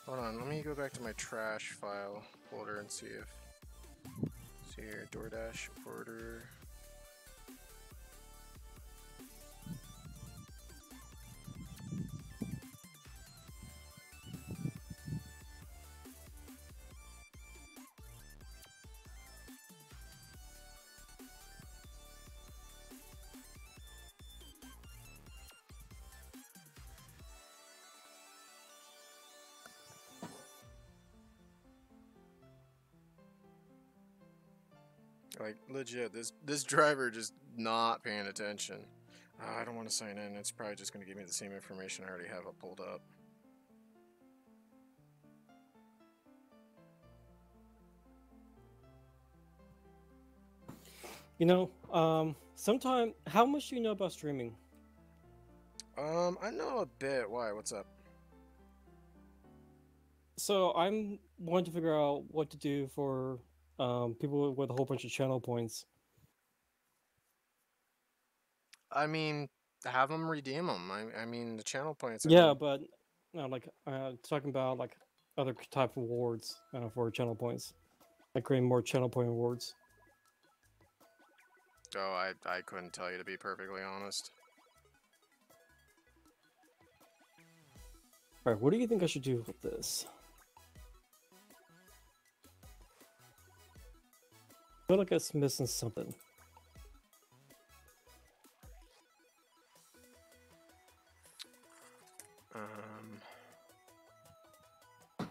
Hold on, let me go back to my trash file folder and see if. See here, DoorDash order. Like legit, this driver just not paying attention. I don't want to sign in. It's probably just going to give me the same information I already have it pulled up. You know, sometime. How much do you know about streaming? I know a bit. Why? What's up? So I'm wanting to figure out what to do for people with a whole bunch of channel points. I mean, have them redeem them. I mean, the channel points. I Yeah, mean, but like talking about like other type of awards for channel points, like creating more channel point awards. oh, I couldn't tell you, to be perfectly honest. All right, what do you think I should do with this? I feel like it's missing something. Um. help.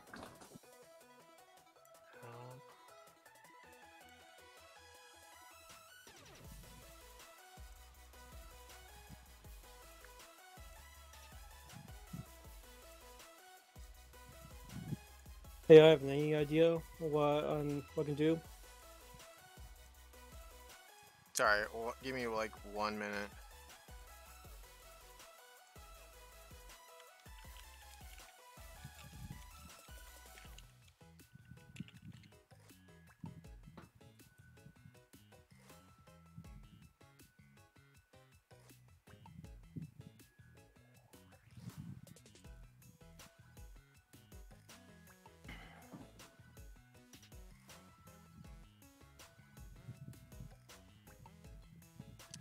Hey, I have any idea what I can do? Sorry, give me like 1 minute.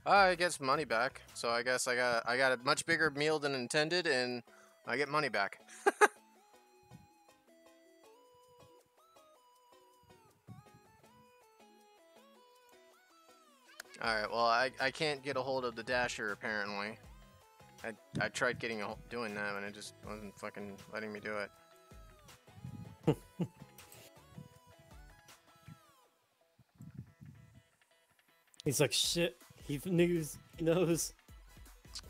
I get some money back, so I guess I got a much bigger meal than intended, and I get money back. Alright, well, I can't get a hold of the Dasher, apparently. I tried doing that, and it just wasn't fucking letting me do it. He's like, shit. He knows. He knows.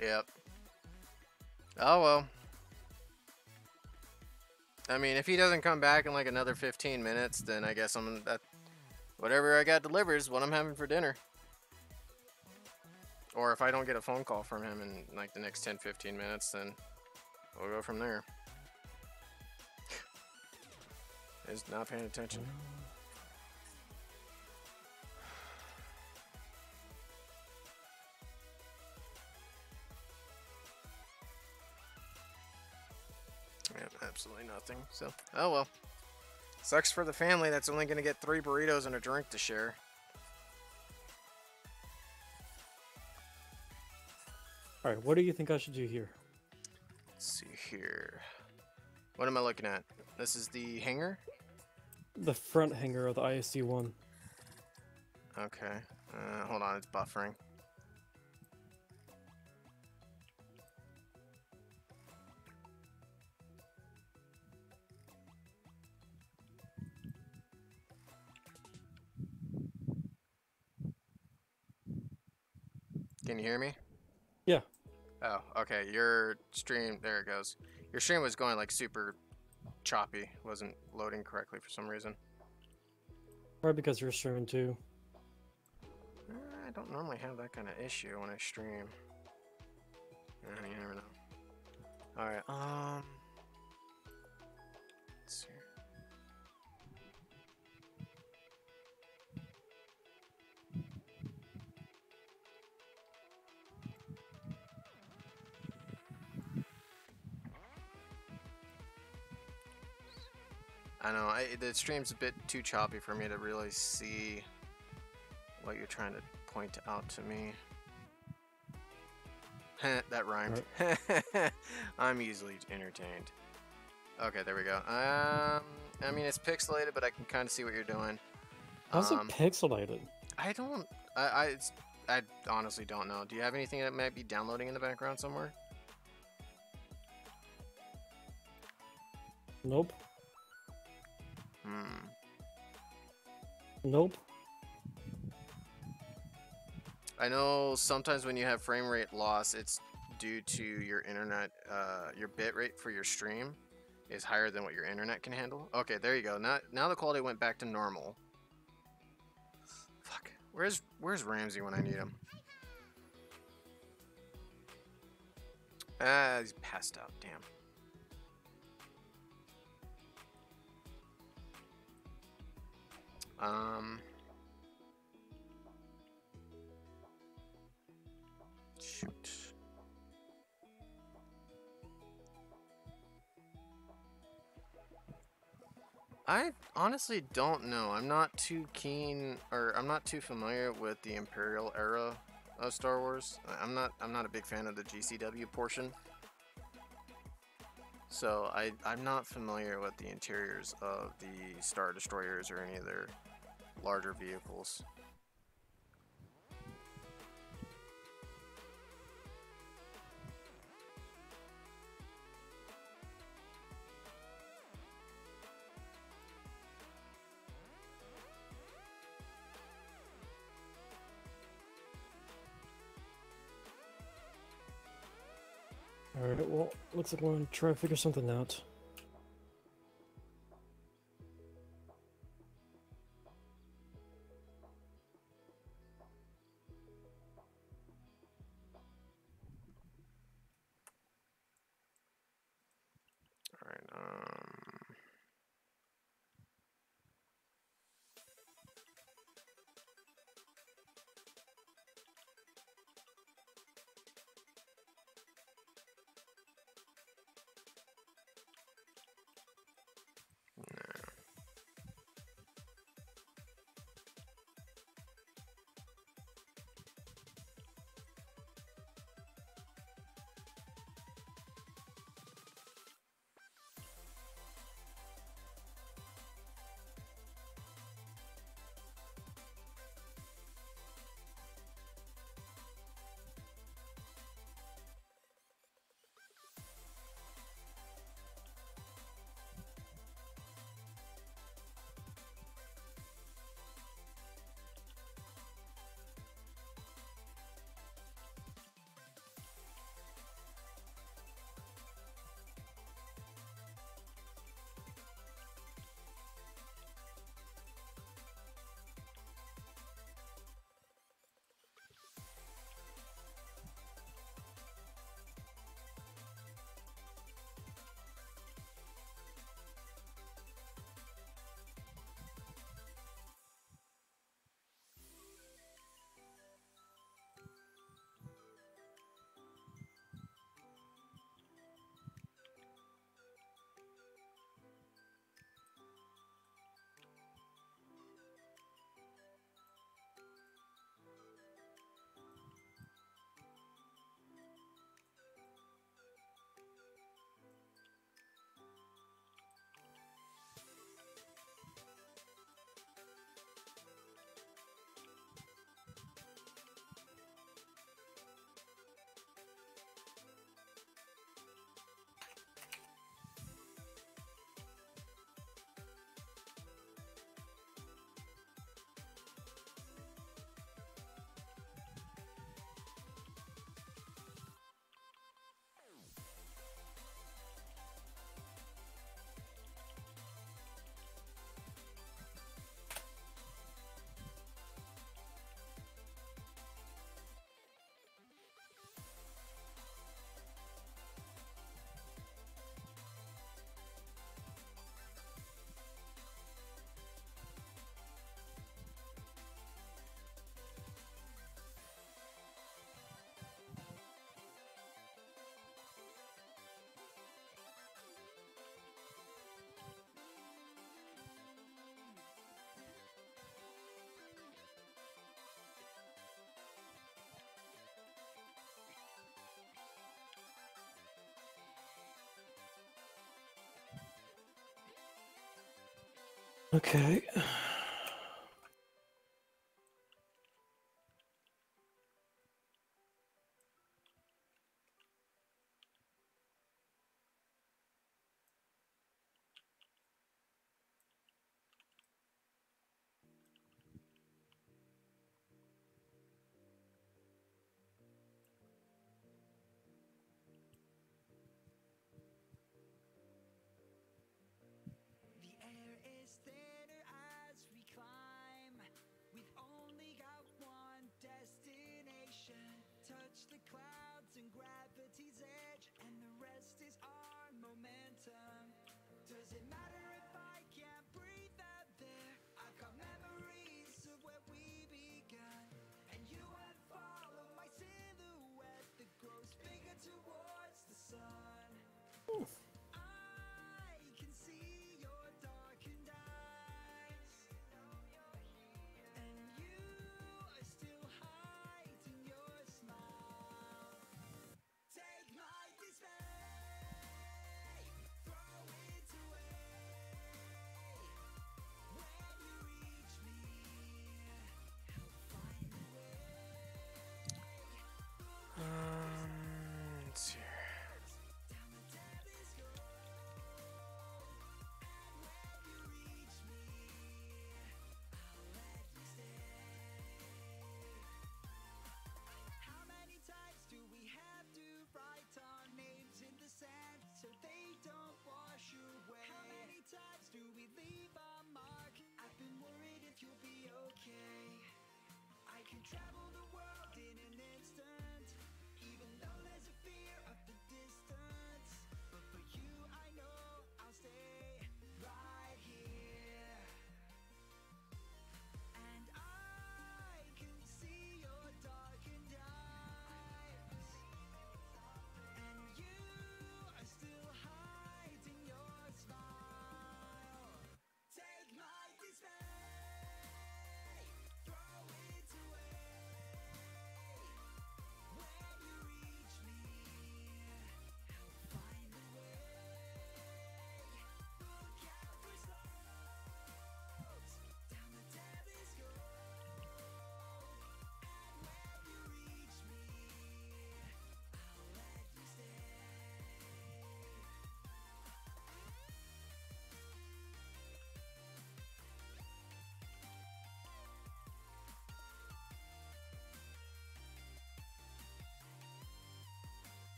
Yep. Oh, well. I mean, if he doesn't come back in like another 15 minutes, then I guess whatever I got delivered is what I'm having for dinner. Or if I don't get a phone call from him in like the next 10-15 minutes, then we'll go from there. He's not paying attention. Yeah, absolutely nothing. So, oh well. Sucks for the family that's only going to get 3 burritos and a drink to share. All right, what do you think I should do here? Let's see here. What am I looking at? This is the hangar? The front hanger of the ISD one. Okay. Hold on, it's buffering. Can you hear me? Yeah. Oh, okay. Your stream, there it goes. Your stream was going like super choppy. Wasn't loading correctly for some reason. Right, because you're streaming too. I don't normally have that kind of issue when I stream. You never know. Alright, let's see. I know, the stream's a bit too choppy for me to really see what you're trying to point out to me. That rhymed. Right. I'm easily entertained. Okay, there we go. I mean, it's pixelated, but I can kind of see what you're doing. How's it pixelated? I don't. I honestly don't know. Do you have anything that might be downloading in the background somewhere? Nope. Hmm. Nope. I know sometimes when you have frame rate loss, it's due to your internet, your bit rate for your stream is higher than what your internet can handle. Okay, there you go. Now the quality went back to normal. Fuck. Where's Ramsey when I need him? Ah, he's passed out. Damn. Shoot. I honestly don't know. I'm not too keen, or I'm not too familiar with the Imperial era of Star Wars. I'm not a big fan of the GCW portion. So I'm not familiar with the interiors of the Star Destroyers or any of their larger vehicles. Alright, well, looks like we're gonna try to figure something out. Alright, Okay. The air is thinner as touch the clouds and gravity's edge, and the rest is our momentum. Does it matter if I can't breathe out there? I've got memories of where we began, and you unfollow my silhouette that grows bigger towards the sun. I can see your darkened eyes, and you are still hiding your smile. Take my dismay, throw it away. When you reach me, help find the way. Let's see here. Down the devil's and when you reach me, I'll let you stay. How many times do we have to write our names in the sand so they don't wash away? How many times do we leave our mark? I've been worried if you'll be okay. I can travel the world in an instant, even though there's a fear of the distance. But for you, I know I'll stay right here. And I can see your darkened eyes, and you are still hiding your smile. Take my dismay, throw it away. When you reach me, help find the way. Look out for slopes, down the devil's and when you reach me, I'll let you stay.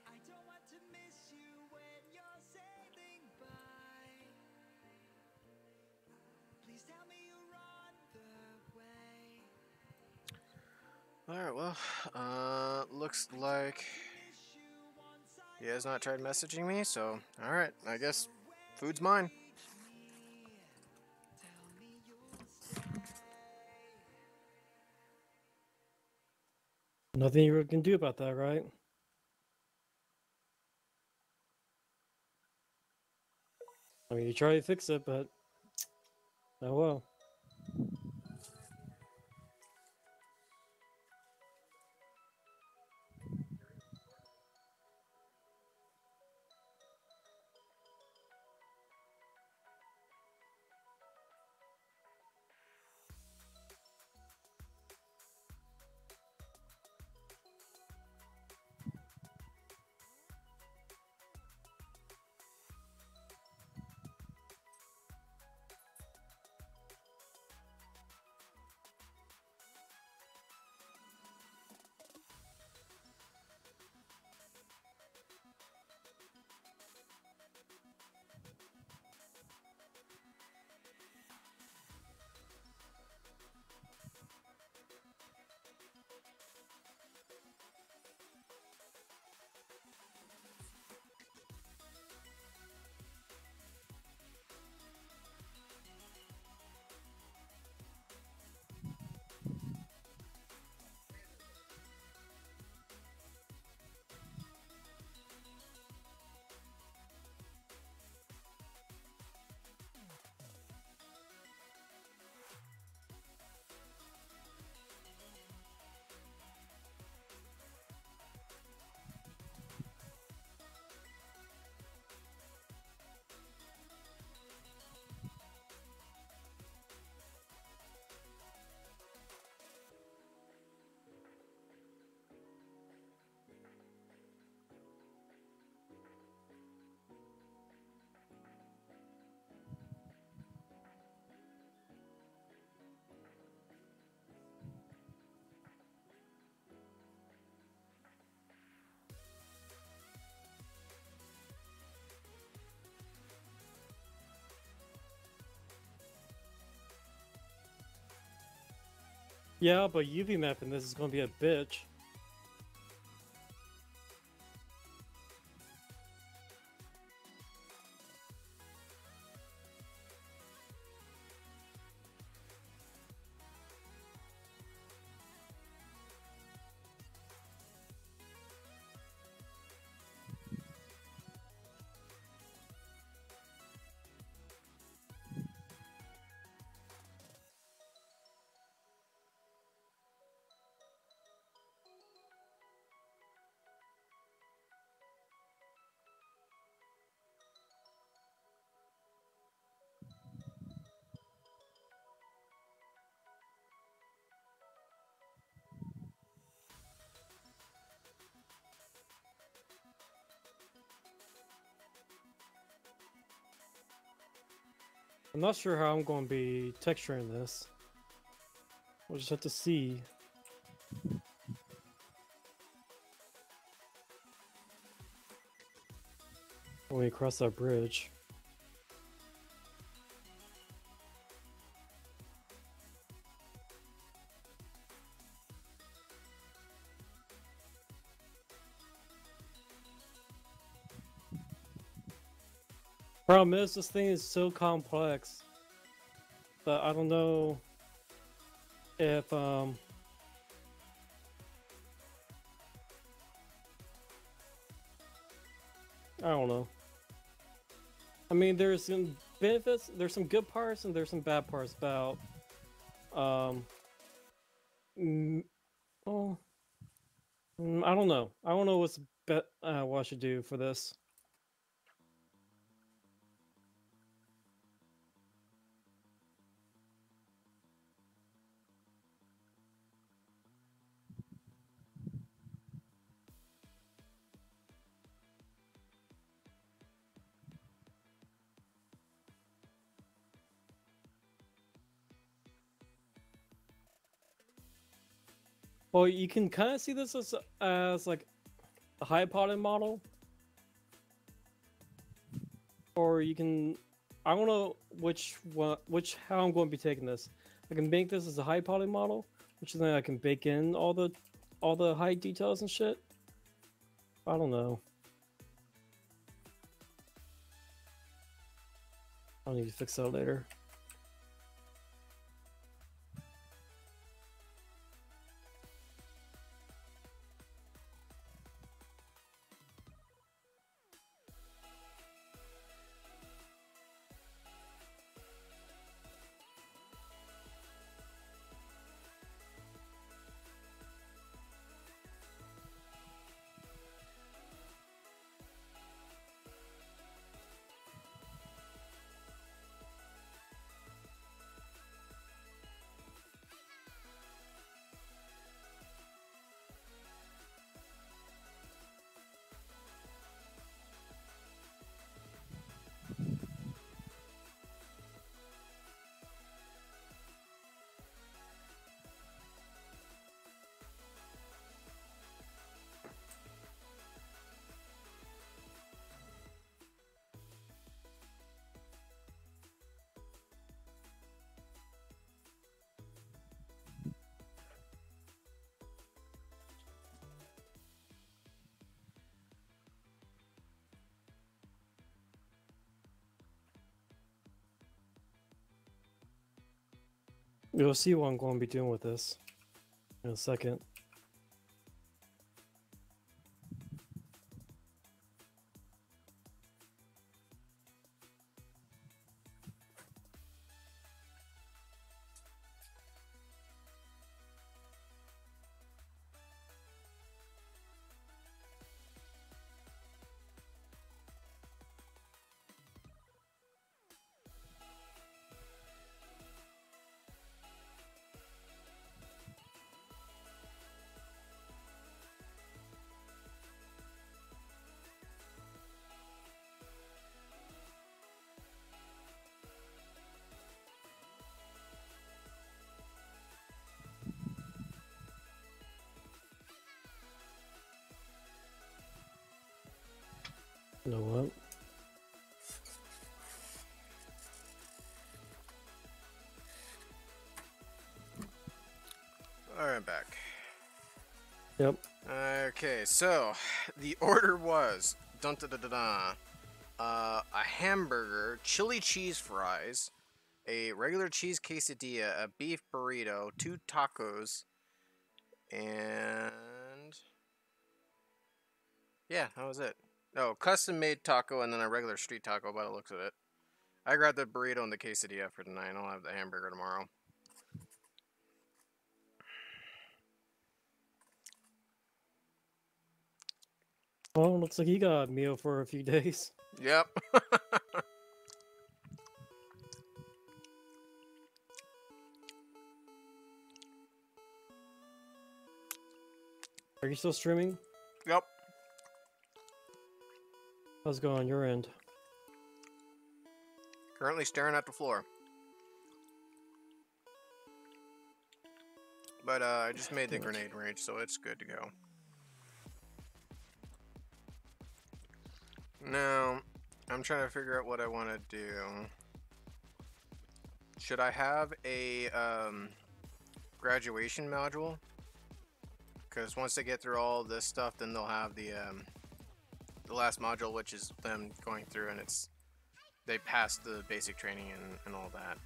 I don't want to miss you when you're sailing by. Please tell me you're on the way. Alright, well, looks like Miss you once I he has not tried messaging me, so alright, I guess food's mine. tell me you'll stay. Nothing you can do about that, right? I mean, you try to fix it, but oh well. Yeah, but UV mapping this is gonna be a bitch. I'm not sure how I'm going to be texturing this. We'll just have to see. When we cross that bridge. Problem is, this thing is so complex that I don't know if I don't know. I mean, there's some benefits, there's some good parts, and there's some bad parts about well, I don't know. I don't know what I should do for this. Well, you can kind of see this as like a high potted model, or you can, I don't know how I'm going to be taking this. I can make this as a high poly model, which is then I can bake in all the high details and shit. I don't know. I'll need to fix that later. You'll see what I'm going to be doing with this in a second. You know what? I'm back. Yep. Okay, so the order was dun da da da da. A hamburger, chili cheese fries, a regular cheese quesadilla, a beef burrito, 2 tacos, and yeah, that was it. No, custom made taco and then a regular street taco by the looks of it. I grabbed the burrito and the quesadilla for tonight. I'll have the hamburger tomorrow. Well, looks like you got a meal for a few days. Yep. Are you still streaming? Yep. How's it going on your end? Currently staring at the floor. But I just made the grenade range, so it's good to go. Now, I'm trying to figure out what I want to do. Should I have a graduation module? Because once they get through all this stuff, then they'll have the last module, which is them going through and they pass the basic training and all that.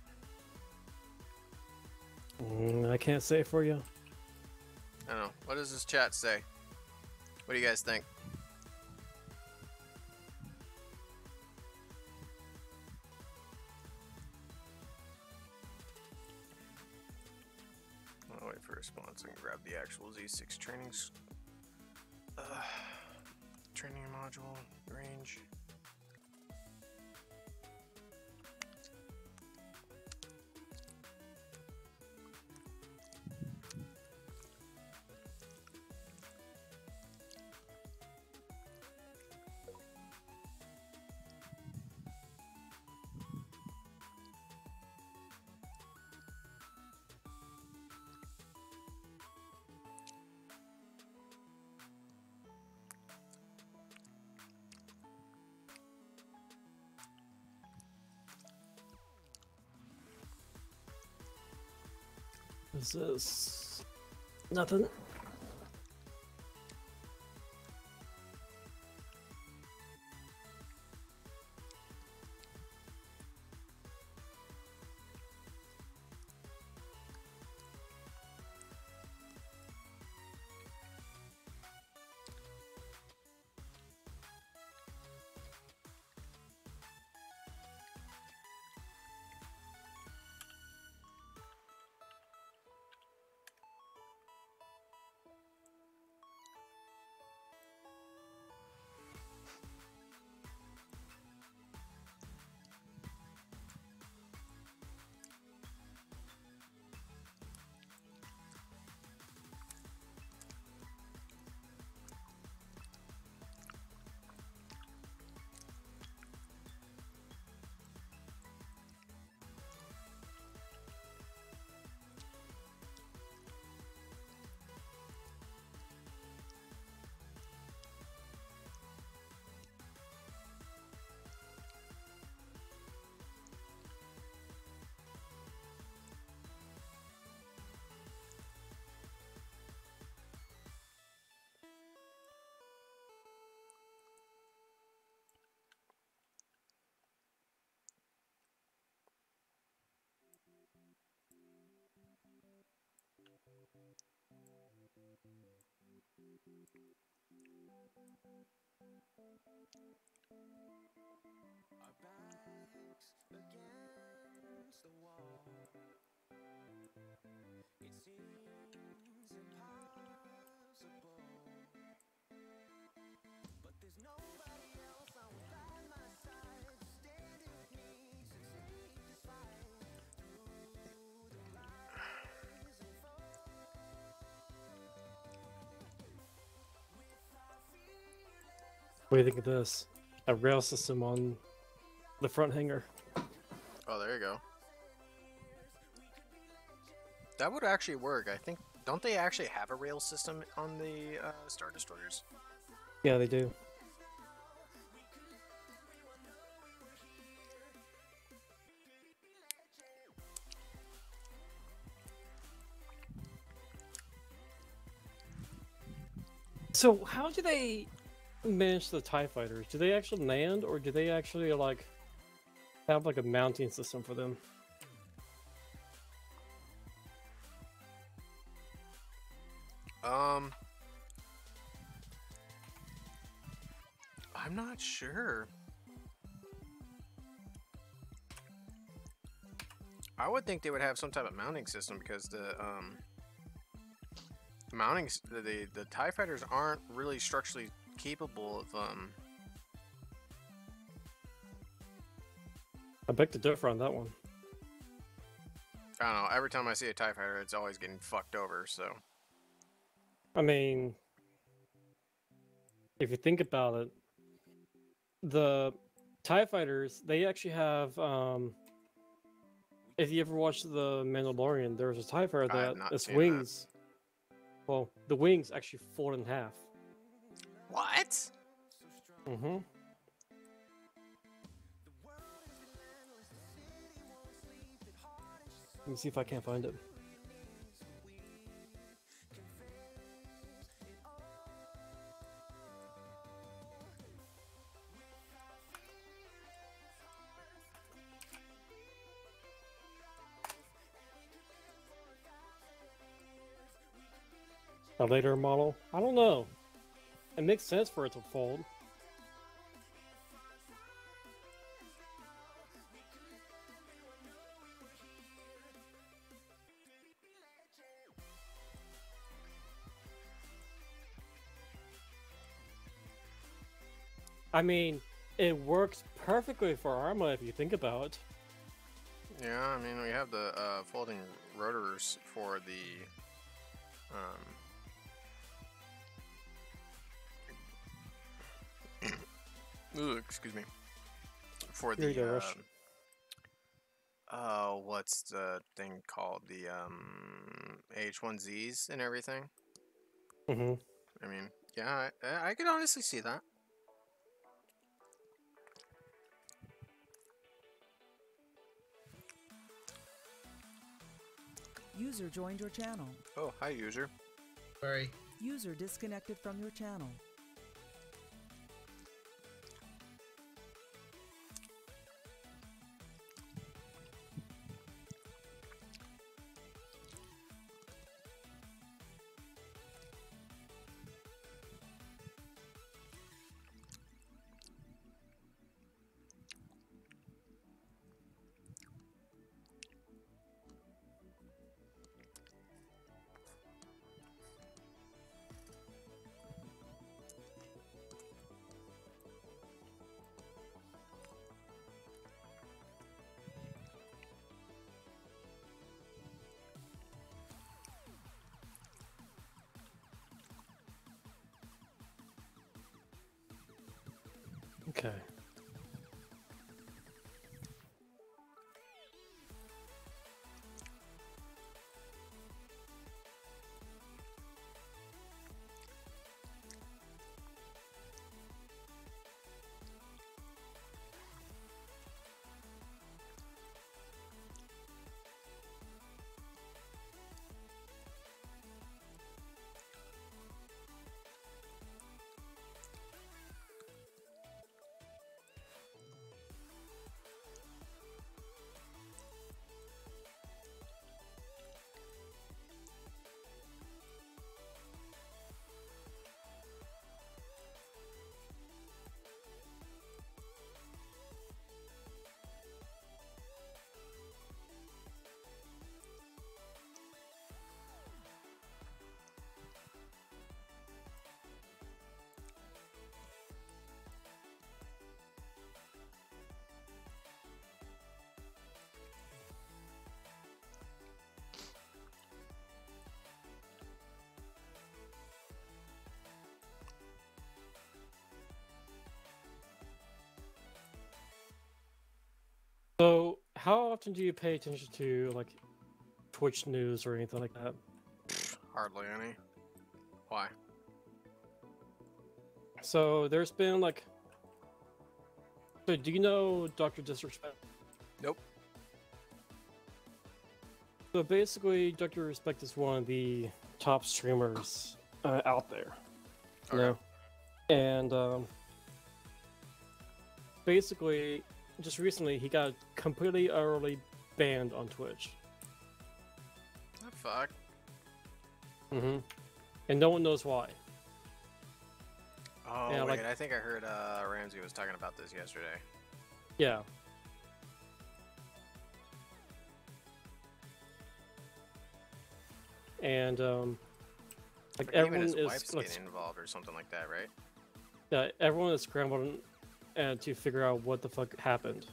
I can't say it for you. I don't know. What does this chat say? What do you guys think? I'll wait for a response and grab the actual Z6 trainings. Training module range. Is this nothing? Our backs against the wall. It seems impossible, but there's nobody else on by my side to stand with me, to take this fight through the rise and fall. What do you think of this? A rail system on the front hanger. Oh, there you go. That would actually work. I think. Don't they actually have a rail system on the Star Destroyers? Yeah, they do. So how do they manage the TIE fighters? Do they actually land, or do they actually like have like a mounting system for them? I'm not sure. I would think they would have some type of mounting system because the the TIE fighters aren't really structurally capable of I beg to differ on that one. I don't know, every time I see a TIE fighter it's always getting fucked over, so I mean, if you think about it, the TIE fighters, they actually have if you ever watched The Mandalorian, there's a TIE fighter I have that not its seen wings, well, the wings actually fold in half. what? Mm-hmm. Let me see if I can't find it. A later model? I don't know. It makes sense for it to fold. I mean, it works perfectly for Arma if you think about it. Yeah, I mean we have the folding rotors for the excuse me. For Here you the go, Rush. what's the thing called? The H1Zs and everything. Mm-hmm. I mean, yeah, I could honestly see that. User joined your channel. Oh, hi user. Sorry. User disconnected from your channel. Okay. So, how often do you pay attention to like Twitch news or anything like that? Hardly any. Why? So, there's been like. So, do you know Dr. Disrespect? Nope. So basically, Dr. Respect is one of the top streamers out there. Okay. No. And basically, just recently, he got completely utterly banned on Twitch. Oh, fuck. Mm-hmm. And no one knows why. Oh, Yeah, wait, like- I think I heard Ramsey was talking about this yesterday. Yeah. And like Even everyone his is wife's like, getting involved or something like that, right? yeah, everyone is scrambling to figure out what the fuck happened.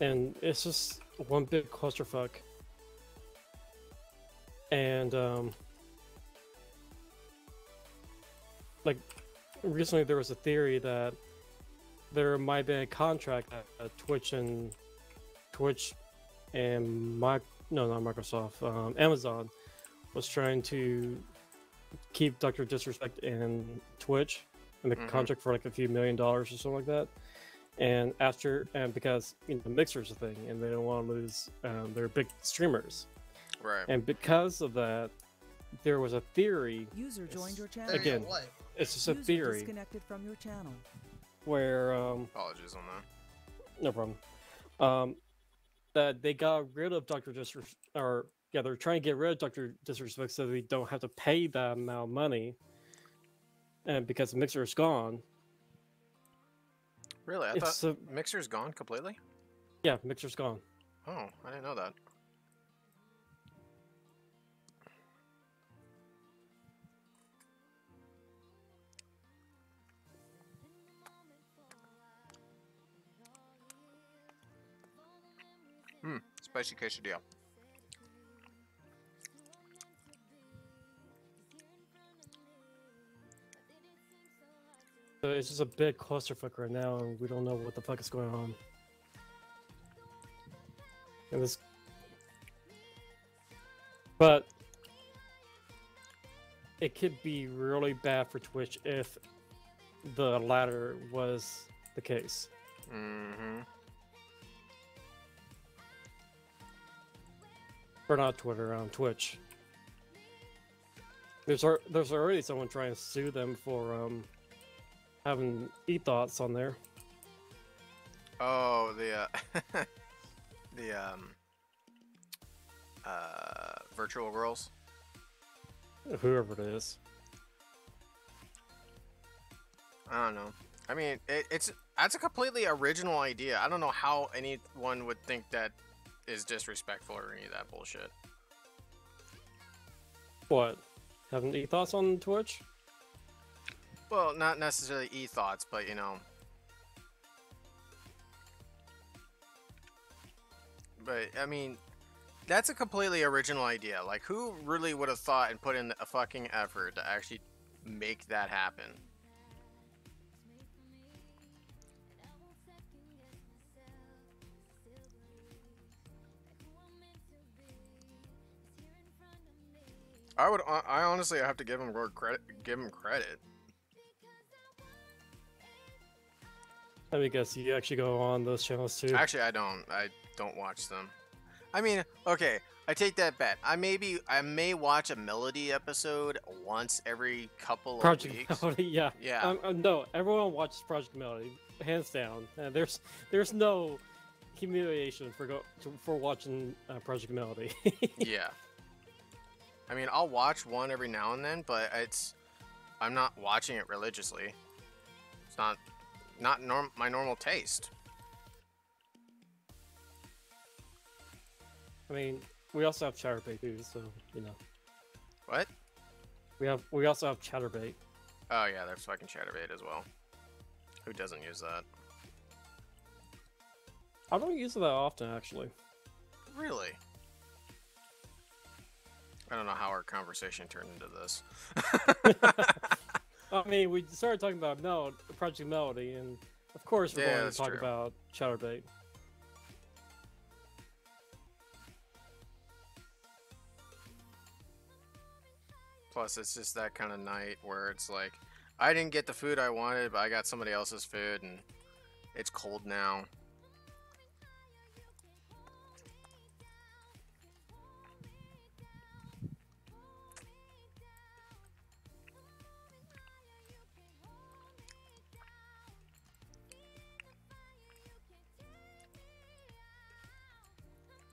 And it's just one big clusterfuck. And like recently there was a theory that there might be a contract that Twitch and no, not Microsoft, Amazon was trying to keep Dr. Disrespect in Twitch and the Mhm. contract for like a few $1 million or something like that. And because Mixer's a thing and they don't want to lose their big streamers. Right. And because of that, there was a theory. User joined your channel. Again, it's just a User theory disconnected from your channel. where Apologies on that. no problem. That they got rid of Dr. Disrespect, or yeah, they're trying to get rid of Dr. Disrespect so they don't have to pay that amount of money. And because Mixer is gone, Really? I it's thought Mixer's gone completely? yeah, Mixer's gone. Oh, I didn't know that. Spicy quesadilla. So it's just a big clusterfuck right now, and we don't know what the fuck is going on. And this, but it could be really bad for Twitch if the latter was the case. Mm-hmm. Or not Twitter, on Twitch. There's already someone trying to sue them for having e-thoughts on there. Oh, the the virtual girls. Whoever it is. I don't know. I mean, that's a completely original idea. I don't know how anyone would think that is disrespectful or any of that bullshit. What? Having e-thoughts on Twitch? Well, not necessarily e-thoughts, but you know. But I mean, that's a completely original idea. Like, who really would have thought and put in a fucking effort to actually make that happen? I honestly have to give him credit. Give him credit. Let me guess, you actually go on those channels too? Actually, I don't watch them. I mean, okay, I take that back. I may watch a Melody episode once every couple of weeks. Project Melody, yeah. Yeah. No, everyone watches Project Melody, hands down. There's no humiliation for watching Project Melody. Yeah. I mean, I'll watch one every now and then, but I'm not watching it religiously. It's not my normal taste. I mean, we also have Chatterbait too, so you know. What? We also have Chatterbait. Oh yeah, there's fucking Chatterbait as well. Who doesn't use that? I don't use it that often, actually. Really? I don't know how our conversation turned into this. I mean, we started talking about Project Melody, and of course we're Yeah, going to that's talk true. about Chatterbait. Plus, it's just that kind of night where it's like, I didn't get the food I wanted, but I got somebody else's food, and it's cold now.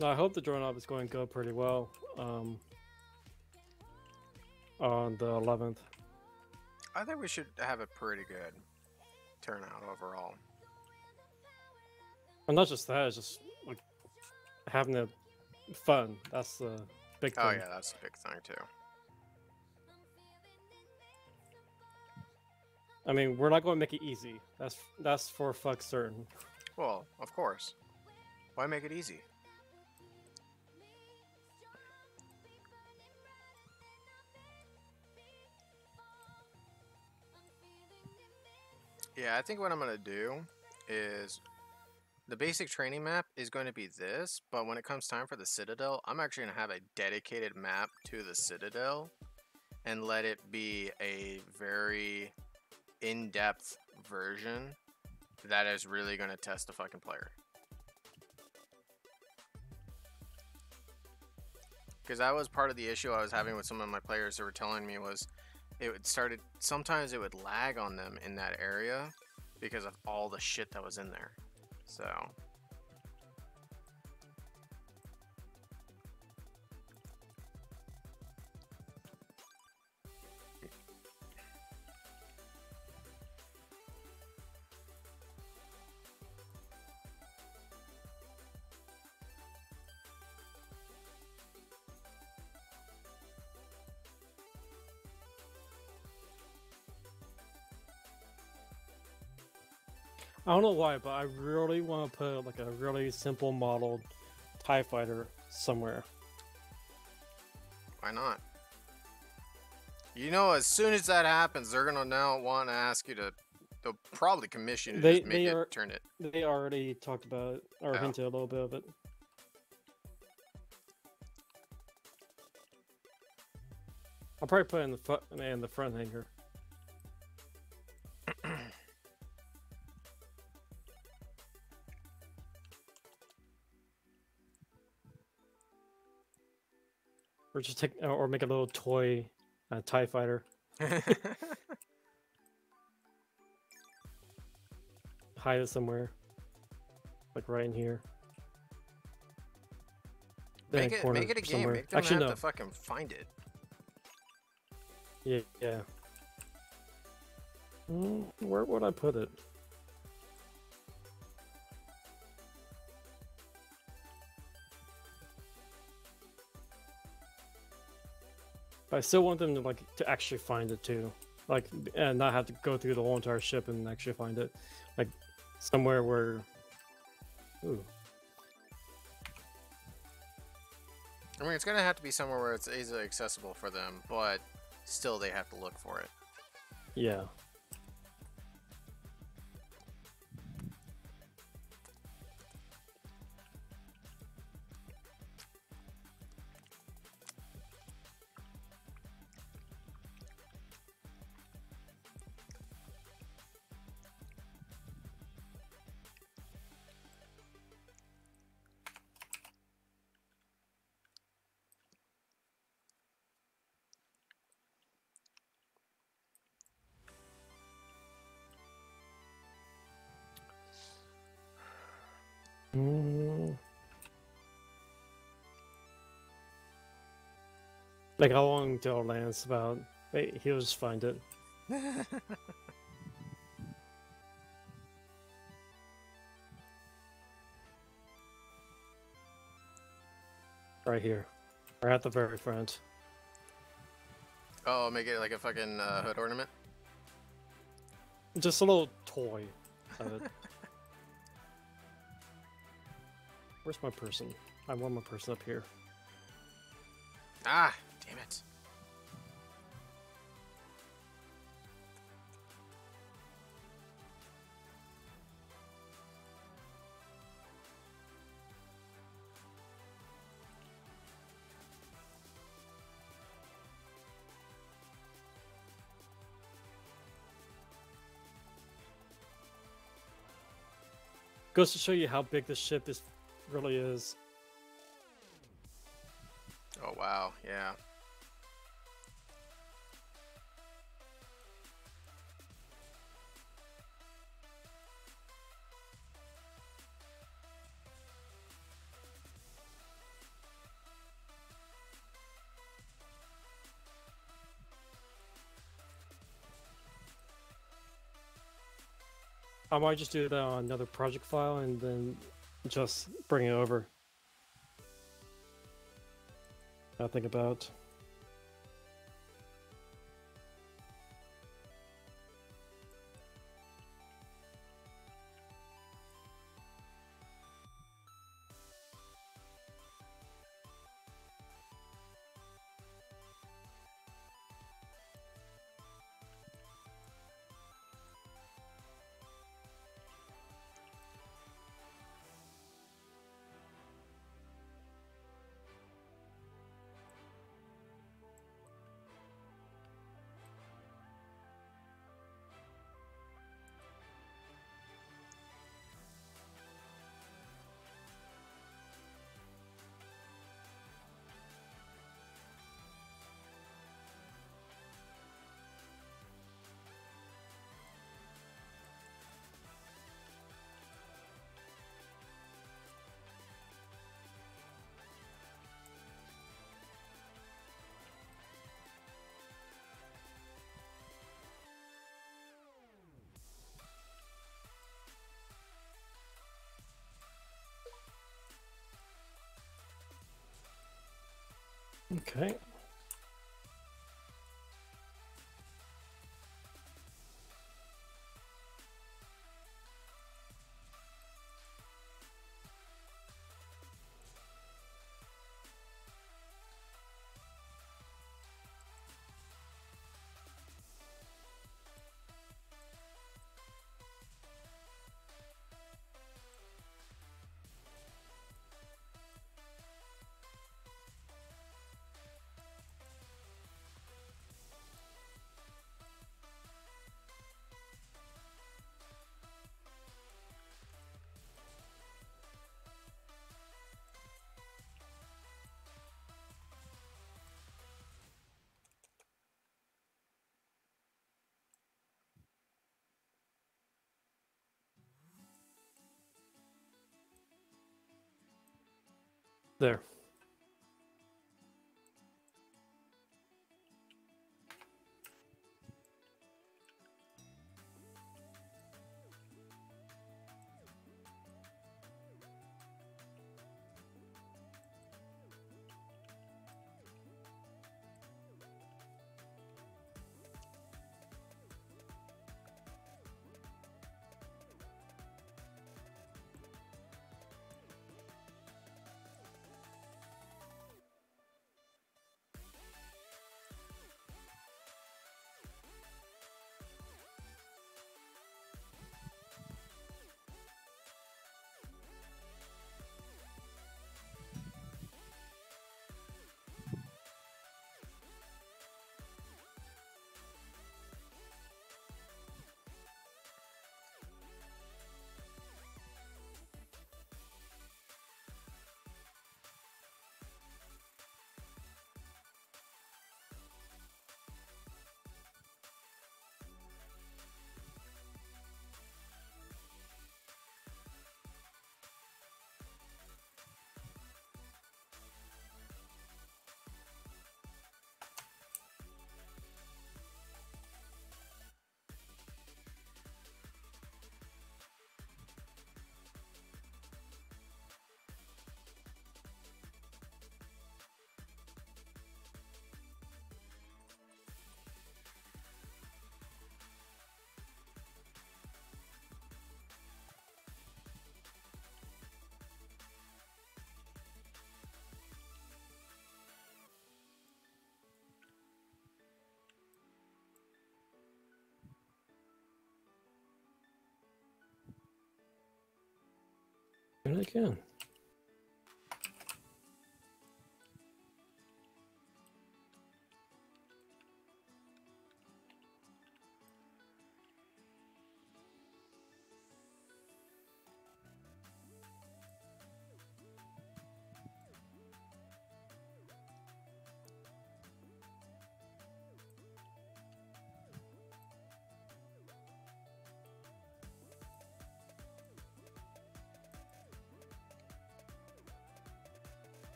No, I hope the drone up is going to go pretty well on the 11th. I think we should have a pretty good turnout overall. And not just that, it's just like having it fun. That's the big thing. Oh yeah, that's a big thing too. I mean, we're not going to make it easy. That's for fuck certain. Well, of course. Why make it easy? Yeah, I think what I'm going to do is the basic training map is going to be this, but when it comes time for the Citadel, I'm actually going to have a dedicated map to the Citadel and let it be a very in-depth version that is really going to test the fucking player. Because that was part of the issue I was having with some of my players who were telling me was sometimes it would lag on them in that area because of all the shit that was in there. So I don't know why, but I really want to put like a really simple modeled TIE fighter somewhere. why not? You know, as soon as that happens, they're gonna now want to ask you to. They'll probably commission you to just make it, turn it. They already talked about it or Oh. hinted a little bit of it. I'll probably put it in the front hanger. Or just or make a little toy TIE fighter. Hide it somewhere, like right in here. Make it a game. Somewhere. Make them Actually, have no. to fucking find it. Yeah. Where would I put it? But I still want them to actually find it too, and not have to go through the whole entire ship and actually find it, like somewhere where. Ooh. I mean, it's gonna have to be somewhere where it's easily accessible for them, but still they have to look for it. Yeah. Like how long till it lands? About. Wait, he'll just find it. Right here, right at the very front. Oh, make it like a fucking hood ornament. Just a little toy of it. Where's my person? I want my person up here. Ah, damn it. Goes to show you how big this ship is really is. Oh wow, yeah. I might just do that on another project file and then just bring it over. I think about. Okay. There. And I can.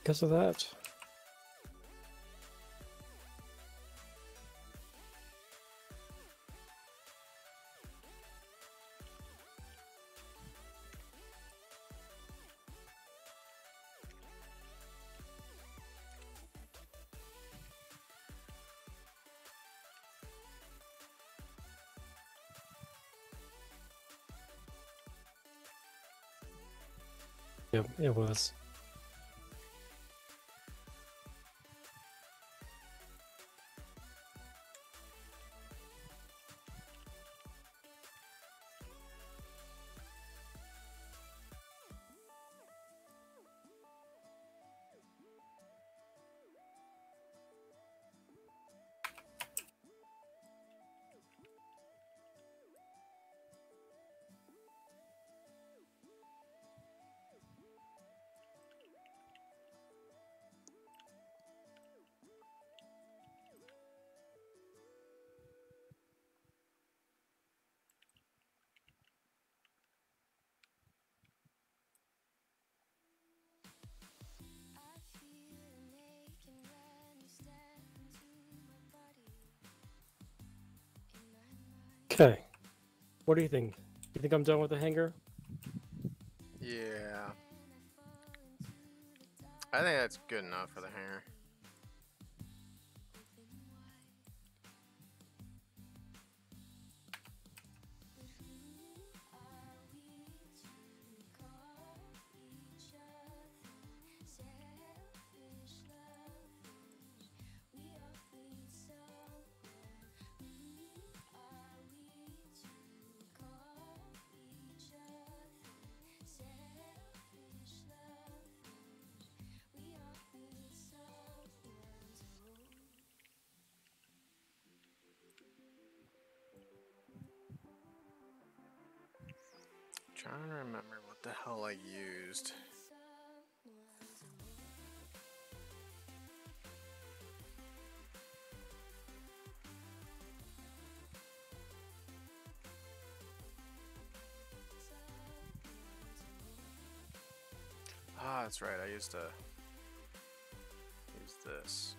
because of that. Yep, it was. Okay. What do you think? You think I'm done with the hangar? Yeah. I think that's good enough for the hangar. Trying to remember what the hell I used. Ah, that's right. I used this.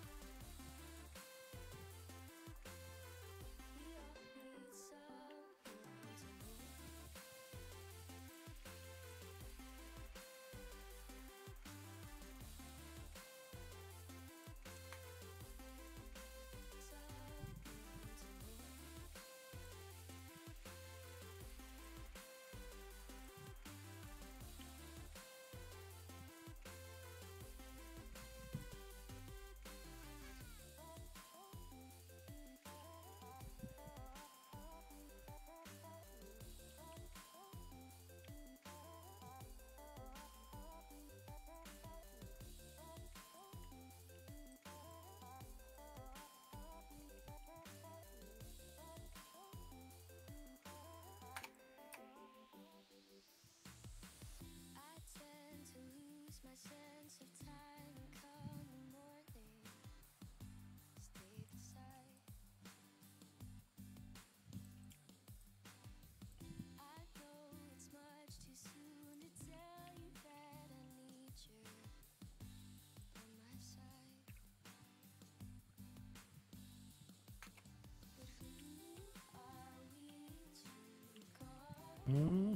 Hmm.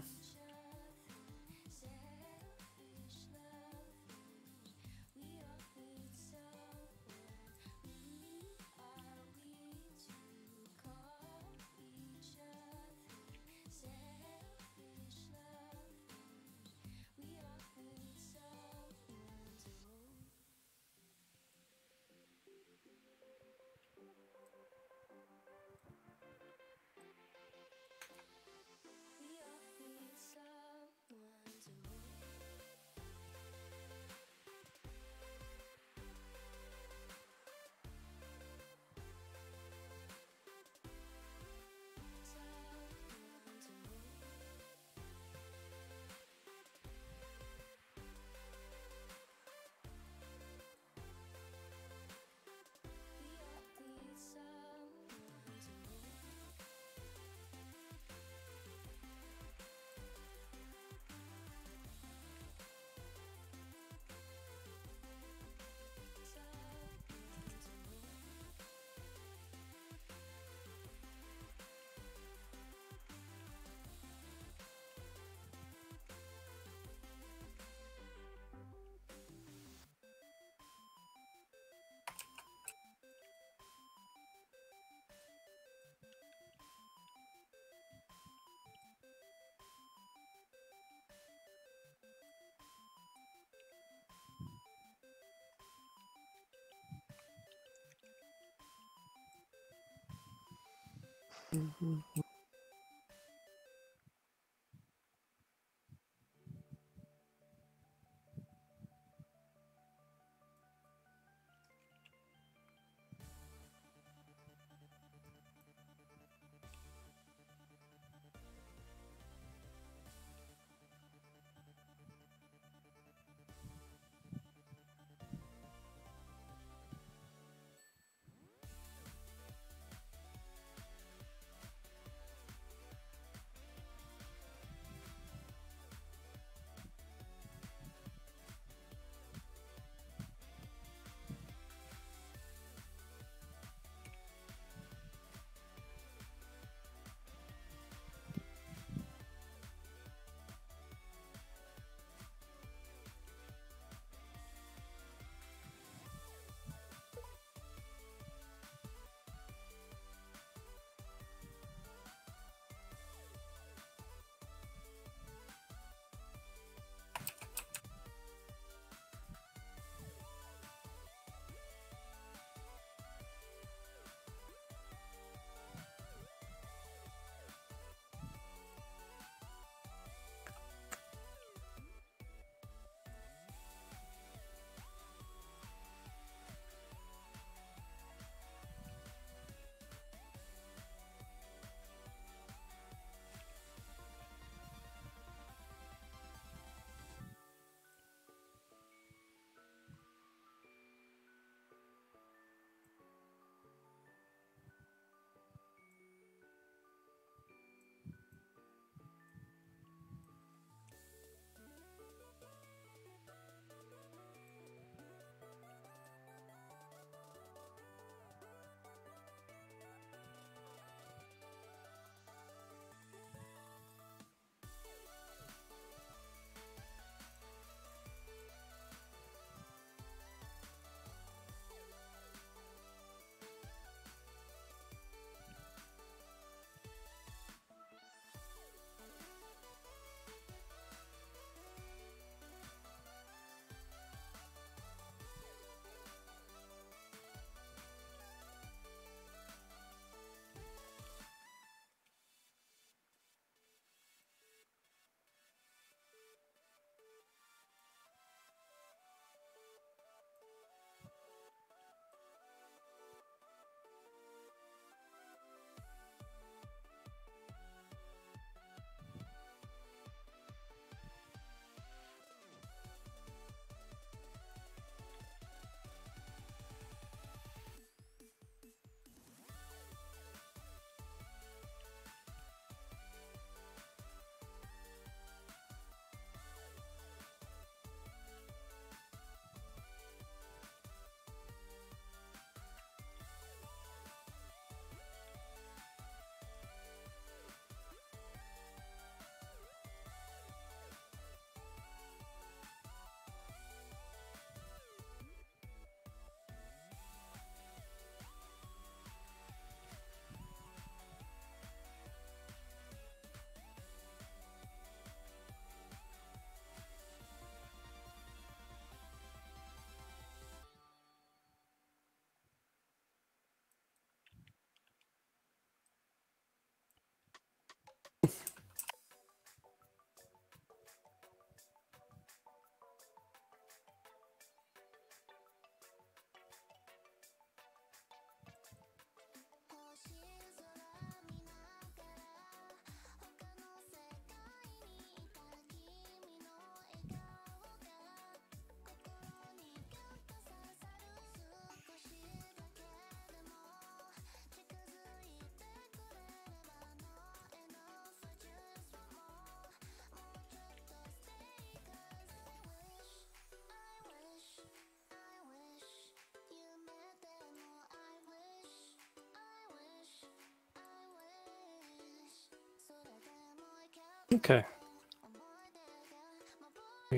Okay.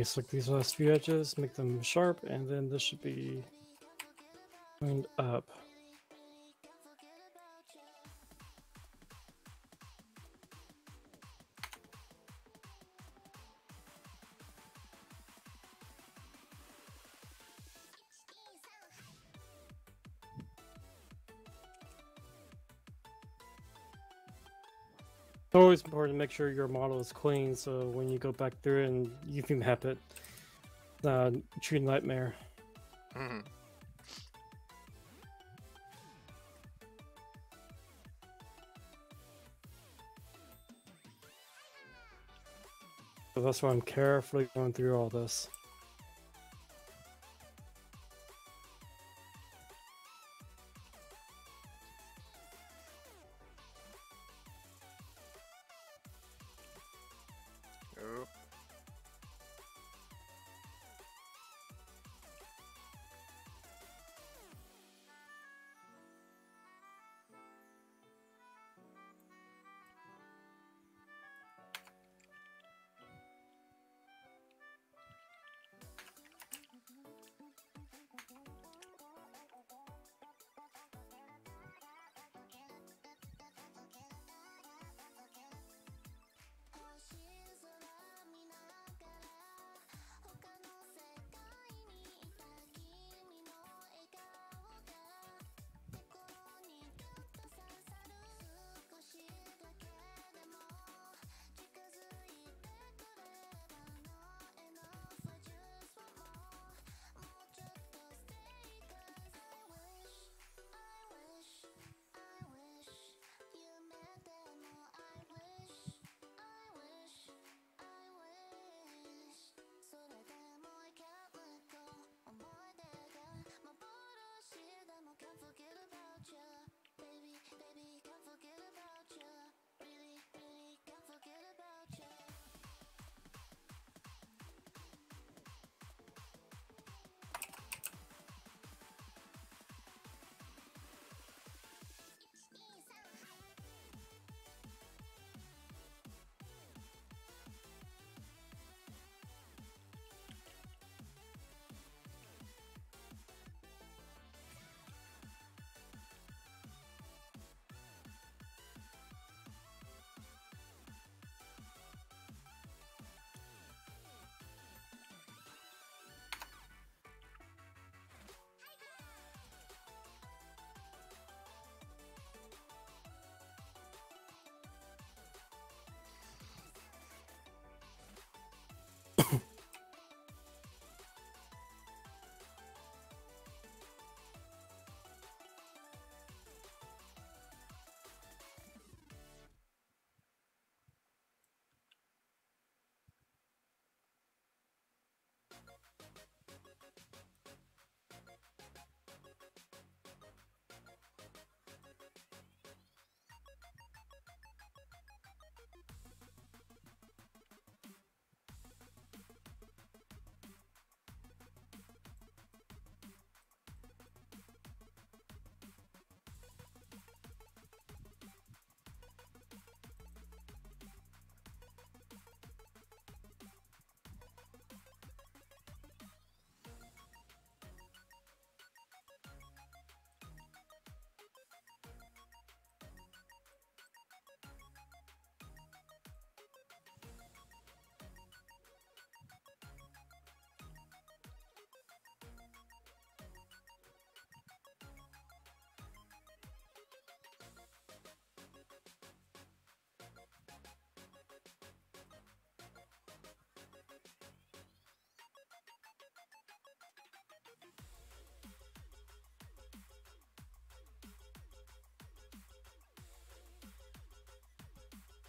Select these last few edges, make them sharp, and then this should be joined up. It's always important to make sure your model is clean, so when you go back through and you can have it, true nightmare. Mhm. So that's why I'm carefully going through all this. Oh.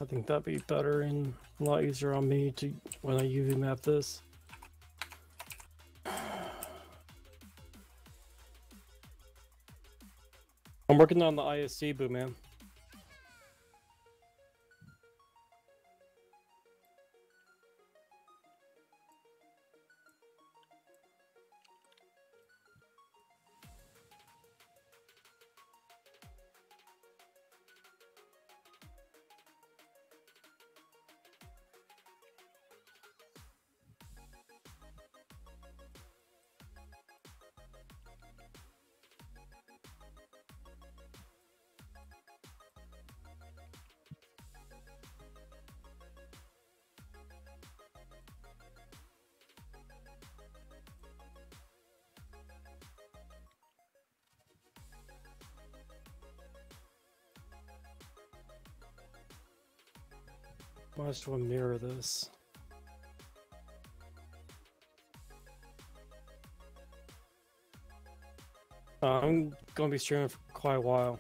I think that'd be better and a lot easier on me to when I UV map this. I'm working on the ISC, boo man. Might as well mirror this. I'm gonna be streaming for quite a while.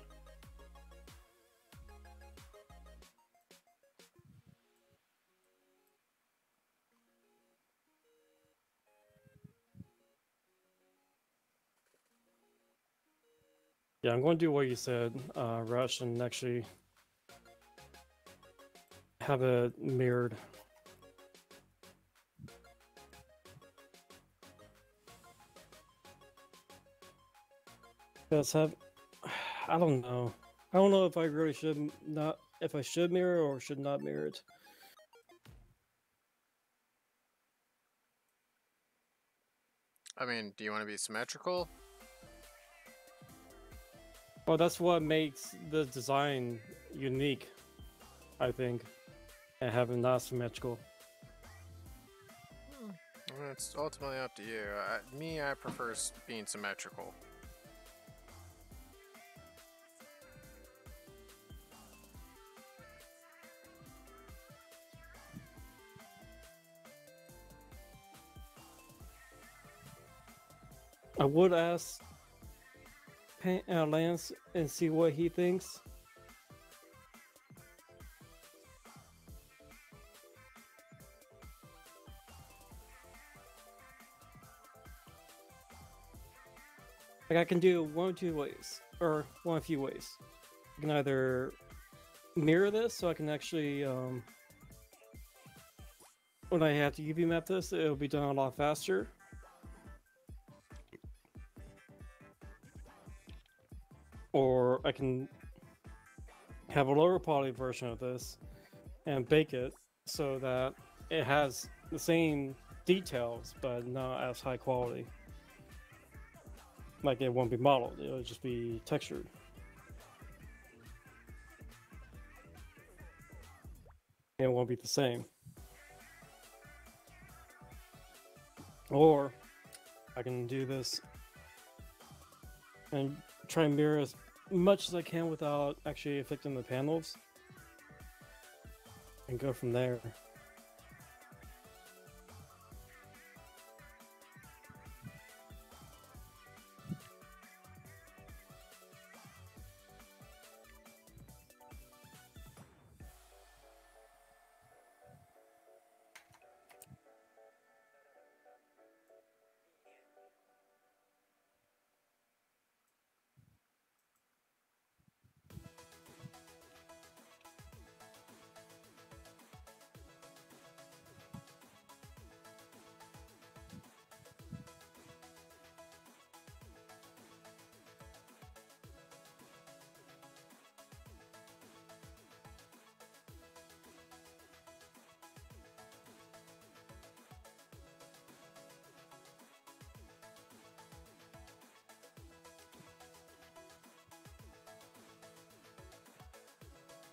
Yeah, I'm going to do what you said, Rush, and actually have it mirrored. Because I don't know. I don't know if I really should not, if I should mirror or should not mirror it. I mean, do you want to be symmetrical? Well, that's what makes the design unique, I think, and having not symmetrical. Well, it's ultimately up to you. I prefer being symmetrical. I would ask Lance and see what he thinks. Like I can do one of two ways, or one of few ways. I can either mirror this, so I can actually, when I have to UV map this, it'll be done a lot faster. Or I can have a lower quality version of this and bake it so that it has the same details but not as high quality. Like it won't be modeled, it'll just be textured. And it won't be the same. Or I can do this and try and mirror as much as I can without actually affecting the panels and go from there.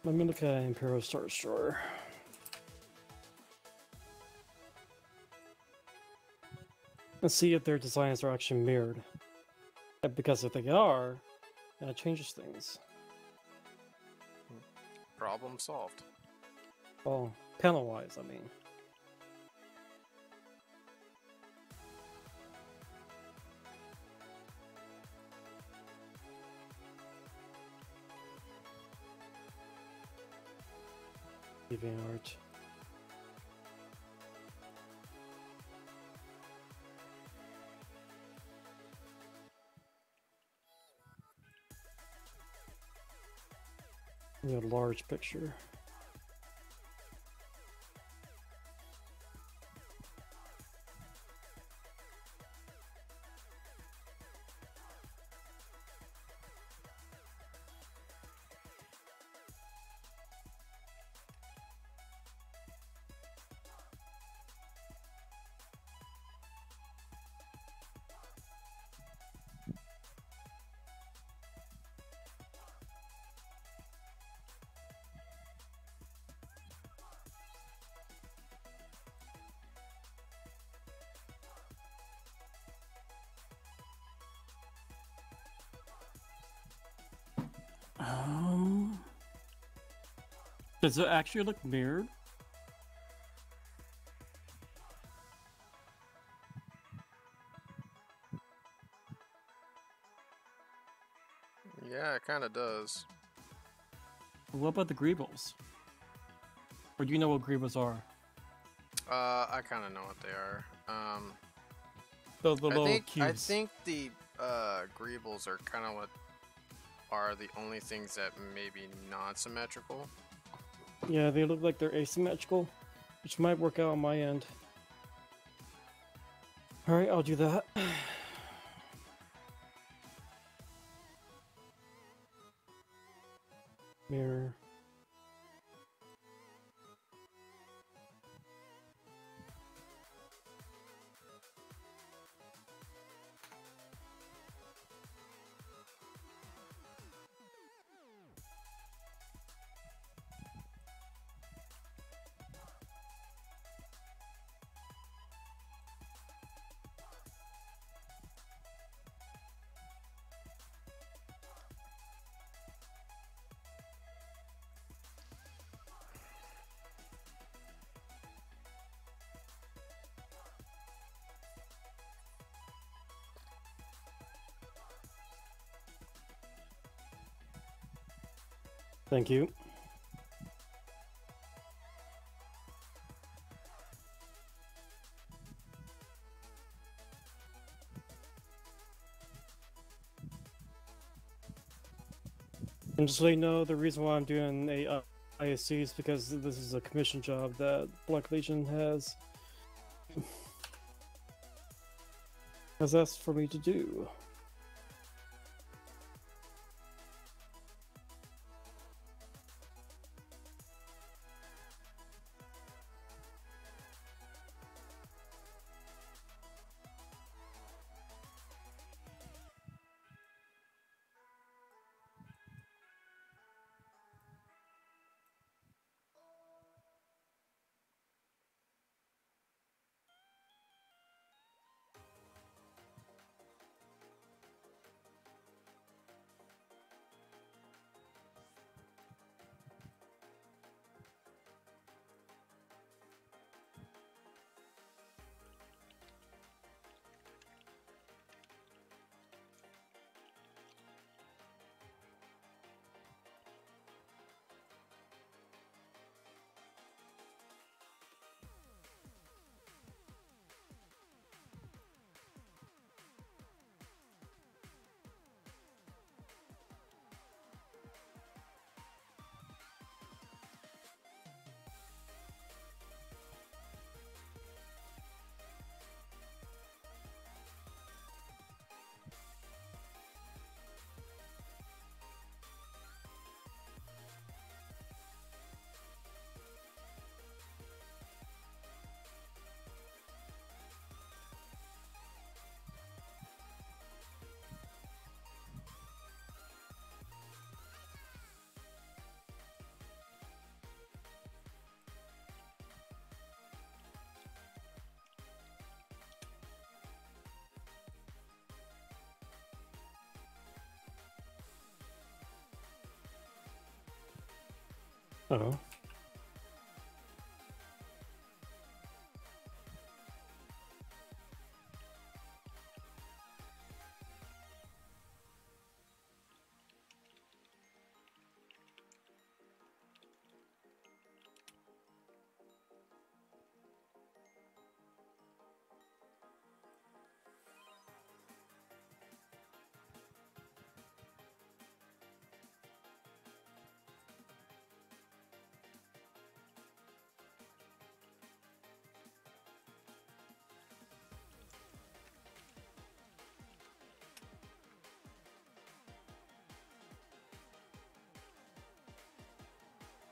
Let me look at Imperial Star Store. And see if their designs are actually mirrored. Because if they are, that changes things. Problem solved. Well, panel-wise, I mean. DeviantArt. A large picture. Does it actually look mirrored? Yeah, it kind of does. What about the Greebles? Or do you know what Greebles are? I kind of know what they are. The little I cubes. think the Greebles are kind of what are the only things that may be non-symmetrical. Yeah, they look like they're asymmetrical, which might work out on my end. Alright, I'll do that. Mirror. Thank you. And just so you know, the reason why I'm doing a ISC is because this is a commission job that Black Legion has asked for me to do. Oh.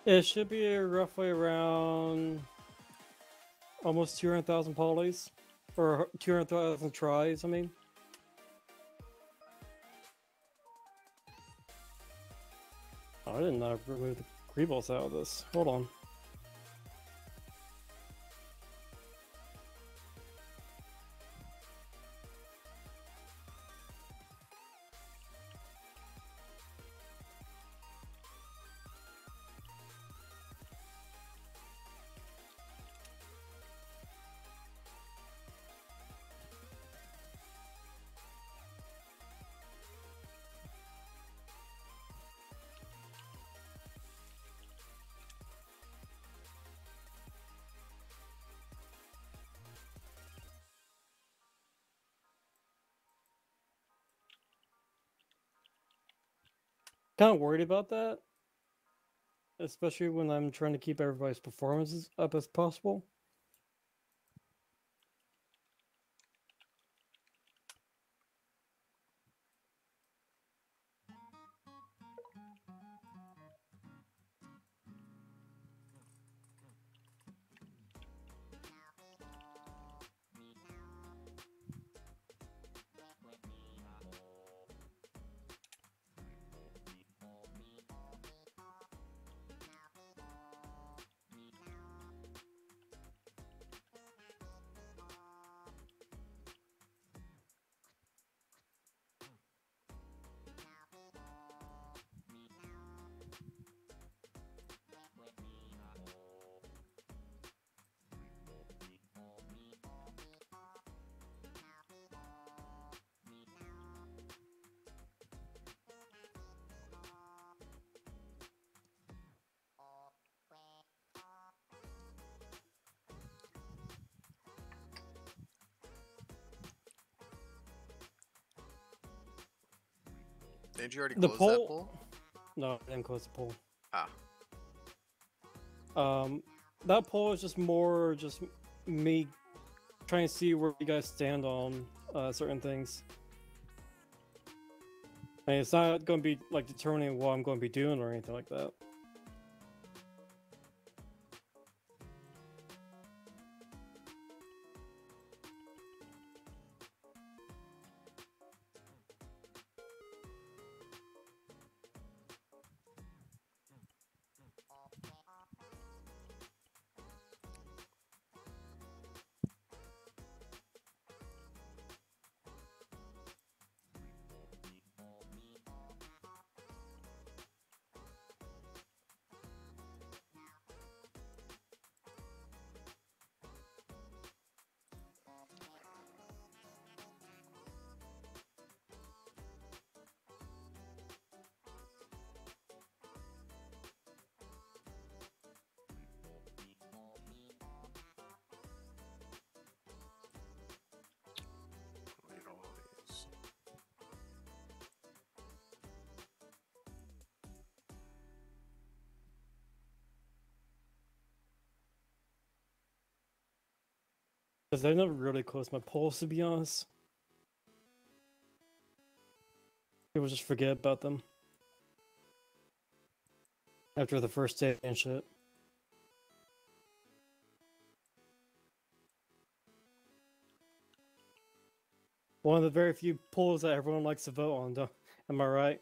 It should be roughly around almost 200,000 polys, or 200,000 tries, I mean. Oh, I did not remove the Greebles out of this. Hold on. Kind of worried about that, especially when I'm trying to keep everybody's performances up as possible. Did you already The close that poll. poll? No, I didn't close the poll. Ah. That poll is just more just me trying to see where you guys stand on certain things. I mean, it's not going to be like determining what I'm going to be doing or anything like that. Delete all these. Because I never really closed my polls, to be honest. People just forget about them after the first day and shit. One of the very few polls that everyone likes to vote on, though. Am I right?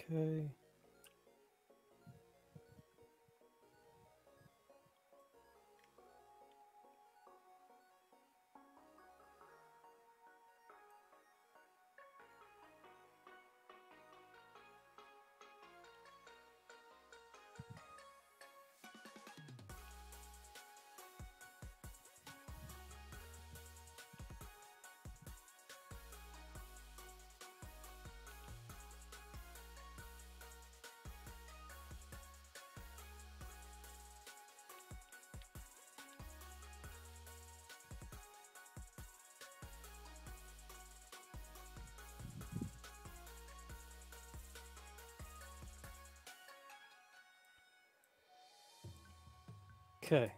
Okay. Okay.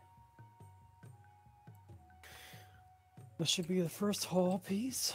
That should be the first hall piece.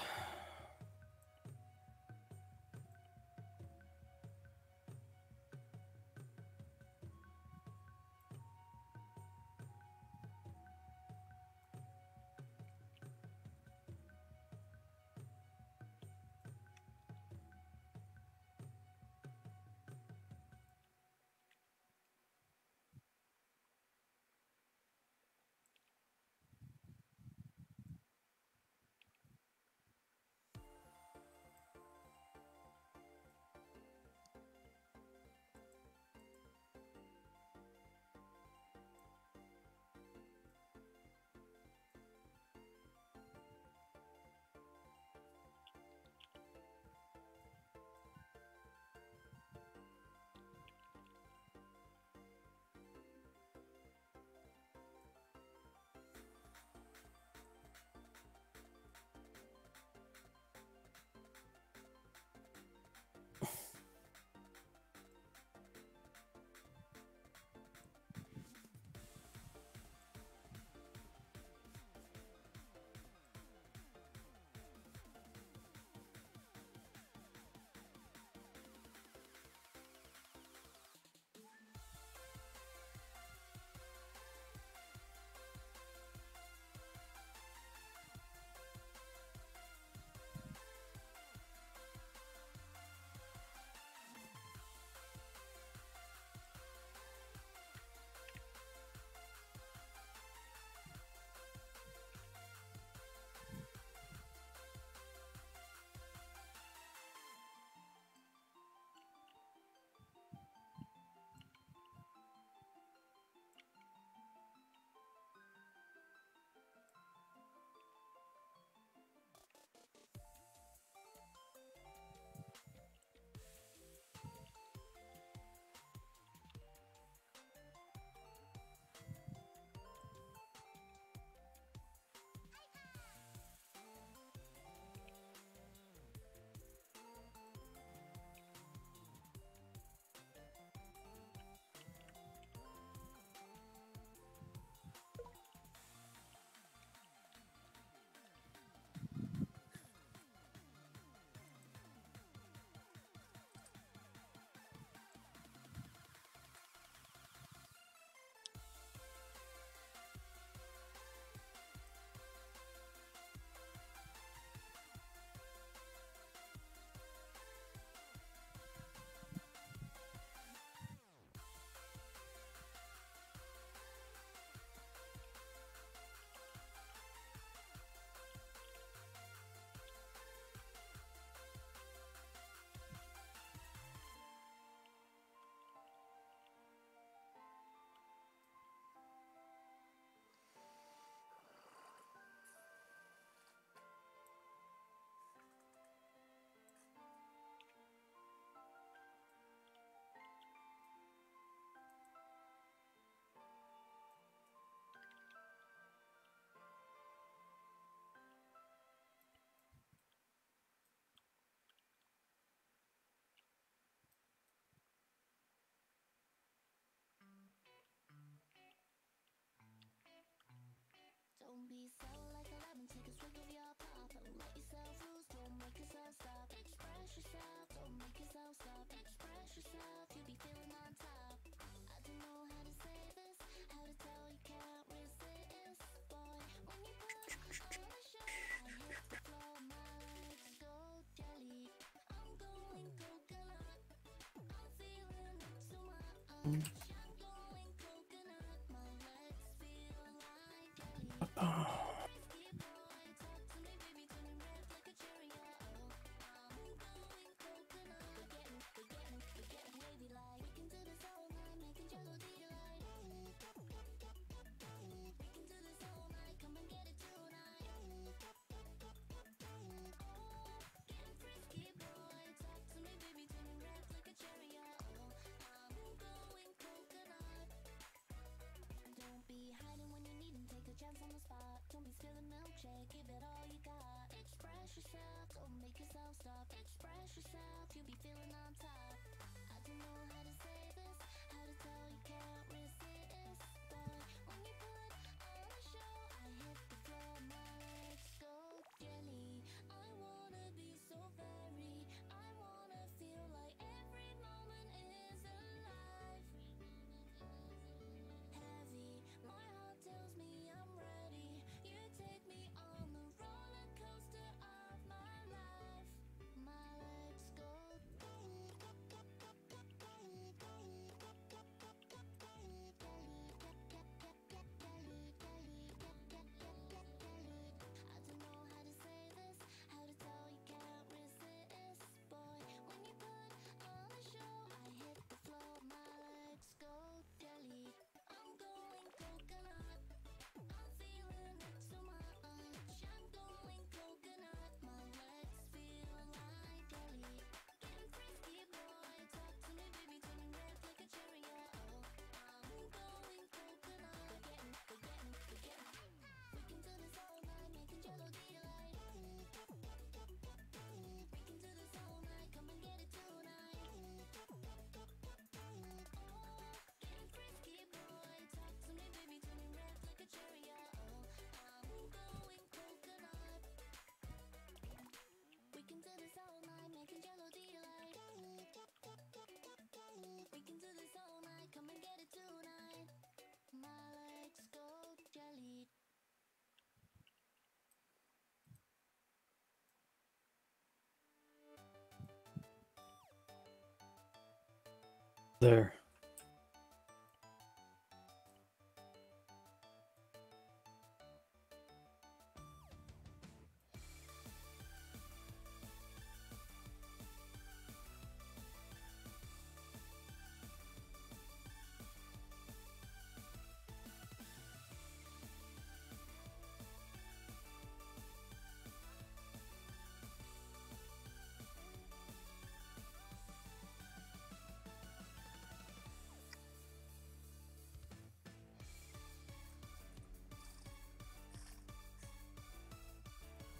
There.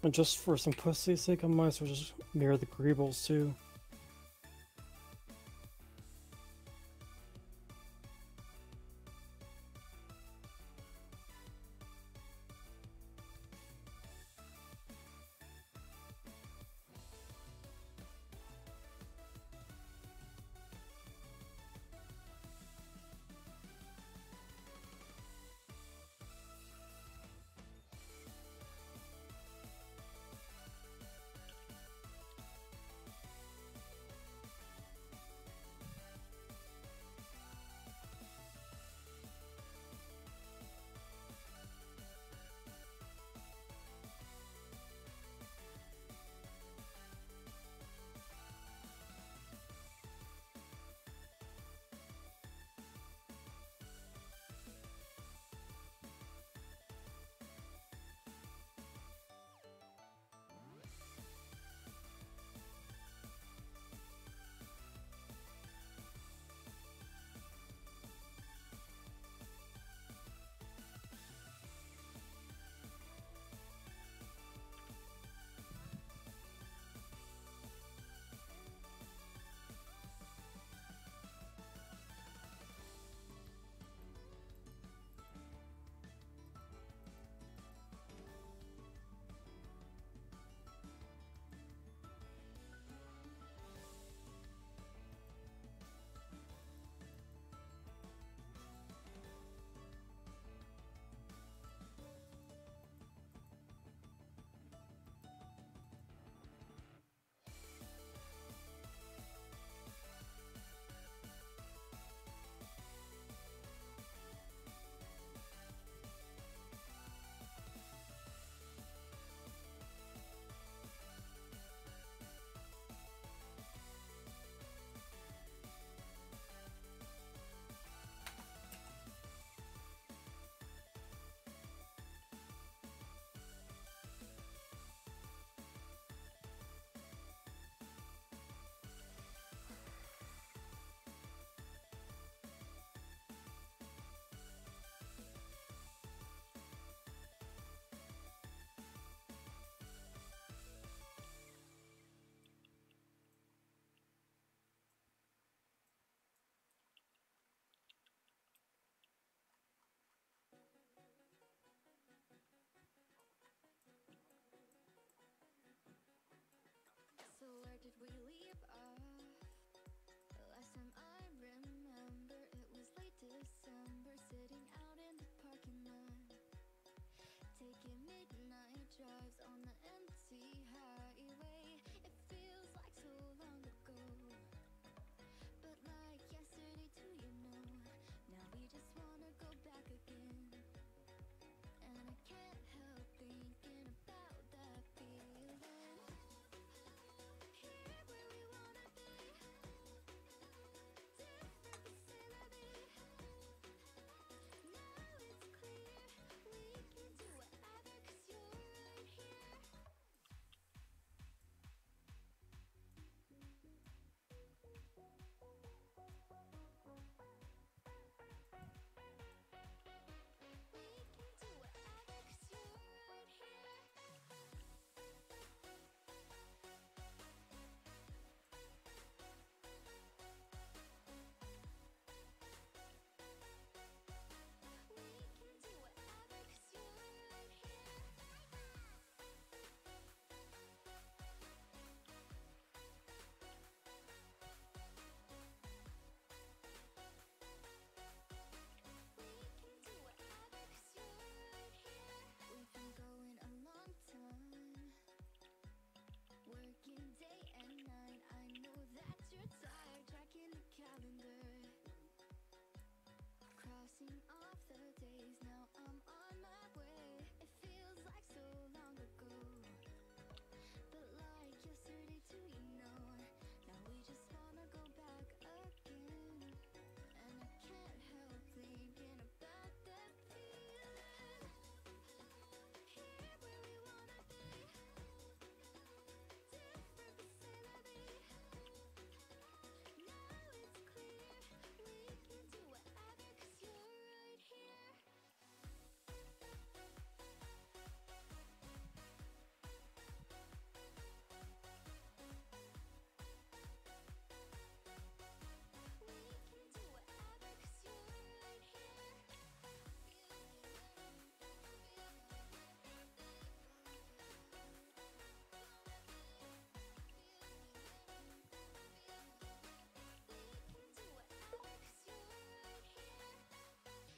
And just for simplicity's sake, I might as well just mirror the greebles too. did we leave off? Last time I remember, it was late December, sitting out in the parking lot, taking midnight drives on the empty highway. It feels like so long ago, but like yesterday too, you know. Now we just wanna go back again, and I can't help thinking about that feeling. Here where we wanna be, different but still a bit. Now it's clear we can do whatever, 'cause you're right here. We can do whatever, 'cause you're right here. We can do whatever, 'cause you're right here. We can do whatever, 'cause you're right here. We've been going a long time, working day and night. I know that you're tired, tracking the calendar, crossing off the days. Now I'm on my way. It feels like so long ago, but like yesterday too, you know. Now we just wanna go back again, and I can't help thinking about that feeling. Here where we wanna be, different but still a bit. Now it's clear we can do whatever, 'cause you're right here. We can do whatever, 'cause you're right here. We can do whatever, 'cause you're right here.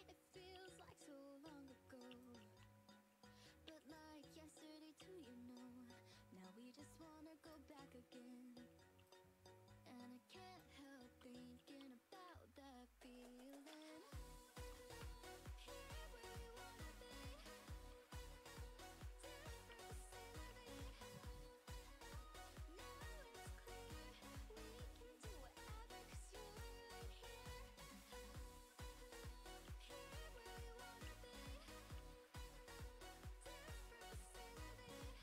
It feels like so long ago, but like yesterday too, you know. Now we just wanna go back again, and I can't help thinking about that feeling. Here where we wanna be, different but still a bit. Now it's clear we can do whatever, 'cause you're right here. Here where we wanna be, different but still a bit.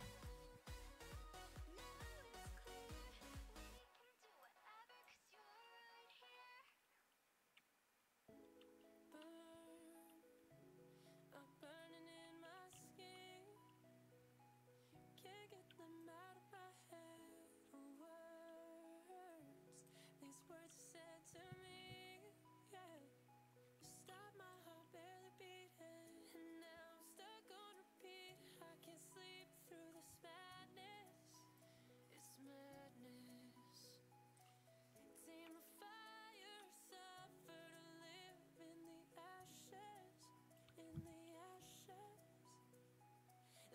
Now it's clear we can do whatever, 'cause you're right here. I'm burning in my skin. Can't get them out of my head. Words, these words you said to me, yeah. You stopped my heart barely beating, and now I'm stuck on repeat. I can't sleep through this madness. It's madness. Tame a fire, suffer to live in the ashes, in the ashes.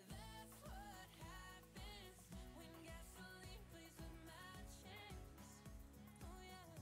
That's what happens when gasoline plays with matches. Oh yeah.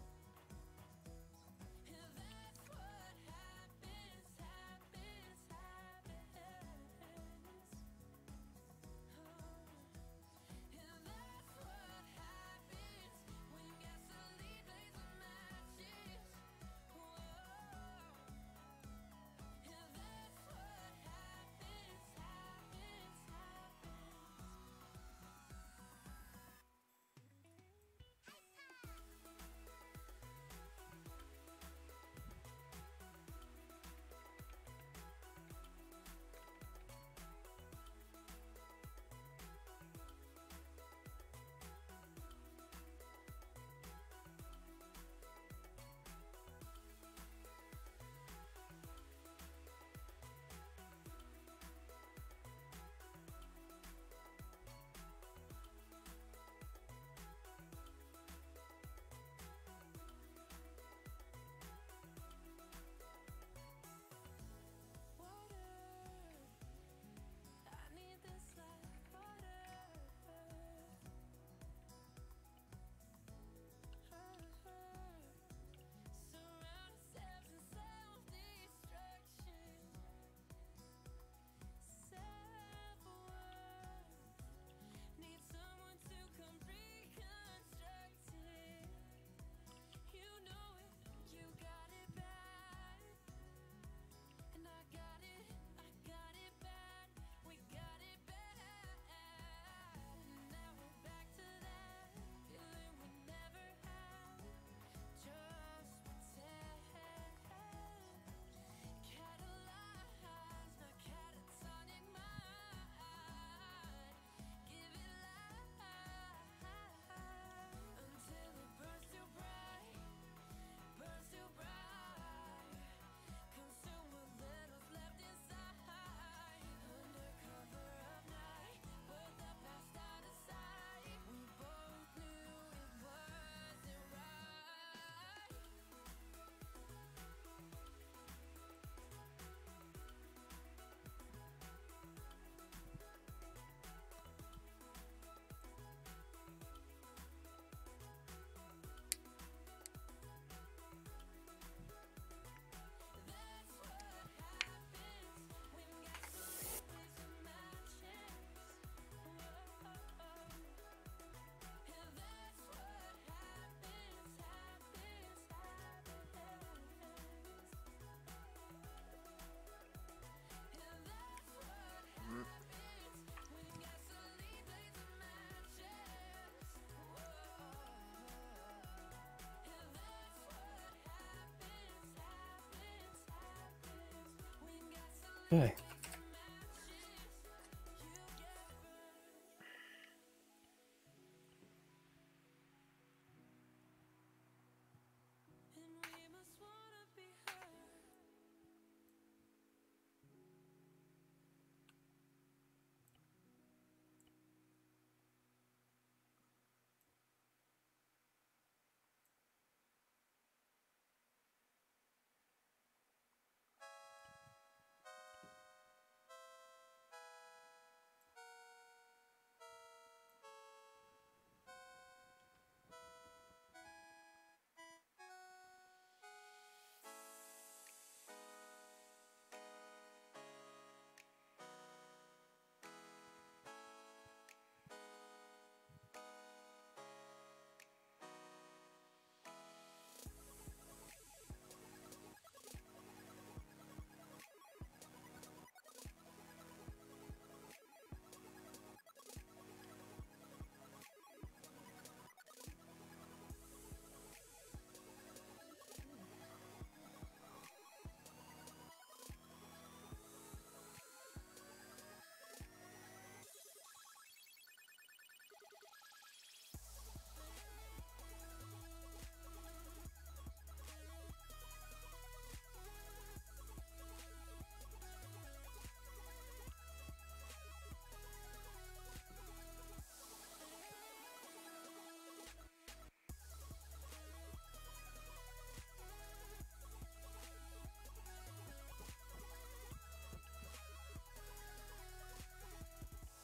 Okay.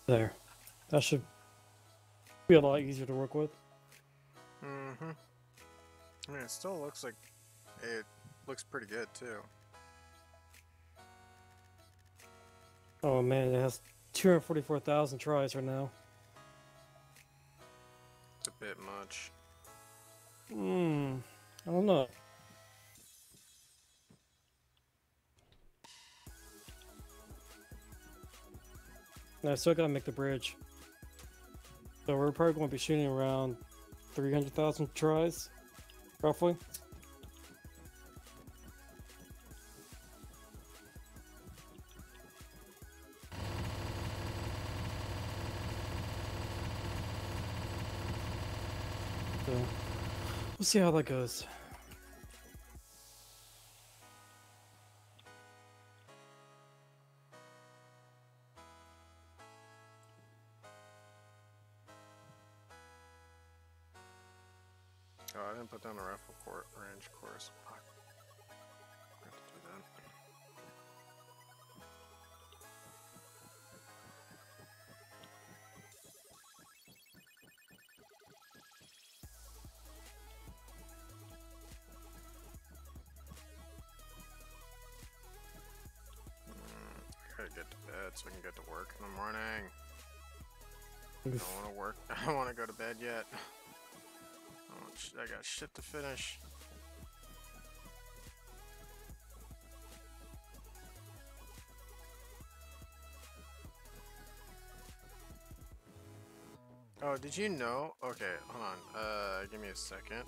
There. That should be a lot easier to work with. Mm-hmm. I mean, it still looks like it looks pretty good too. Oh man, it has 244,000 tries right now. It's a bit much. I don't know. I still gotta make the bridge. So we're probably going to be shooting around 300,000 tries, roughly. So we'll see how that goes. Oh, I didn't put down the rifle range course. Fuck. I have to do that. I gotta get to bed so I can get to work in the morning. I don't want to work. I don't want to go to bed yet. I got shit to finish. Oh, did you know? Okay, hold on. Give me a second.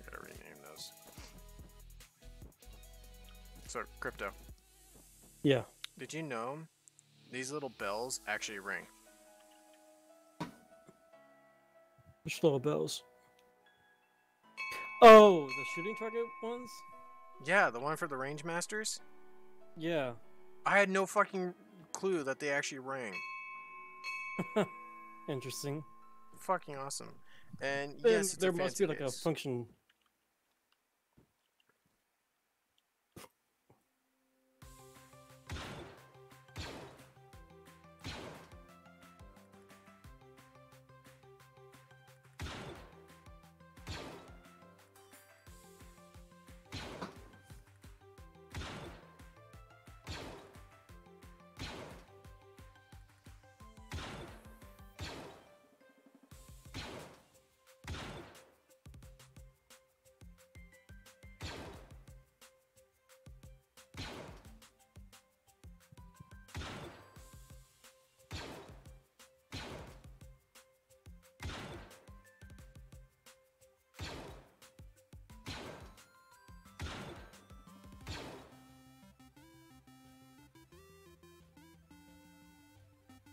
Gotta rename those. So, crypto. Yeah. Did you know these little bells actually ring? Which little bells? Oh, the shooting target ones? Yeah, the one for the range masters? Yeah. I had no fucking clue that they actually rang. Interesting. Fucking awesome. And Then yes, it's there a must fancy be like a case. function.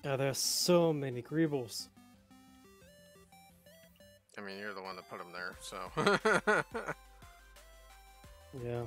Yeah, there's so many Greebles. I mean, you're the one that put them there, so. Yeah.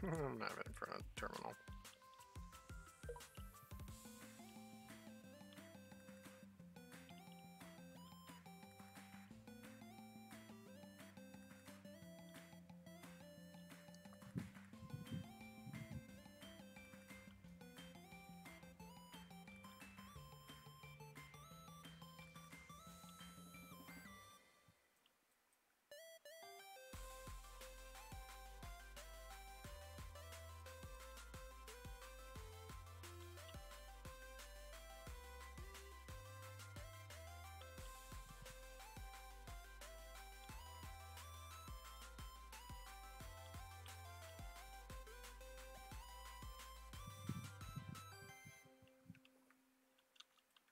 I'm not in front of the terminal.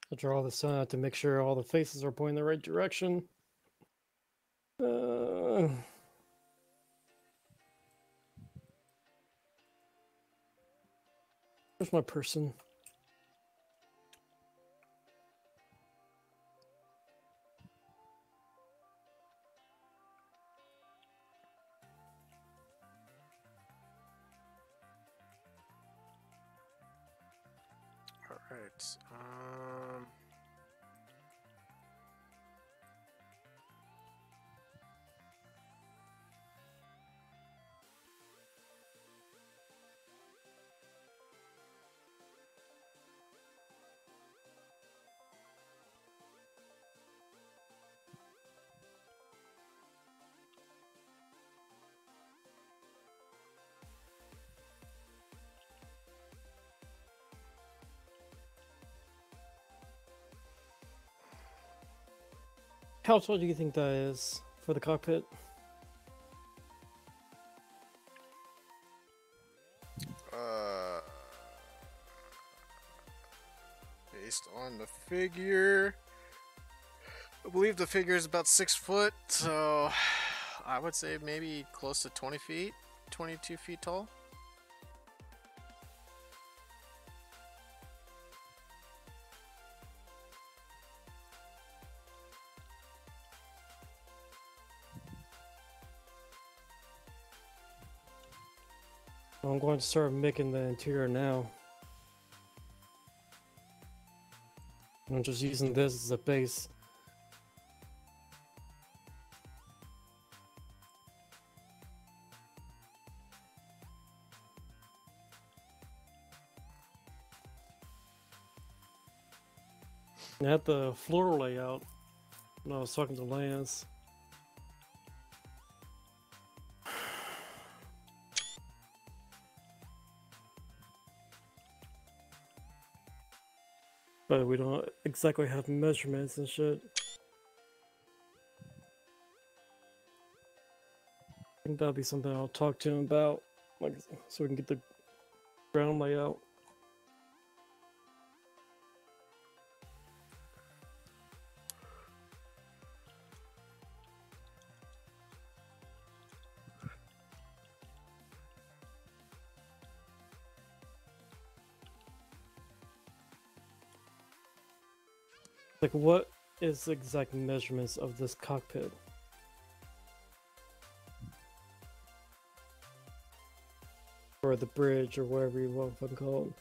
I draw this out to make sure all the faces are pointing the right direction. Where's my person? All right. How tall do you think that is for the cockpit? Based on the figure, I believe the figure is about 6 foot, so I would say maybe close to 20 feet, 22 feet tall. I'm going to start making the interior now. I'm just using this as a base. I had the floor layout when I was talking to Lance. But we don't exactly have measurements and shit. I think that'll be something I'll talk to him about, like, so we can get the ground layout. Like, what is the exact measurements of this cockpit? Or the bridge, or whatever you want to call it.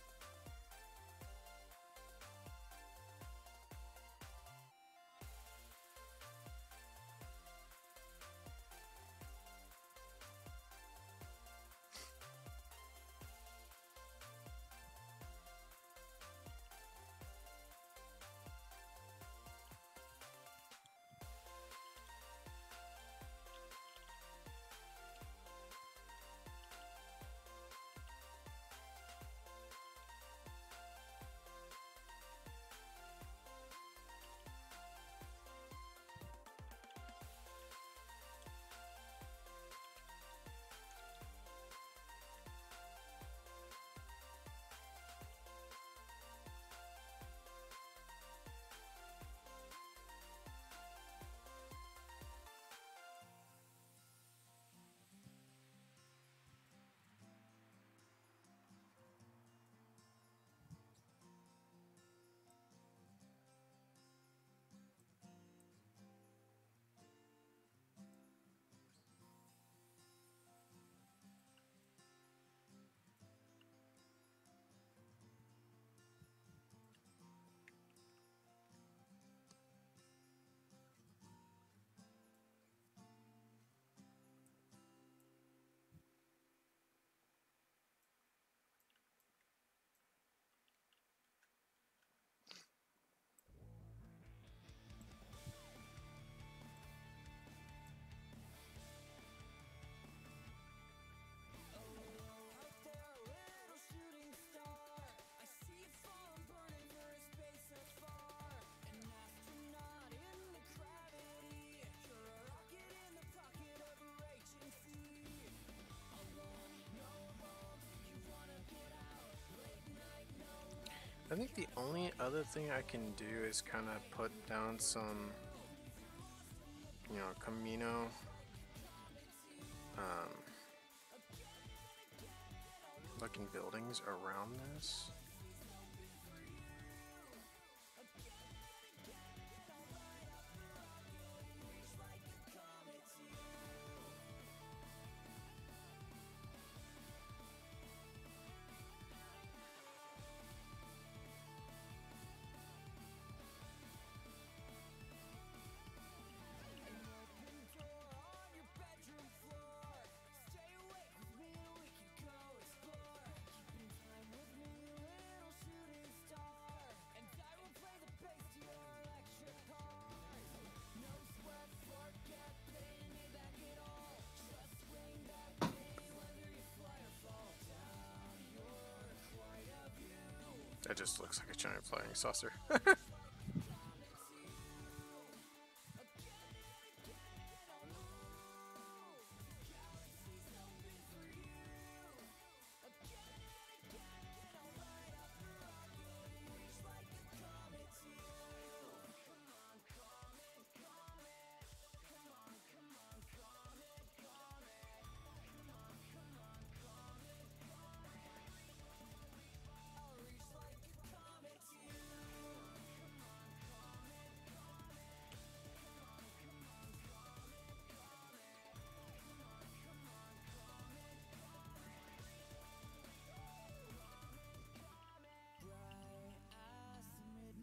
I think the only other thing I can do is kind of put down some, you know, Camino, looking buildings around this. That just looks like a giant flying saucer.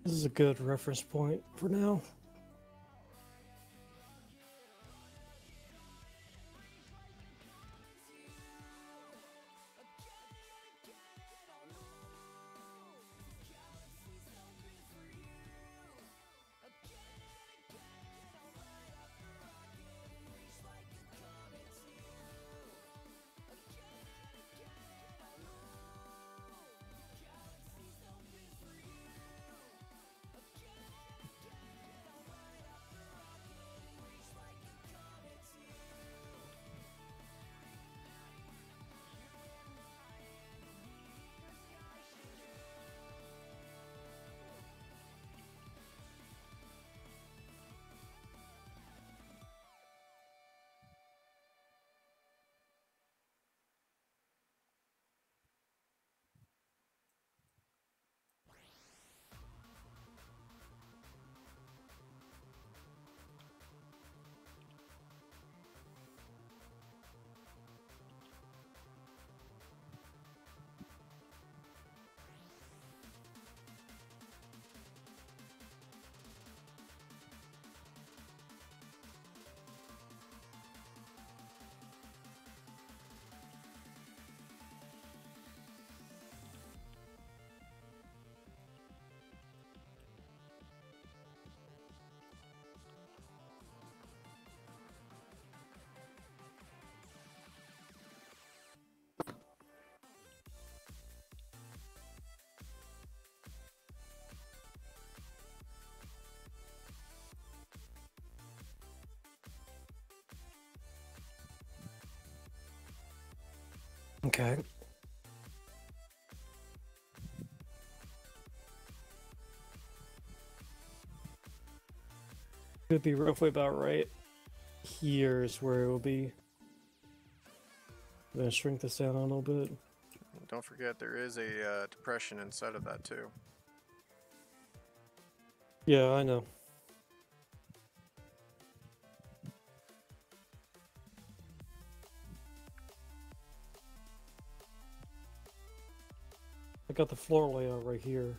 This is a good reference point for now. Okay. Could be roughly about right. Here's where it will be. I'm gonna shrink this down a little bit. Don't forget there is a depression inside of that too. Yeah, I know. I got the floor layout right here.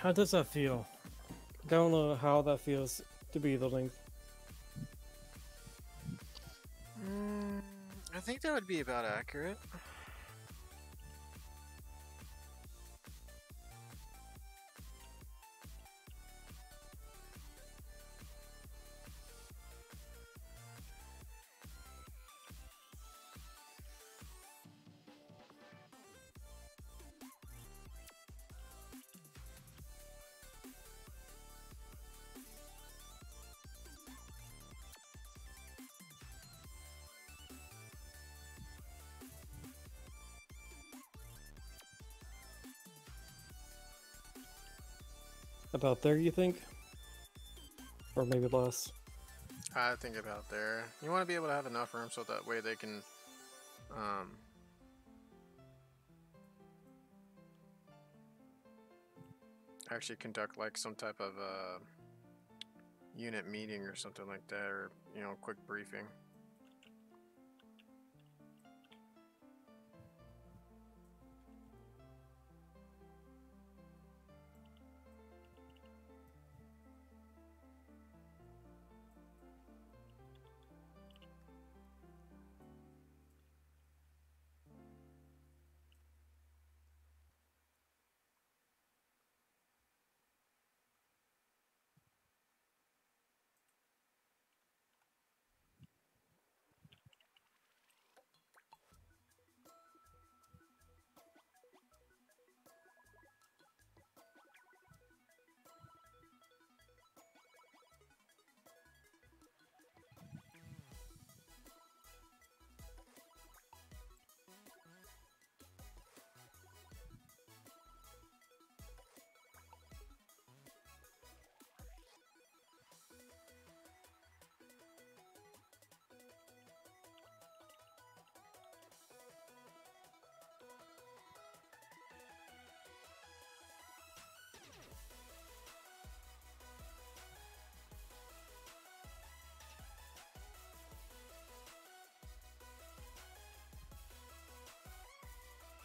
How does that feel? I don't know how that feels to be the length. I think that would be be about accurate. About there, you think? Or maybe less. I think about there. You want to be able to have enough room so that way they can actually conduct like some type of unit meeting or something like that, or quick briefing.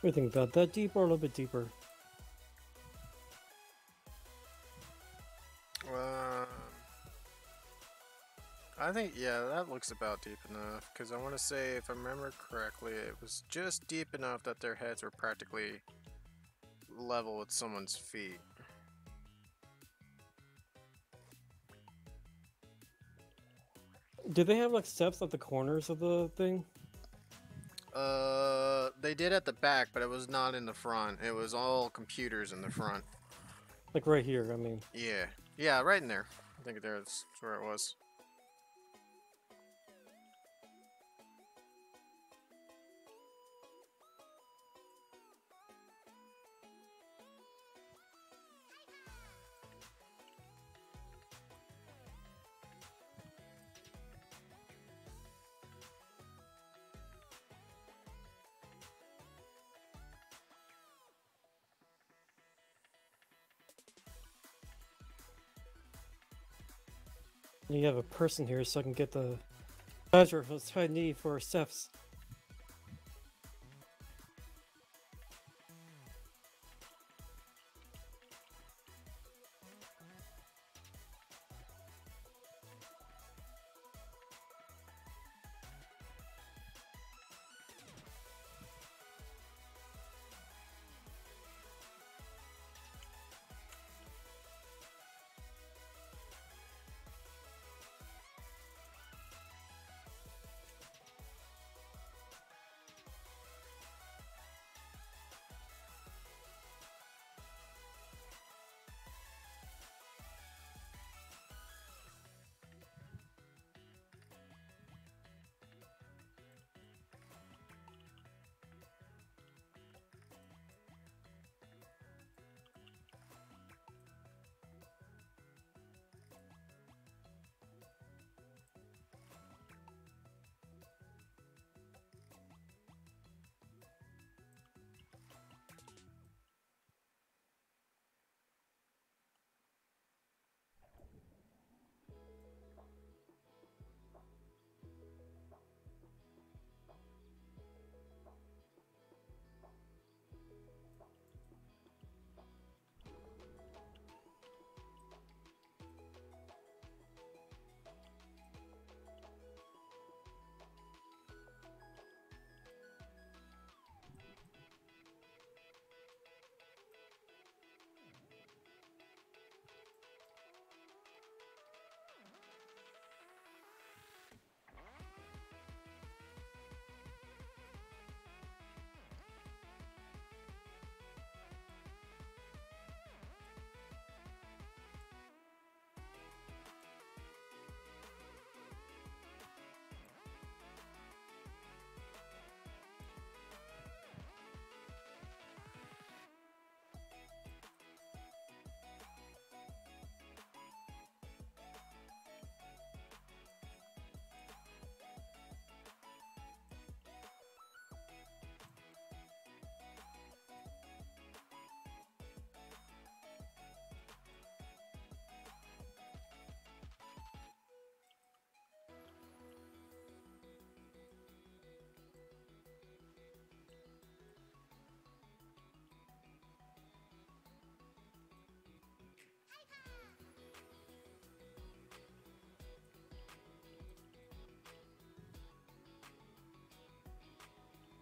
What do you think about that deep or a little bit deeper? I think, yeah, that looks about deep enough, because I want to say, if I remember correctly, it was just deep enough that their heads were practically level with someone's feet. Do they have like steps at the corners of the thing? They did at the back, but it was not in the front. It was all computers in the front. Like right here, I mean. Yeah. Yeah, right in there. I think that's where it was. You have a person here so I can get the treasure I need for Steph's.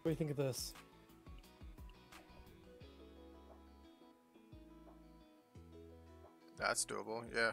do you think of this? That's doable, yeah.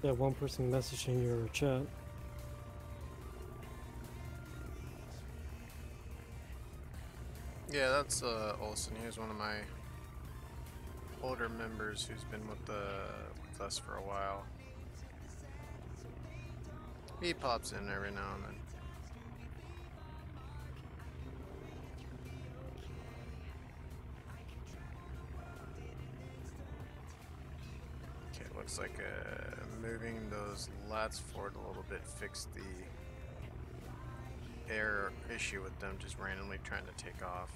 Yeah, one person messaged in your chat. Yeah, that's Olson. He was one of my older members who's been with us for a while. He pops in every now and then. Okay, looks like moving those lats forward a little bit fixed the error issue with them just randomly trying to take off.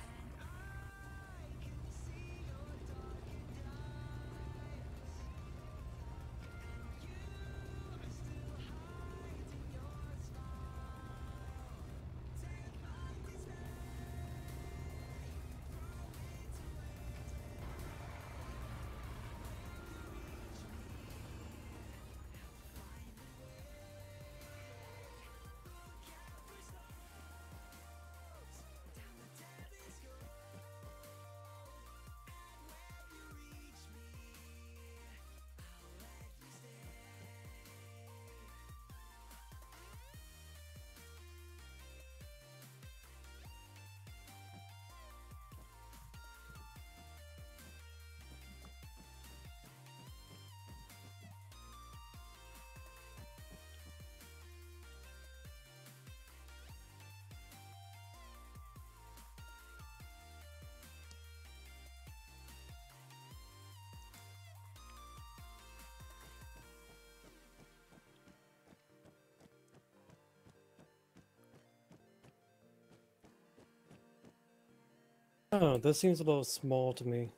Oh, that seems a little small to me.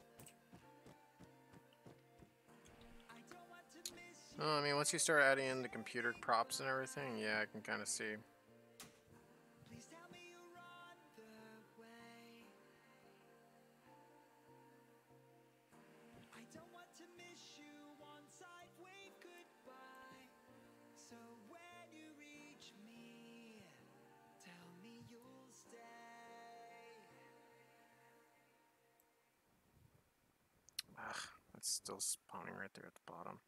Oh, I mean, once you start adding in the computer props and everything, yeah, I can kind of see. Ah, that's still spawning right there at the bottom.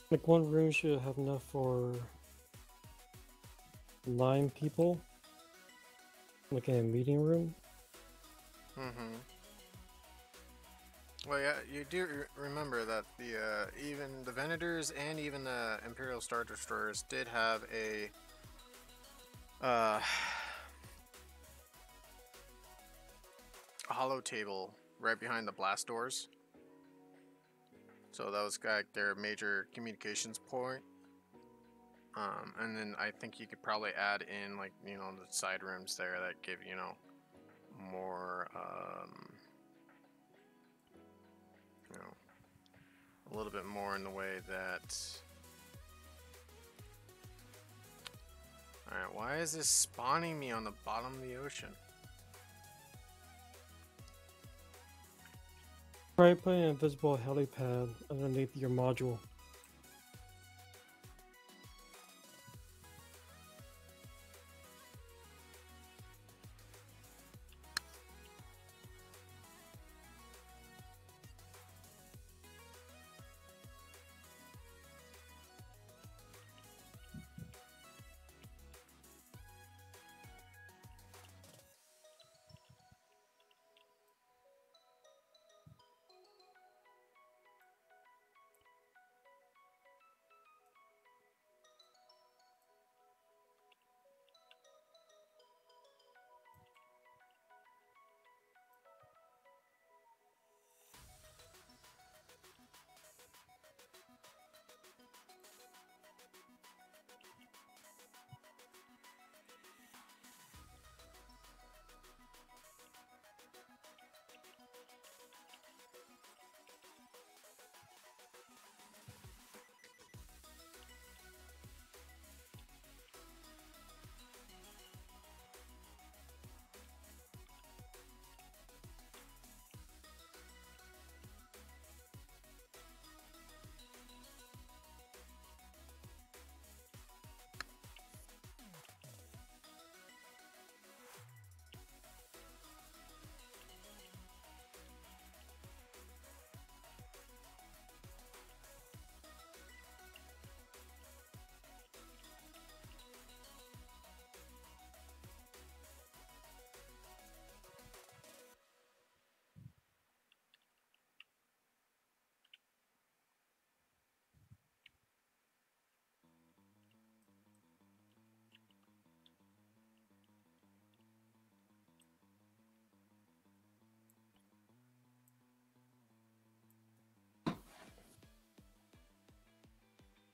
Like one room should have enough for 9 people. Like in a meeting room. Mm-hmm. Well, yeah, you do remember that the even the Venators and even the Imperial Star Destroyers did have a hollow table right behind the blast doors. So that was like their major communications point. And then I think you could probably add in, like, you know, the side rooms there that give, you know, more you know, a little bit more in the way that. Alright, why is this spawning me on the bottom of the ocean? Try putting an invisible helipad underneath your module.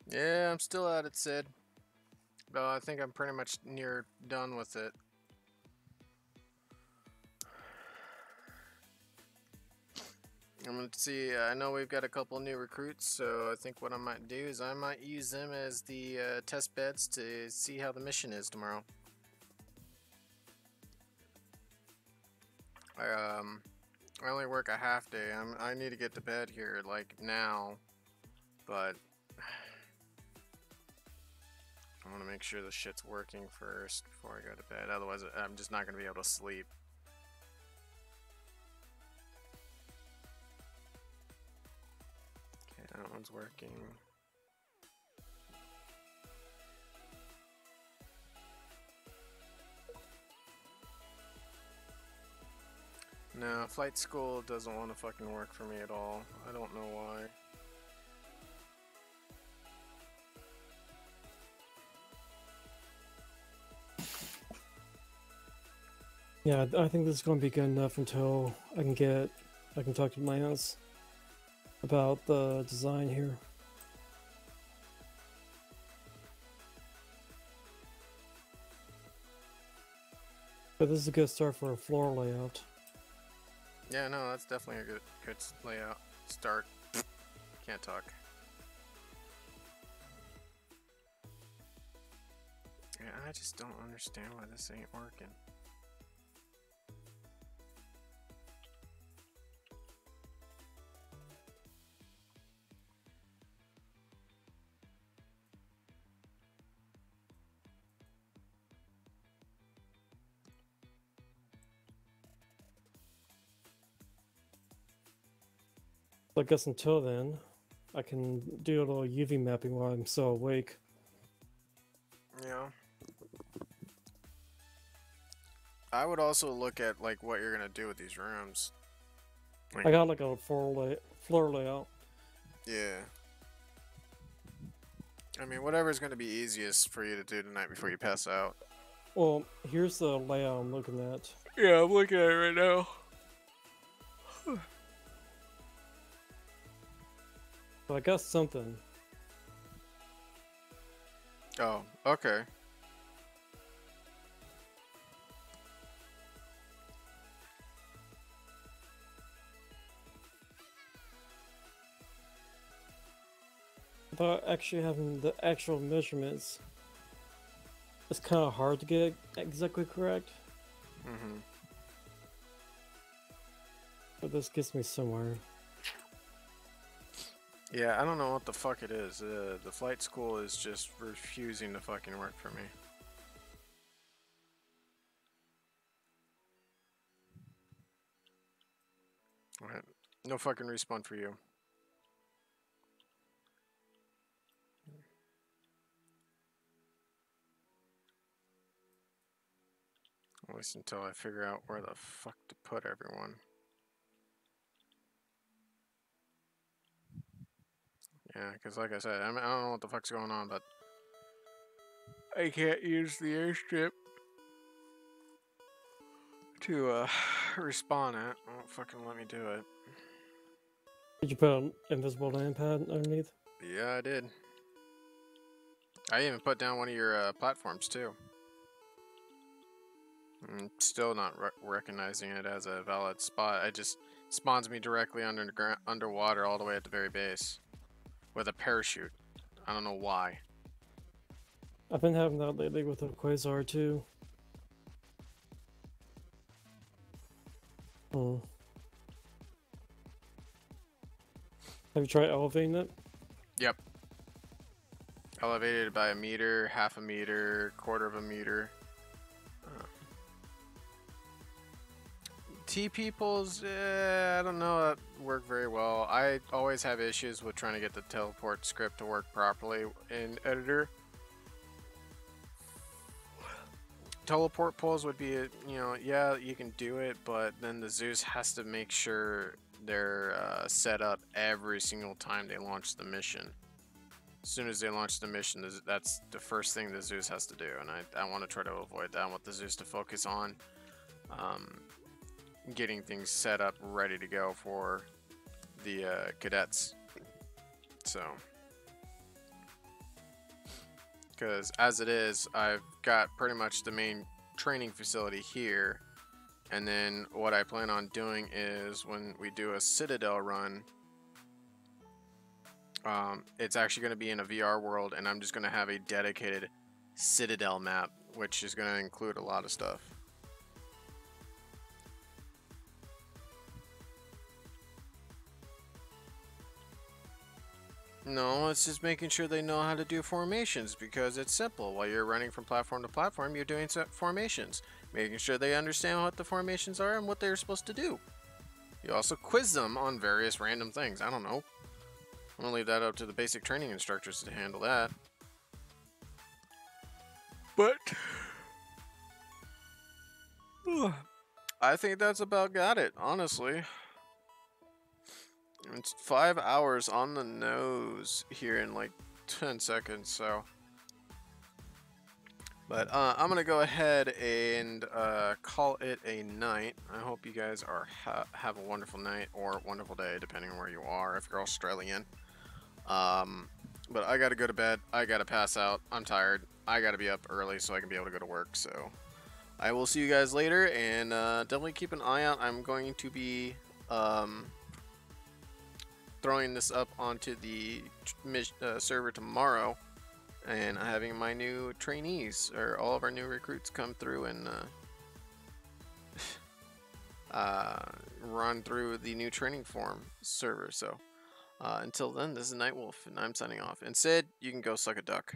Yeah, I'm still at it, Sid. But I think I'm pretty much near done with it. I'm gonna see. I know we've got a couple new recruits, so I think what I might do is I might use them as the test beds to see how the mission is tomorrow. I only work a half day. I need to get to bed here like now, but I want to make sure the shit's working first before I go to bed. Otherwise, I'm just not gonna be able to sleep. Okay, that one's working. No, flight school doesn't want to fucking work for me at all. I don't know why. Yeah, I think this is going to be good enough until I can talk to my ass about the design here. But this is a good start for a floor layout. Yeah, no, that's definitely a good layout. Start. Can't talk. Yeah, I just don't understand why this ain't working. I guess until then, I can do a little UV mapping while I'm still awake. Yeah. I would also look at like what you're gonna do with these rooms. I got like a floor layout. Yeah. I mean, whatever's gonna be easiest for you to do tonight before you pass out. Well, here's the layout I'm looking at. Yeah, I'm looking at it right now. But I got something. Oh, okay. Without actually having the actual measurements, it's kind of hard to get exactly correct. Mm-hmm. But this gets me somewhere. Yeah, I don't know what the fuck it is. The flight school is just refusing to fucking work for me. Alright. No fucking respawn for you. At least until I figure out where the fuck to put everyone. Yeah, because like I said, I don't know what the fuck's going on, but I can't use the airstrip to respawn it. It won't fucking let me do it. Did you put an invisible land pad underneath? Yeah, I did. I even put down one of your platforms too. I'm still not recognizing it as a valid spot. It just spawns me directly underwater all the way at the very base with a parachute. I don't know why. I've been having that lately with the Quasar too. Hmm. Have you tried elevating it? Yep. Elevated by a meter, half a meter, quarter of a meter. TP pulls, I don't know, that work very well. I always have issues with trying to get the teleport script to work properly in editor. Teleport pulls would be, yeah, you can do it, but then the Zeus has to make sure they're set up every single time they launch the mission. As soon as they launch the mission, that's the first thing the Zeus has to do, and I want to try to avoid that. I want the Zeus to focus on getting things set up ready to go for the cadets. So because as it is, I've got pretty much the main training facility here, and then what I plan on doing is when we do a Citadel run, it's actually going to be in a VR world, and I'm just going to have a dedicated Citadel map, which is going to include a lot of stuff. No, it's just making sure they know how to do formations, because it's simple. While you're running from platform to platform, you're doing formations. Making sure they understand what the formations are and what they're supposed to do. You also quiz them on various random things. I don't know. I'm going to leave that up to the basic training instructors to handle that. But I think that's about got it, honestly. It's 5 hours on the nose here in like 10 seconds, so. But I'm gonna go ahead and call it a night. I hope you guys are have a wonderful night or wonderful day, depending on where you are. If you're Australian, but I gotta go to bed. I gotta pass out. I'm tired. I gotta be up early so I can be able to go to work. So I will see you guys later, and definitely keep an eye out. I'm going to be throwing this up onto the server tomorrow, and having my new trainees, or all of our new recruits, come through and run through the new training form server. So until then, this is Nightwolf, and I'm signing off. And Sid, you can go suck a duck.